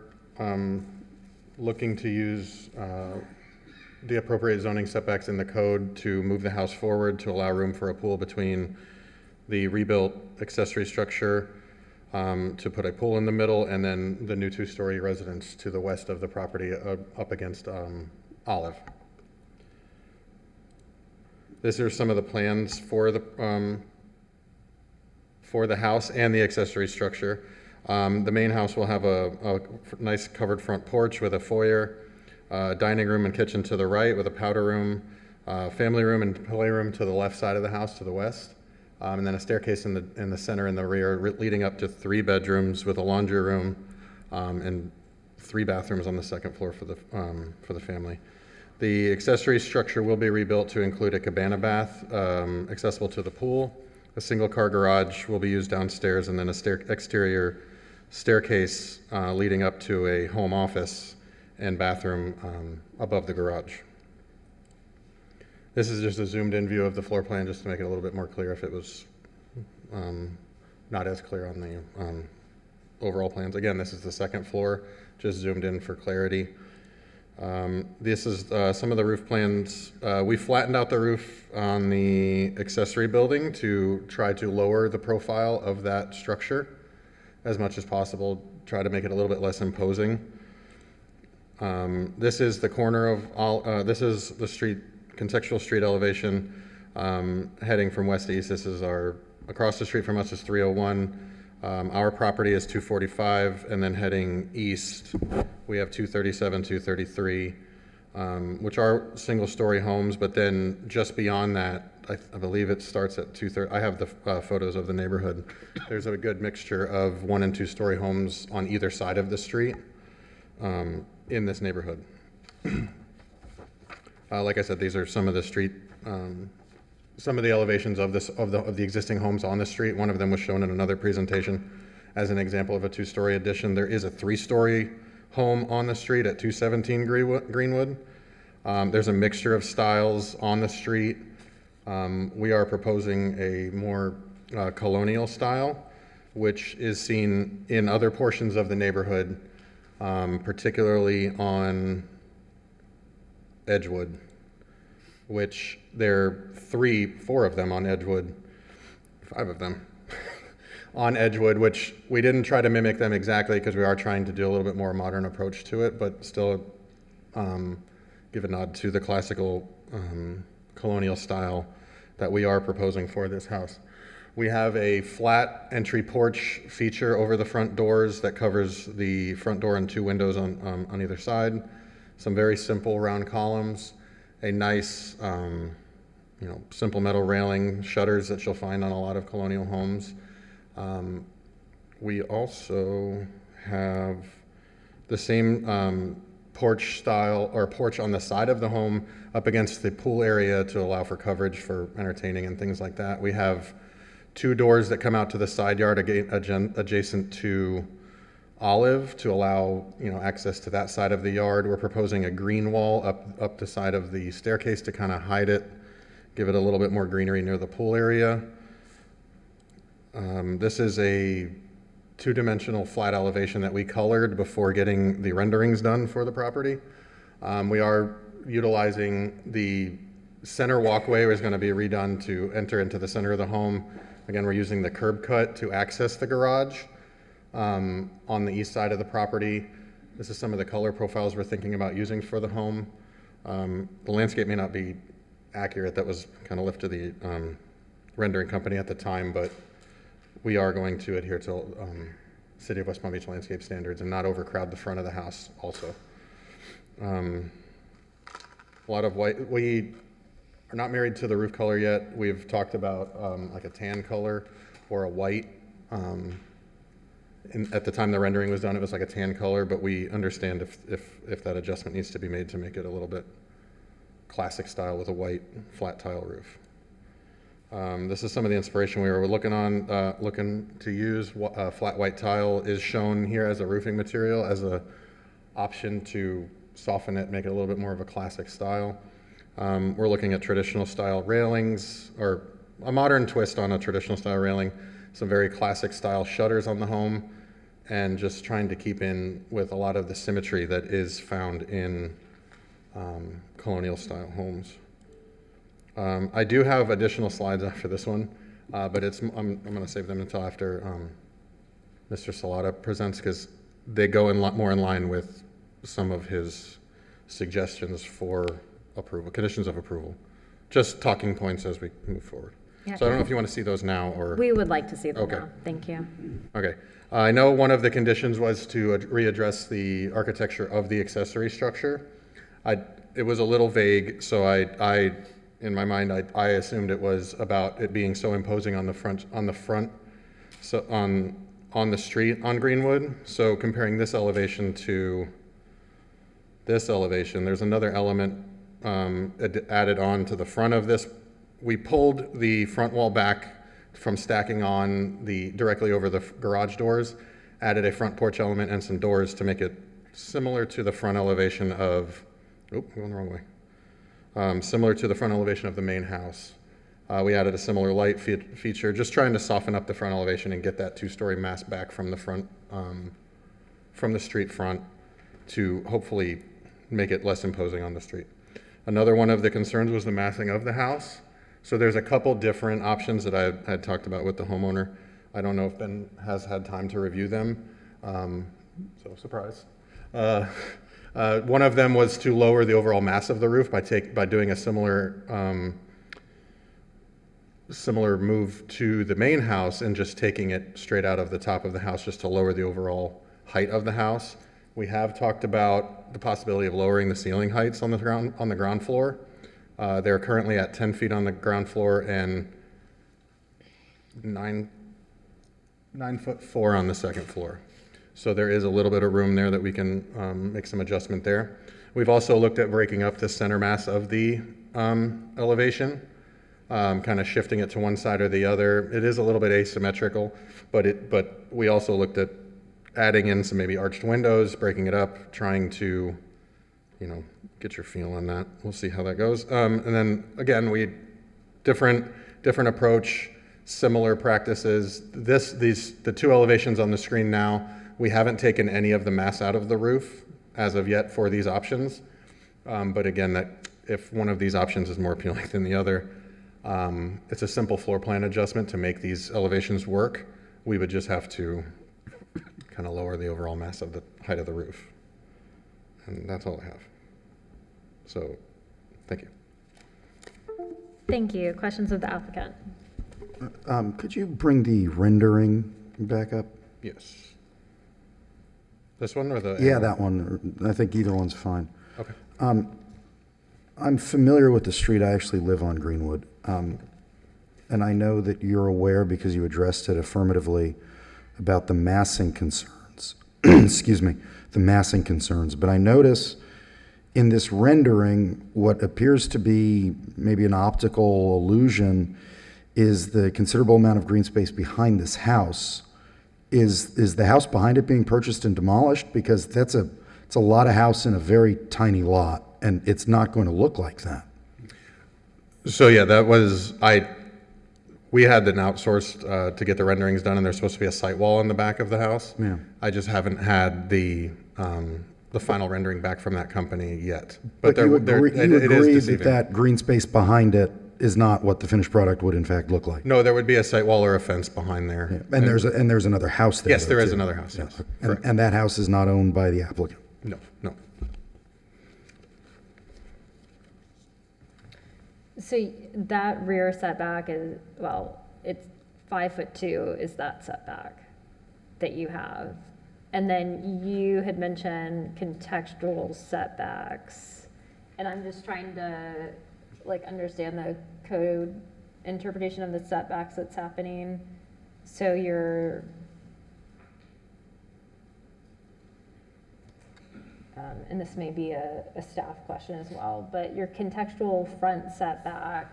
looking to use the appropriate zoning setbacks in the code to move the house forward to allow room for a pool between the rebuilt accessory structure, to put a pool in the middle, and then the new two-story residence to the west of the property up against Olive. These are some of the plans for the house and the accessory structure. The main house will have a nice covered front porch with a foyer, dining room and kitchen to the right with a powder room, family room and playroom to the left side of the house to the west. And then a staircase in the center and the rear, leading up to 3 bedrooms with a laundry room and 3 bathrooms on the second floor for the family. The accessory structure will be rebuilt to include a cabana bath accessible to the pool. A single-car garage will be used downstairs, and then a exterior staircase leading up to a home office and bathroom above the garage. This is just a zoomed-in view of the floor plan, just to make it a little bit more clear if it was not as clear on the overall plans. Again, this is the second floor, just zoomed in for clarity. This is some of the roof plans. We flattened out the roof on the accessory building to try to lower the profile of that structure as much as possible, try to make it a little bit less imposing. This is the corner of, this is the street, contextual street elevation heading from west to east. This is across the street from us is 301. Our property is 245, and then heading east, we have 237, 233, which are single-story homes, but then just beyond that, I believe it starts at 230. I have the photos of the neighborhood. There's a good mixture of 1- and 2-story homes on either side of the street in this neighborhood. Like I said, these are some of the street, some of the elevations of the existing homes on the street. One of them was shown in another presentation as an example of a 2-story addition. There is a 3-story home on the street at 217 Greenwood. There's a mixture of styles on the street. We are proposing a more colonial style, which is seen in other portions of the neighborhood, particularly on Edgewood, which there are 4 of them on Edgewood, 5 of them on Edgewood, which we didn't try to mimic them exactly because we are trying to do a little bit more modern approach to it, but still give a nod to the classical colonial style that we are proposing for this house. We have a flat entry porch feature over the front doors that covers the front door and 2 windows on either side. Some very simple round columns, a nice, simple metal railing, shutters that you'll find on a lot of colonial homes. We also have the same porch style or porch on the side of the home up against the pool area to allow for coverage for entertaining and things like that. We have 2 doors that come out to the side yard adjacent to Olive to allow access to that side of the yard. We're proposing a green wall up the side of the staircase to kind of hide it, give it a little bit more greenery near the pool area. This is a two-dimensional flat elevation that we colored before getting the renderings done for the property. We are utilizing the center walkway is going to be redone to enter into the center of the home. Again, we're using the curb cut to access the garage on the east side of the property. This is some of the color profiles we're thinking about using for the home. The landscape may not be accurate. That was kind of left to the rendering company at the time, but we are going to adhere to City of West Palm Beach landscape standards and not overcrowd the front of the house also. A lot of white. We are not married to the roof color yet. We've talked about like a tan color or a white. At the time the rendering was done, it was like a tan color, but we understand if that adjustment needs to be made to make it a little bit classic style with a white flat tile roof. This is some of the inspiration we were looking to use. Flat white tile is shown here as a roofing material, as a option to soften it, make it a little bit more of a classic style. We're looking at traditional style railings, or a modern twist on a traditional style railing, some very classic style shutters on the home, and just trying to keep in with a lot of the symmetry that is found in colonial style homes. I do have additional slides after this one, but I'm going to save them until after Mr. Salata presents, because they go more in line with some of his suggestions for approval, conditions of approval. Just talking points as we move forward. Yeah. So I don't know if you want to see those now or. We would like to see them Okay. now. Thank you. Okay. I know one of the conditions was to readdress the architecture of the accessory structure. It was a little vague, so I in my mind, I assumed it was about it being so imposing on the front, so on the street on Greenwood. So comparing this elevation to this elevation, there's another element added on to the front of this. We pulled the front wall back from stacking on directly over the garage doors, added a front porch element and some doors to make it similar to the front elevation of, going the wrong way. Similar to the front elevation of the main house. We added a similar light feature, just trying to soften up the front elevation and get that two-story mass back from the front, from the street front, to hopefully make it less imposing on the street. Another one of the concerns was the massing of the house. So there's a couple different options that I had talked about with the homeowner. I don't know if Ben has had time to review them, so surprise. One of them was to lower the overall mass of the roof by doing a similar move to the main house and just taking it straight out of the top of the house just to lower the overall height of the house. We have talked about the possibility of lowering the ceiling heights on the ground floor. They're currently at 10 feet on the ground floor and 9'4" on the second floor. So there is a little bit of room there that we can make some adjustment there. We've also looked at breaking up the center mass of the elevation, kind of shifting it to one side or the other. It is a little bit asymmetrical, but we also looked at adding in some maybe arched windows, breaking it up, trying to, get your feel on that. We'll see how that goes. And then again, different approach, similar practices. The two elevations on the screen now, we haven't taken any of the mass out of the roof as of yet for these options. But again, that if one of these options is more appealing than the other, it's a simple floor plan adjustment to make these elevations work. We would just have to kind of lower the overall mass of the height of the roof. And that's all I have. So, thank you. Thank you. Questions of the applicant? Could you bring the rendering back up? Yes. This one or the? Yeah, that one. I think either one's fine. Okay. I'm familiar with the street. I actually live on Greenwood. And I know that you're aware, because you addressed it affirmatively, about the massing concerns. Excuse me, the massing concerns. But I notice in this rendering, what appears to be maybe an optical illusion is the considerable amount of green space behind this house. Is the house behind it being purchased and demolished? Because it's a lot of house in a very tiny lot, and it's not going to look like that. So yeah, we had an outsourced to get the renderings done, and there's supposed to be a site wall in the back of the house. Yeah. I just haven't had the final rendering back from that company yet. But you agree it is that deceiving. that green space behind it is not what the finished product would in fact look like? No, there would be a site wall or a fence behind there. And there's another house there? Yes, though, there is too. another house, Yeah. yes. And, Correct. and that house is not owned by the applicant? No, no. So that rear setback is, well, it's 5'2" is that setback that you have. And then you had mentioned contextual setbacks. And I'm just trying to understand the code interpretation of the setbacks that's happening. So you're, and this may be a staff question as well, but your contextual front setback,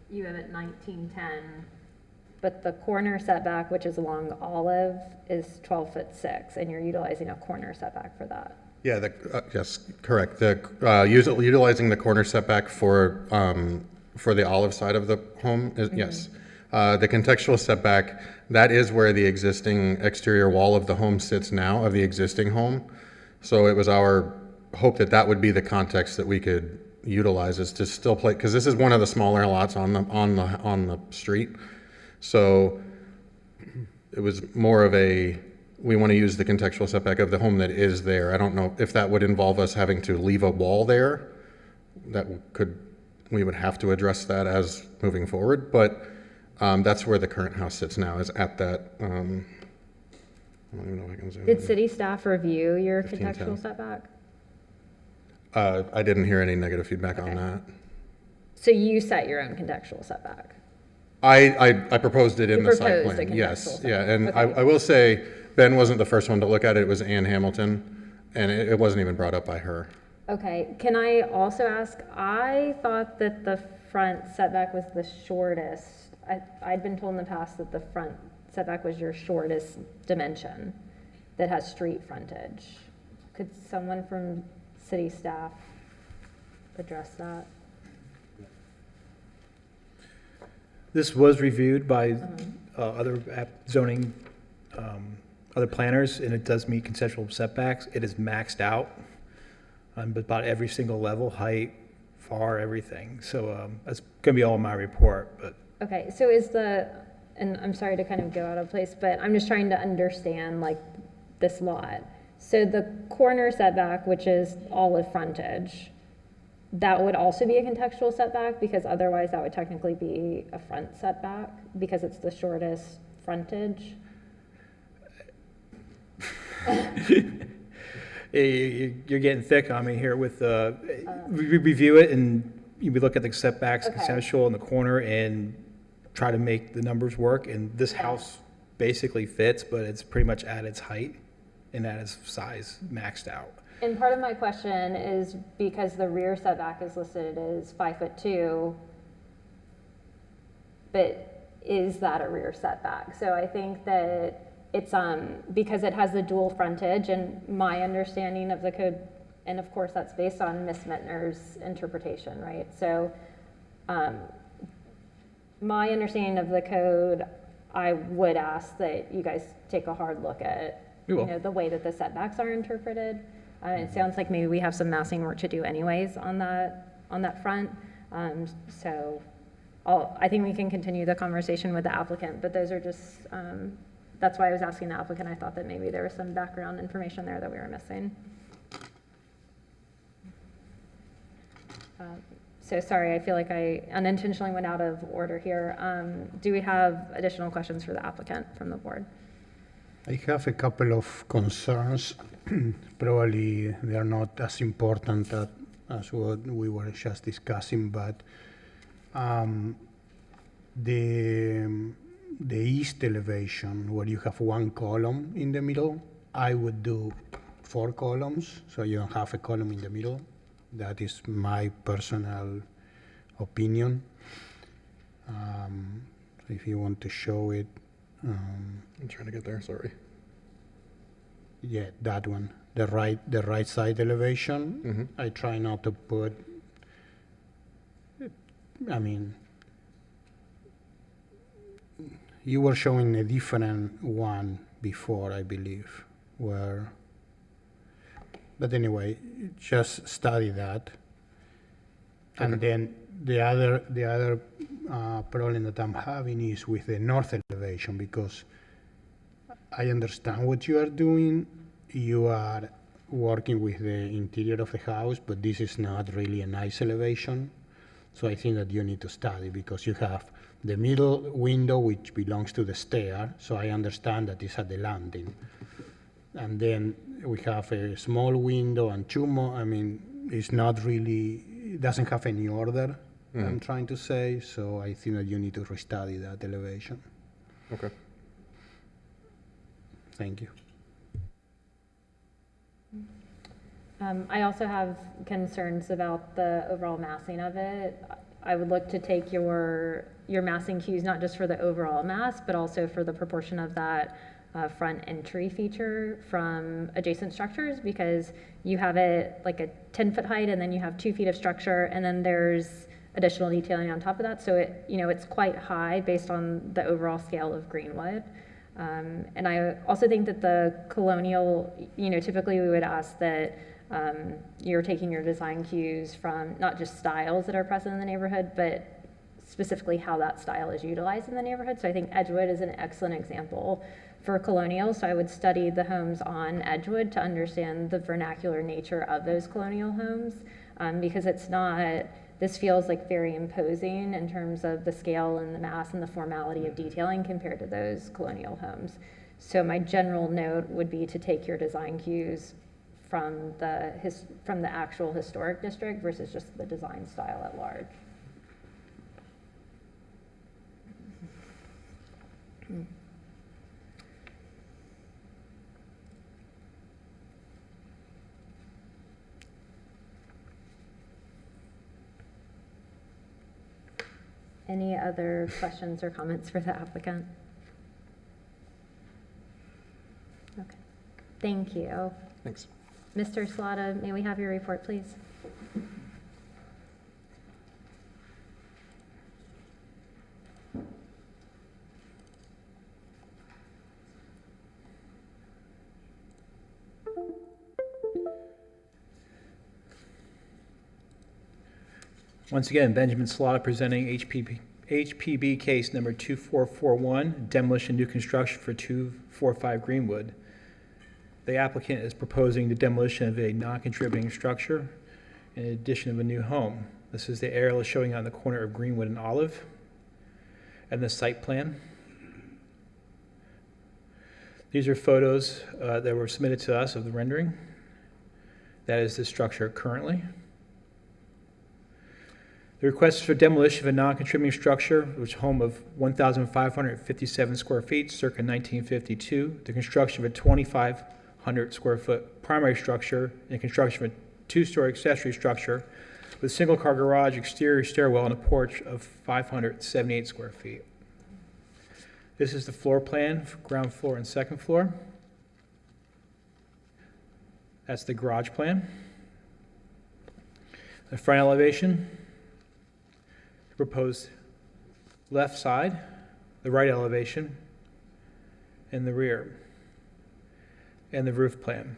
you have at 1910, but the corner setback, which is along Olive, is 12'6", and you're utilizing a corner setback for that. Yeah, yes, correct. Utilizing the corner setback for the Olive side of the home, yes. The contextual setback, that is where the existing exterior wall of the home sits now, of the existing home. So it was our hope that that would be the context that we could utilize, is to still play, because this is one of the smaller lots on the street. So it was more of we want to use the contextual setback of the home that is there. I don't know if that would involve us having to leave a wall there. We would have to address that as moving forward, but that's where the current house sits now, is at that, I don't even know if I can zoom Did in. city staff review your 1510. contextual setback? I didn't hear any negative feedback on that. So you set your own contextual setback? I proposed it in You the site proposed a plan, yes, contextual yeah, and setback. Okay. I will say, Ben wasn't the first one to look at it, it was Ann Hamilton, and it wasn't even brought up by her. Okay, can I also ask, I thought that the front setback was the shortest. I'd been told in the past that the front setback was your shortest dimension that has street frontage. Could someone from city staff address that? This was reviewed by other zoning, other planners, and it does meet conceptual setbacks. It is maxed out on about every single level, height, FAR, everything. So that's going to be all in my report, but. Okay, so and I'm sorry to kind of go out of place, but I'm just trying to understand this lot. So the corner setback, which is olive frontage, that would also be a contextual setback, because otherwise that would technically be a front setback because it's the shortest frontage. You're getting thick on me here with, we review it and we look at the setbacks, Okay. conceptual in the corner, and try to make the numbers work. And this house basically fits, but it's pretty much at its height and at its size, maxed out. And part of my question is because the rear setback is listed as 5'2", but is that a rear setback? So I think that it's, because it has the dual frontage, and my understanding of the code, and of course that's based on Ms. Mittner's interpretation, right? So my understanding of the code, I would ask that you guys take a hard look at, We will. the way that the setbacks are interpreted. It sounds like maybe we have some massing work to do anyways on that front. So I think we can continue the conversation with the applicant, but those are just, that's why I was asking the applicant. I thought that maybe there was some background information there that we were missing. So sorry, I feel like I unintentionally went out of order here. Do we have additional questions for the applicant from the board? I have a couple of concerns. Probably they are not as important as what we were just discussing, but the east elevation, where you have one column in the middle, I would do 4 columns, so you don't have a column in the middle. That is my personal opinion. If you want to show it. I'm trying to get there, sorry. Yeah, that one, the right side elevation. Mhm. I try not to put I mean, you were showing a different one before, I believe, where, but anyway, just study that. And then the other problem that I'm having is with the north elevation, because I understand what you are doing. You are working with the interior of the house, but this is not really a nice elevation. So I think that you need to study, because you have the middle window, which belongs to the stair. So I understand that it's at the landing. And then we have a small window and two more. I mean, it's not really, it doesn't have any order, I'm trying to say. So I think that you need to restudy that elevation. Okay. Thank you. I also have concerns about the overall massing of it. I would look to take your massing cues, not just for the overall mass, but also for the proportion of that front entry feature from adjacent structures, because you have it like a 10-foot height, and then you have 2 feet of structure, and then there's additional detailing on top of that. So it's quite high based on the overall scale of Greenwood. And I also think that the colonial, typically we would ask that you're taking your design cues from not just styles that are present in the neighborhood, but specifically how that style is utilized in the neighborhood. So I think Edgewood is an excellent example for colonial. So I would study the homes on Edgewood to understand the vernacular nature of those colonial homes, because this feels like very imposing in terms of the scale and the mass and the formality of detailing compared to those colonial homes. So my general note would be to take your design cues from the actual historic district versus just the design style at large. Any other questions or comments for the applicant? Okay, thank you. Thanks. Mr. Slaughter, may we have your report, please? Once again, Benjamin Slaughter presenting HPB case number 2441, demolition new construction for 245 Greenwood. The applicant is proposing the demolition of a non-contributing structure in addition of a new home. This is the aerial showing on the corner of Greenwood and Olive, and the site plan. These are photos that were submitted to us of the rendering. That is the structure currently. The request is for demolition of a non-contributing structure, which is a home of 1,557 square feet, circa 1952. The construction of a 2,500 square foot primary structure and construction of a 2-story accessory structure with a single-car garage, exterior stairwell, and a porch of 578 square feet. This is the floor plan for ground floor and second floor. That's the garage plan. The front elevation, the proposed left side, the right elevation, and the rear, and the roof plan.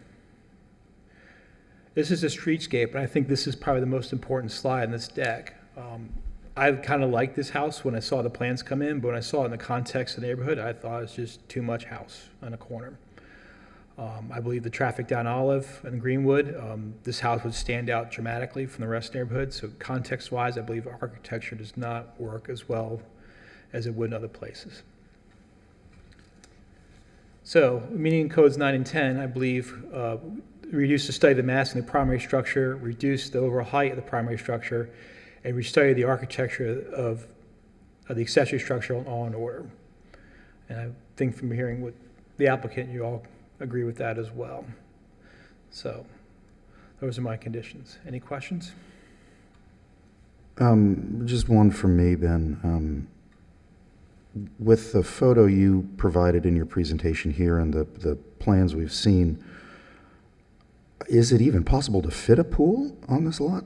This is a streetscape, and I think this is probably the most important slide in this deck. I kind of liked this house when I saw the plans come in, but when I saw it in the context of the neighborhood, I thought it was just too much house on a corner. I believe the traffic down Olive and Greenwood, this house would stand out dramatically from the rest of the neighborhood. So context-wise, I believe architecture does not work as well as it would in other places. So, meeting codes 9 and 10, I believe, reduce the study of the mass in the primary structure, reduce the overall height of the primary structure, and restudy the architecture of the accessory structure all in order. And I think from hearing what the applicant, you all agree with that as well. So those are my conditions. Any questions? Just one from me, Ben. With the photo you provided in your presentation here and the plans we've seen, is it even possible to fit a pool on this lot?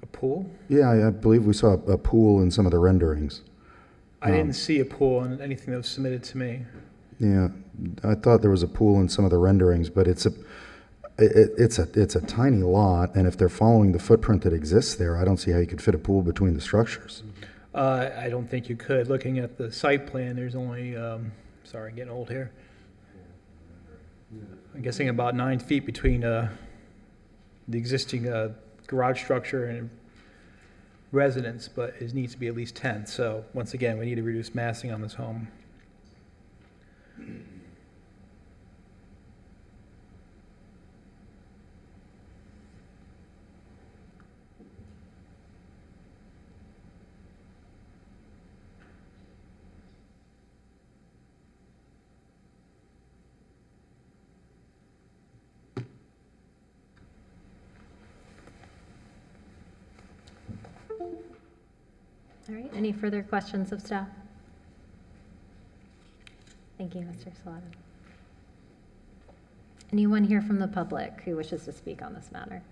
A pool? Yeah, I believe we saw a pool in some of the renderings. I didn't see a pool in anything that was submitted to me. Yeah, I thought there was a pool in some of the renderings, but it's a tiny lot, and if they're following the footprint that exists there, I don't see how you could fit a pool between the structures. I don't think you could. Looking at the site plan, there's only, sorry, I'm getting old here. I'm guessing about 9 feet between the existing garage structure and residence, but it needs to be at least 10. So once again, we need to reduce massing on this home. All right, any further questions of staff? Thank you, Mr. Salata. Anyone here from the public who wishes to speak on this matter?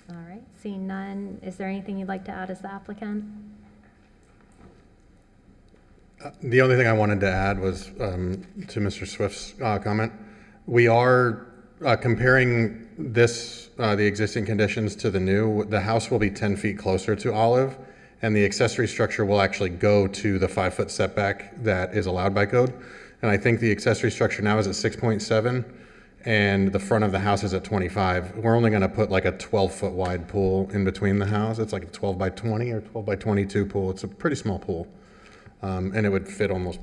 All right, seeing none, is there anything you'd like to add as the applicant? The only thing I wanted to add was to Mr. Swift's comment. We are comparing this, the existing conditions to the new. The house will be 10 feet closer to Olive, and the accessory structure will actually go to the 5-foot setback that is allowed by code. And I think the accessory structure now is at 6.7, and the front of the house is at 25. We're only going to put like a 12-foot wide pool in between the house. It's like a 12 by 20 or 12 by 22 pool. It's a pretty small pool. And it would fit almost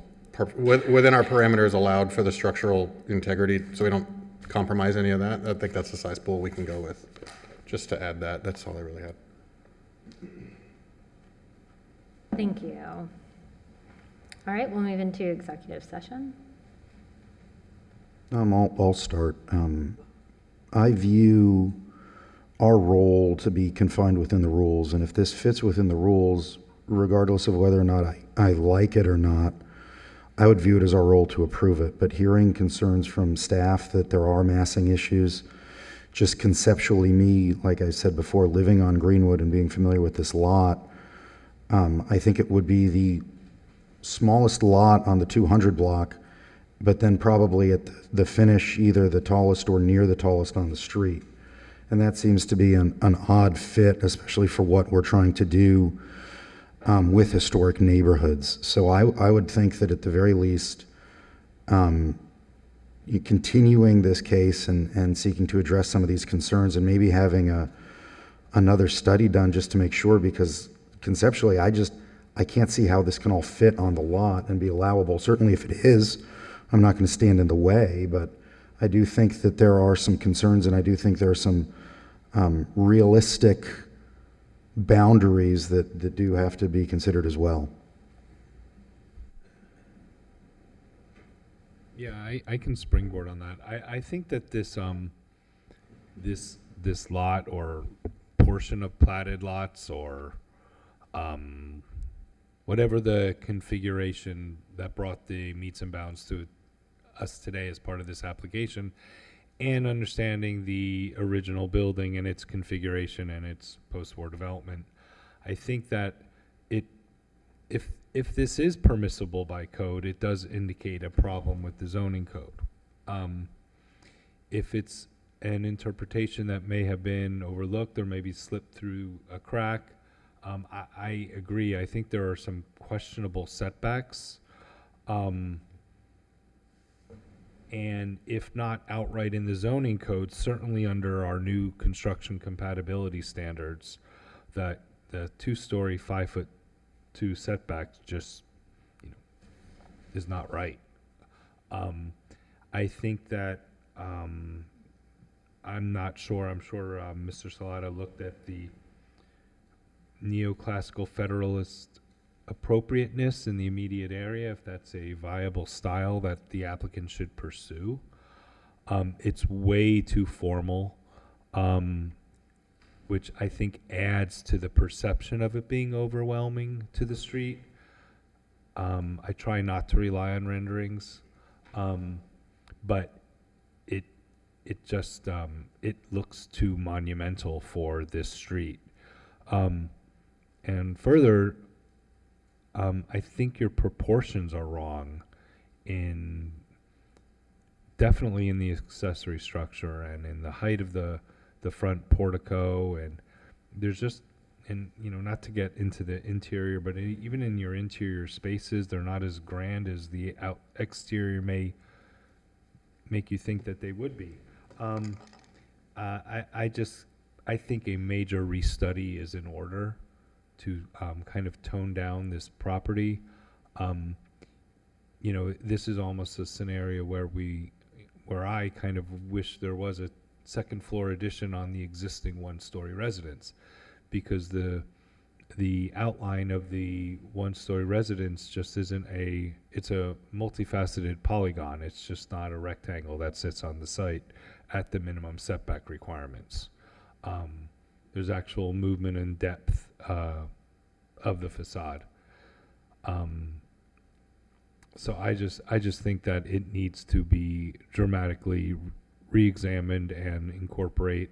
within our parameters allowed for the structural integrity, so we don't compromise any of that. I think that's the size pool we can go with. Just to add that, that's all I really had. Thank you. All right, we'll move into executive session. I'll start. I view our role to be confined within the rules, and if this fits within the rules, regardless of whether or not I like it or not, I would view it as our role to approve it. But hearing concerns from staff that there are massing issues, just conceptually me, like I said before, living on Greenwood and being familiar with this lot, I think it would be the smallest lot on the 200 block, but then probably at the finish, either the tallest or near the tallest on the street. And that seems to be an odd fit, especially for what we're trying to do with historic neighborhoods. So I would think that at the very least, continuing this case and seeking to address some of these concerns and maybe having another study done just to make sure, because conceptually I can't see how this can all fit on the lot and be allowable. Certainly if it is, I'm not going to stand in the way, but I do think that there are some concerns, and I do think there are some realistic boundaries that do have to be considered as well. Yeah, I can springboard on that. I think that this this lot or portion of platted lots or whatever the configuration that brought the meets and bounds to us today as part of this application, and understanding the original building and its configuration and its post-war development, I think that if this is permissible by code, it does indicate a problem with the zoning code. If it's an interpretation that may have been overlooked or maybe slipped through a crack, I agree. I think there are some questionable setbacks. And if not outright in the zoning code, certainly under our new construction compatibility standards, that the 2-story 5'2" setback just, is not right. I think that I'm not sure. I'm sure Mr. Salata looked at the neoclassical federalist appropriateness in the immediate area, if that's a viable style that the applicant should pursue. It's way too formal, which I think adds to the perception of it being overwhelming to the street. I try not to rely on renderings, but it just, it looks too monumental for this street. And further, I think your proportions are wrong definitely in the accessory structure and in the height of the front portico, and there's just, and not to get into the interior, but even in your interior spaces, they're not as grand as the exterior may make you think that they would be. I think a major restudy is in order to kind of tone down this property. This is almost a scenario where I kind of wish there was a second floor addition on the existing one-story residence, because the outline of the one-story residence just isn't it's a multifaceted polygon. It's just not a rectangle that sits on the site at the minimum setback requirements. There's actual movement and depth of the facade. So I just think that it needs to be dramatically re-examined and incorporate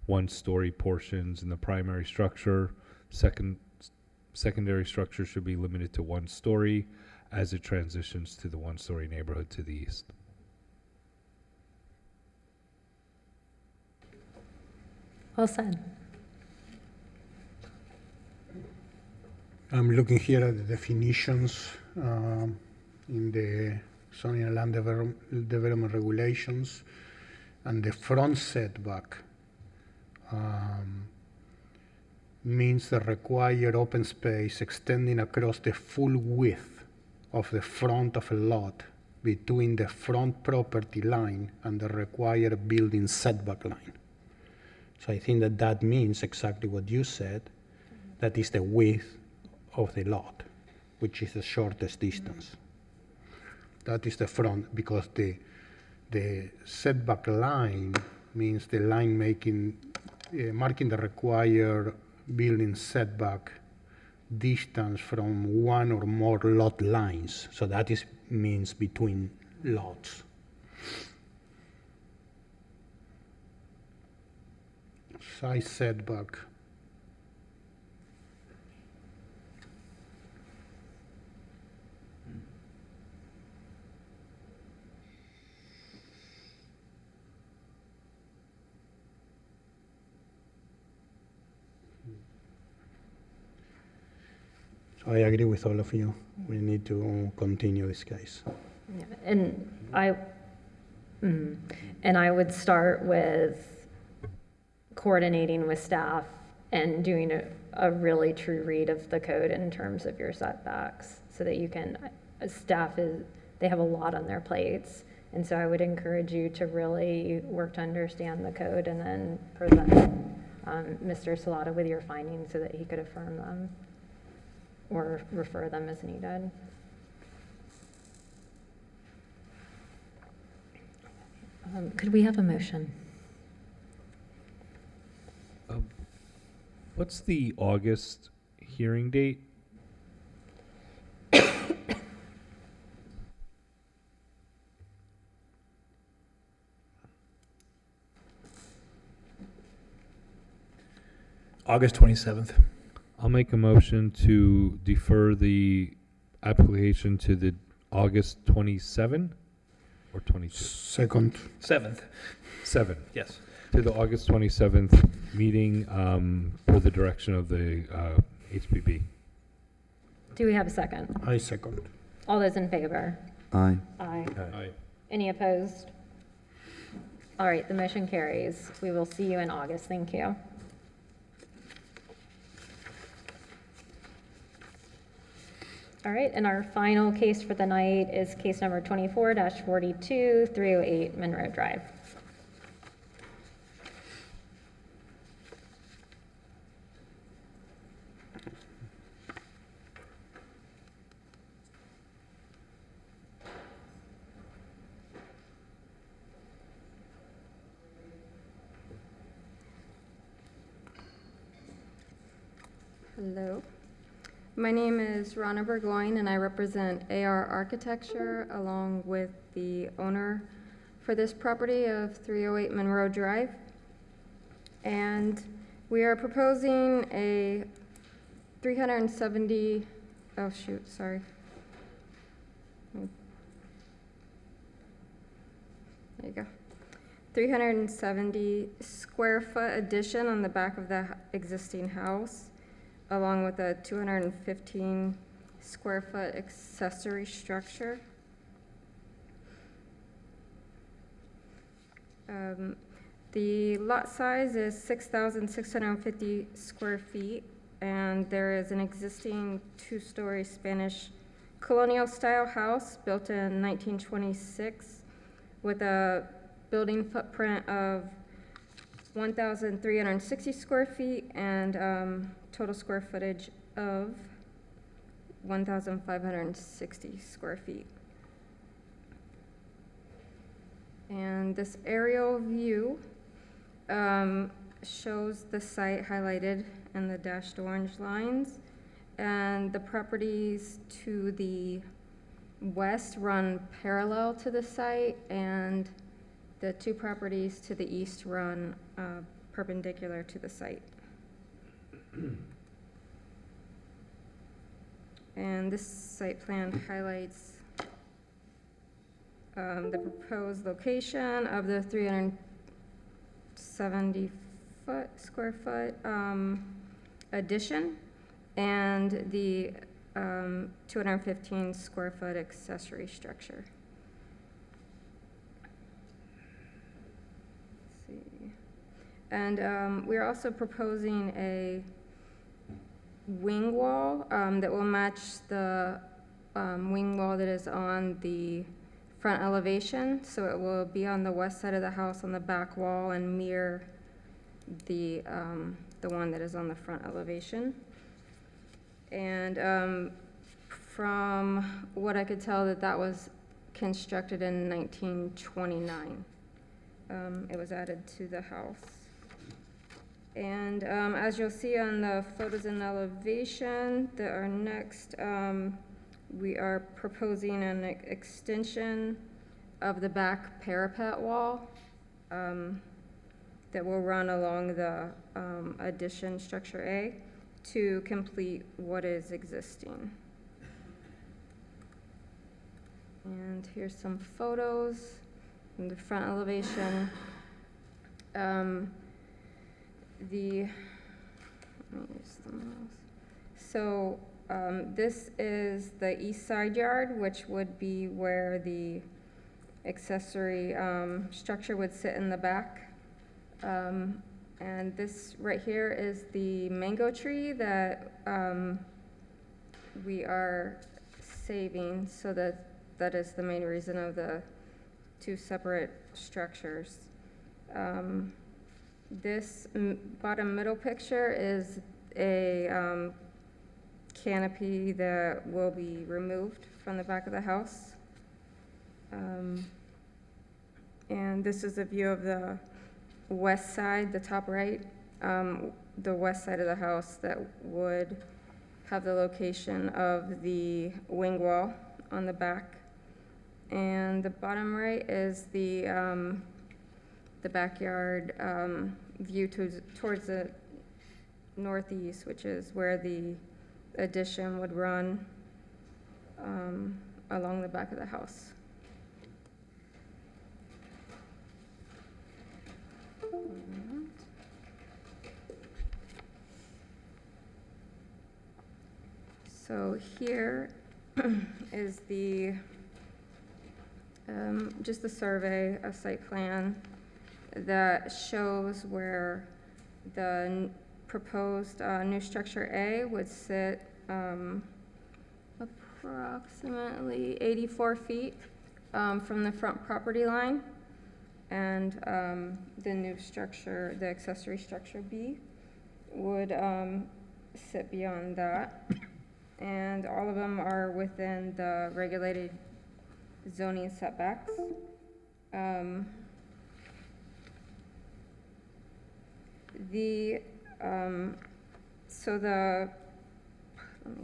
one-story portions in the primary structure. Secondary structure should be limited to one story as it transitions to the one-story neighborhood to the east. Well said. I'm looking here at the definitions in the zoning and land development regulations, and the front setback means the required open space extending across the full width of the front of a lot between the front property line and the required building setback line. So I think that means exactly what you said. That is the width of the lot, which is the shortest distance. That is the front, because the setback line means the line marking the required building setback distance from one or more lot lines. So that means between lots. Side setback. So I agree with all of you. We need to continue this case. Yeah, and I would start with coordinating with staff and doing a really true read of the code in terms of your setbacks, so that you can, they have a lot on their plates. And so I would encourage you to really work to understand the code and then present Mr. Salata with your findings so that he could affirm them or refer them as needed. Could we have a motion? What's the August hearing date? August 27th. I'll make a motion to defer the application to the August 27 or 22? Second. 7th. 7. Yes. To the August 27th meeting per the direction of the HPB. Do we have a second? I second. All those in favor? Aye. Aye. Aye. Any opposed? All right, the motion carries. We will see you in August. Thank you. All right, and our final case for the night is case number 24-42, 308 Monroe Drive. Hello. My name is Rana Burgoyne, and I represent AR Architecture along with the owner for this property of 308 Monroe Drive. And we are proposing a 370, oh shoot, sorry. There you go. 370 square foot addition on the back of the existing house, along with a 215 square foot accessory structure. The lot size is 6,650 square feet, and there is an existing two-story Spanish colonial style house built in 1926 with a building footprint of 1,360 square feet and total square footage of 1,560 square feet. And this aerial view shows the site highlighted in the dashed orange lines, and the properties to the west run parallel to the site, and the two properties to the east run perpendicular to the site. And this site plan highlights the proposed location of the 370 square foot addition and the 215 square foot accessory structure. Let's see. And we're also proposing a wing wall that will match the wing wall that is on the front elevation, so it will be on the west side of the house on the back wall and mirror the one that is on the front elevation. And from what I could tell, that was constructed in 1929. It was added to the house. And as you'll see on the photos and elevation that are next, we are proposing an extension of the back parapet wall that will run along the addition structure A to complete what is existing. And here's some photos from the front elevation. Let me use the mouse. So this is the east side yard, which would be where the accessory structure would sit in the back. And this right here is the mango tree that we are saving, so that is the main reason of the two separate structures. This bottom middle picture is a canopy that will be removed from the back of the house. And this is a view of the west side, the top right, the west side of the house that would have the location of the wing wall on the back. And the bottom right is the backyard view towards the northeast, which is where the addition would run along the back of the house. So here is the just the survey, a site plan that shows where the proposed new structure A would sit approximately 84 feet from the front property line, and the new structure, the accessory structure B, would sit beyond that. And all of them are within the regulated zoning setbacks. Let me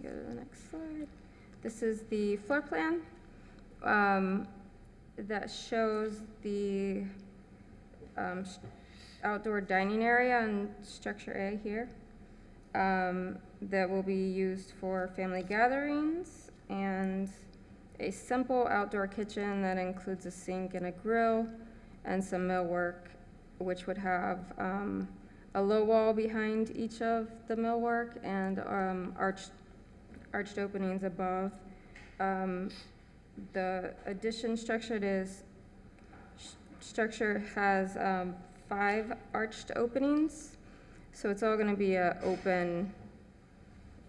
go to the next slide. This is the floor plan. that shows the outdoor dining area on structure A here, that will be used for family gatherings, and a simple outdoor kitchen that includes a sink and a grill and some millwork, which would have a low wall behind each of the millwork and arched openings above. The addition structure has 5 arched openings, so it's all going to be an open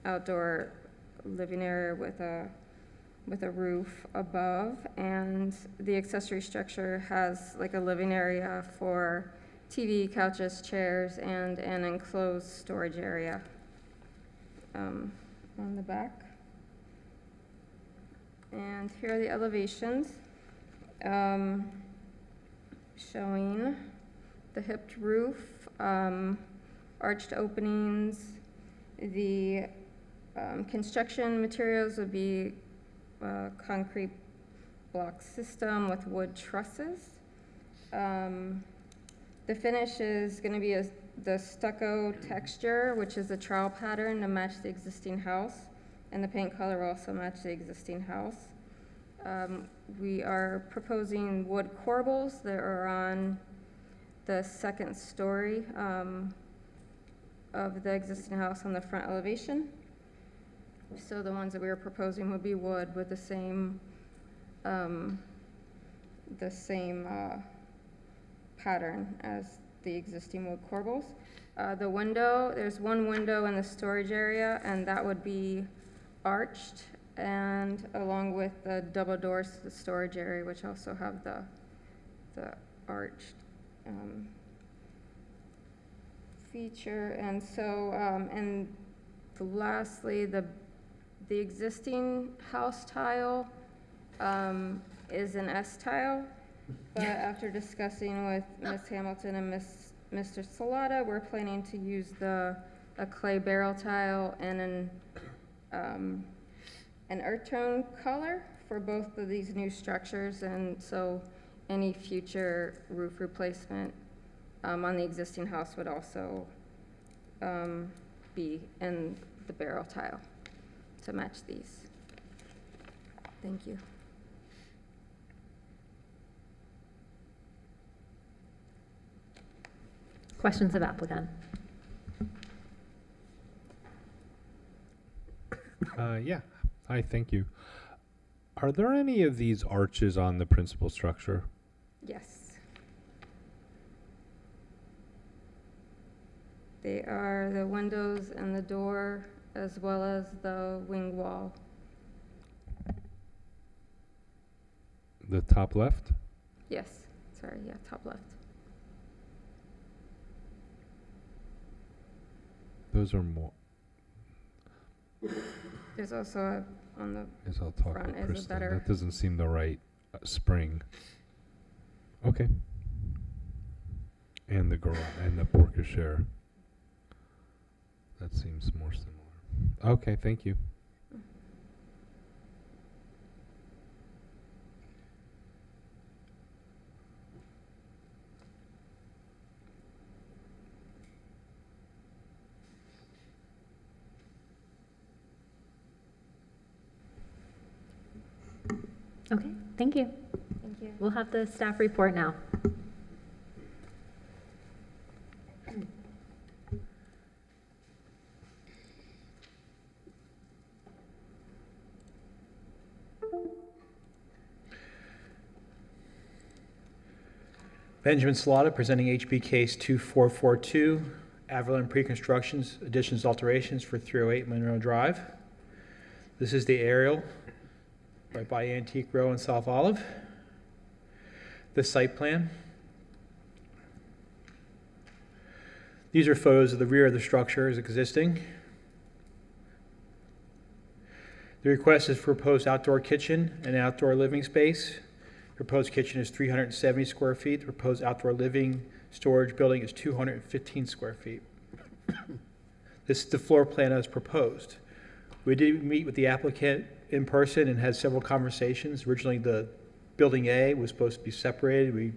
outdoor living area with a roof above, and the accessory structure has like a living area for TV, couches, chairs, and an enclosed storage area on the back. And here are the elevations showing the hipped roof, arched openings. The construction materials would be concrete block system with wood trusses. The finish is going to be the stucco texture, which is a trowel pattern to match the existing house, and the paint color will also match the existing house. We are proposing wood corbels that are on the second story of the existing house on the front elevation. So the ones that we are proposing would be wood with the same pattern as the existing wood corbels. The window, there's one window in the storage area, and that would be arched, and along with the double doors to the storage area, which also have the arched feature. And so, and lastly, the existing house tile is an S tile, but after discussing with Ms. Hamilton and Mr. Salata, we're planning to use a clay barrel tile and an earth tone color for both of these new structures, and so any future roof replacement on the existing house would also be in the barrel tile to match these. Thank you. Questions of applicant? Yeah. Hi, thank you. Are there any of these arches on the principal structure? Yes. They are the windows and the door, as well as the wing wall. The top left? Yes, sorry, yeah, top left. Those are more. There's also on the Guess I'll talk front to is a Kristen. better. That doesn't seem the right spring. Okay. And the and the porte cochere. That seems more similar. Okay, thank you. Okay, thank you. Thank you. We'll have the staff report now. Benjamin Salata presenting HB case 2442, Avalon Pre-Constructions, Additions, Alterations for 308 Monroe Drive. This is the aerial right by Antique Row and South Olive. The site plan. These are photos of the rear of the structure as existing. The request is for proposed outdoor kitchen and outdoor living space. Proposed kitchen is 370 square feet. The proposed outdoor living storage building is 215 square feet. This is the floor plan as proposed. We did meet with the applicant in person and had several conversations. Originally, the Building A was supposed to be separated. We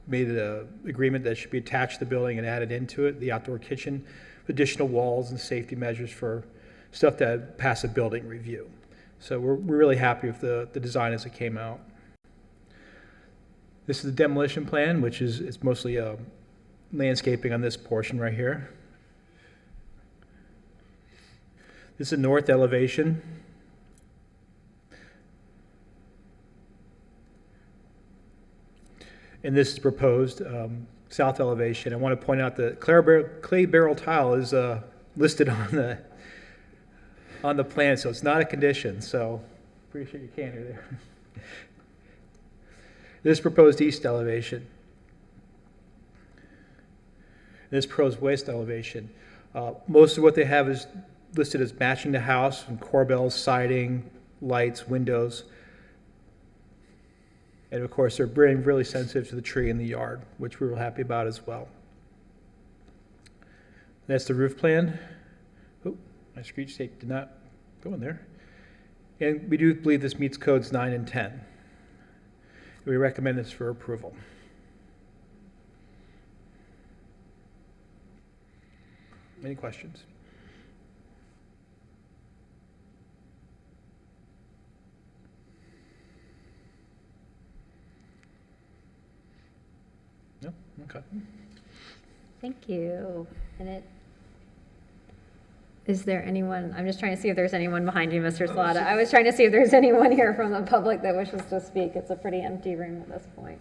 made an agreement that it should be attached to the building and added into it, the outdoor kitchen, additional walls and safety measures for stuff that passed a building review. So we're really happy with the design as it came out. This is the demolition plan, which is it's mostly landscaping on this portion right here. This is the north elevation. And this is proposed south elevation. I want to point out that clay barrel tile is listed on the plan, so it's not a condition. So appreciate your candor there. This proposed east elevation. This proposed west elevation. Most of what they have is listed as matching the house, from corbels, siding, lights, windows. And of course, they're being really sensitive to the tree in the yard, which we were happy about as well. That's the roof plan. Oh, my screech tape did not go in there. And we do believe this meets codes 9 and 10. We recommend this for approval. Any questions? No? Okay. Thank you. And is there anyone, I'm just trying to see if there's anyone behind you, Mr. Slaughter. I was trying to see if there's anyone here from the public that wishes to speak. It's a pretty empty room at this point.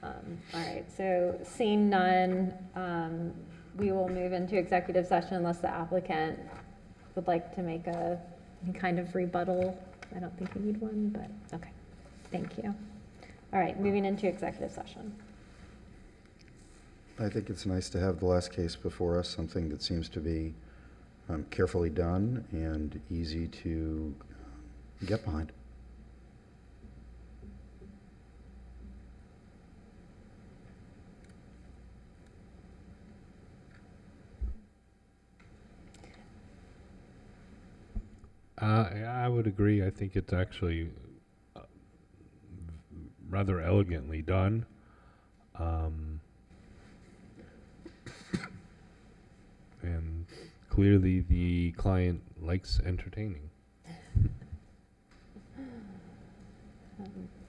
All right, so seeing none, we will move into executive session unless the applicant would like to make any kind of rebuttal. I don't think we need one, but okay. Thank you. All right, moving into executive session. I think it's nice to have the last case before us, something that seems to be carefully done and easy to get behind. I would agree. I think it's actually rather elegantly done. And clearly the client likes entertaining.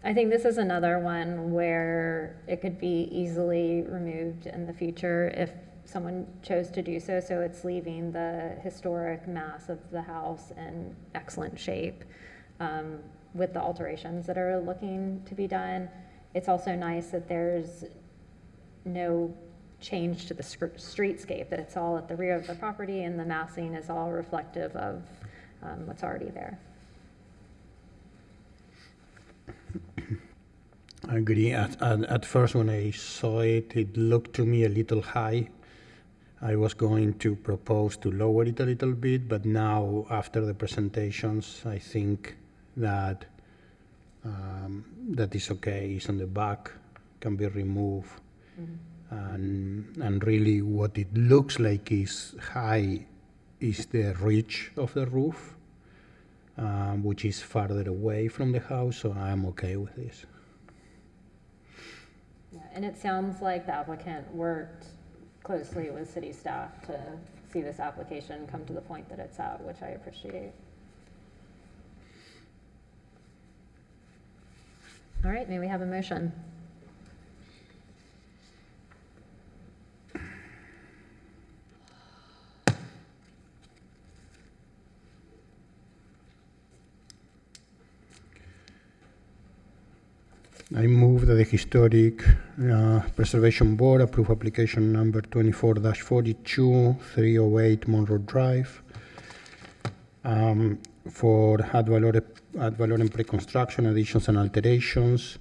I think this is another one where it could be easily removed in the future if someone chose to do so. So it's leaving the historic mass of the house in excellent shape with the alterations that are looking to be done. It's also nice that there's no change to the streetscape, that it's all at the rear of the property and the massing is all reflective of what's already there. I agree. At first, when I saw it, it looked to me a little high. I was going to propose to lower it a little bit, but now, after the presentations, I think that that is okay. It's on the back, can be removed. Mm-hmm. And really what it looks like is high is the ridge of the roof, which is farther away from the house, so I'm okay with this. Yeah, and it sounds like the applicant worked closely with city staff to see this application come to the point that it's at, which I appreciate. All right, may we have a motion? I move that the Historic Preservation Board approve application number 24-42, 308 Monroe Drive, for ad valorem pre-construction additions and alterations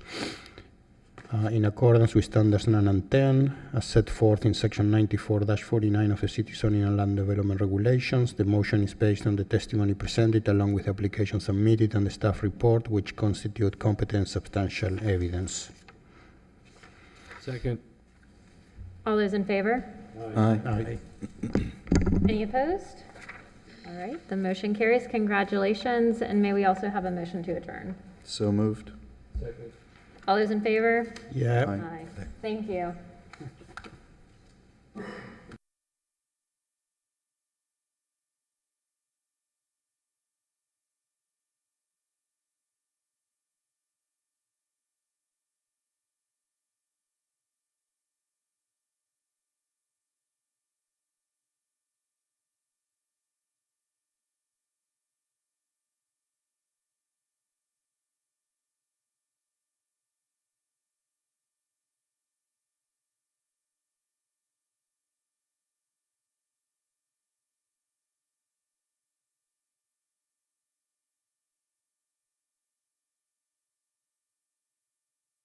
in accordance with standards 9 and 10, as set forth in section 94-49 of the City Zoning and Land Development Regulations. The motion is based on the testimony presented along with the application submitted and the staff report, which constitute competent substantial evidence. Second. All those in favor? Aye. Aye. Any opposed? All right, the motion carries. Congratulations, and may we also have a motion to adjourn? So moved. All those in favor? Yeah. Aye. Thank you.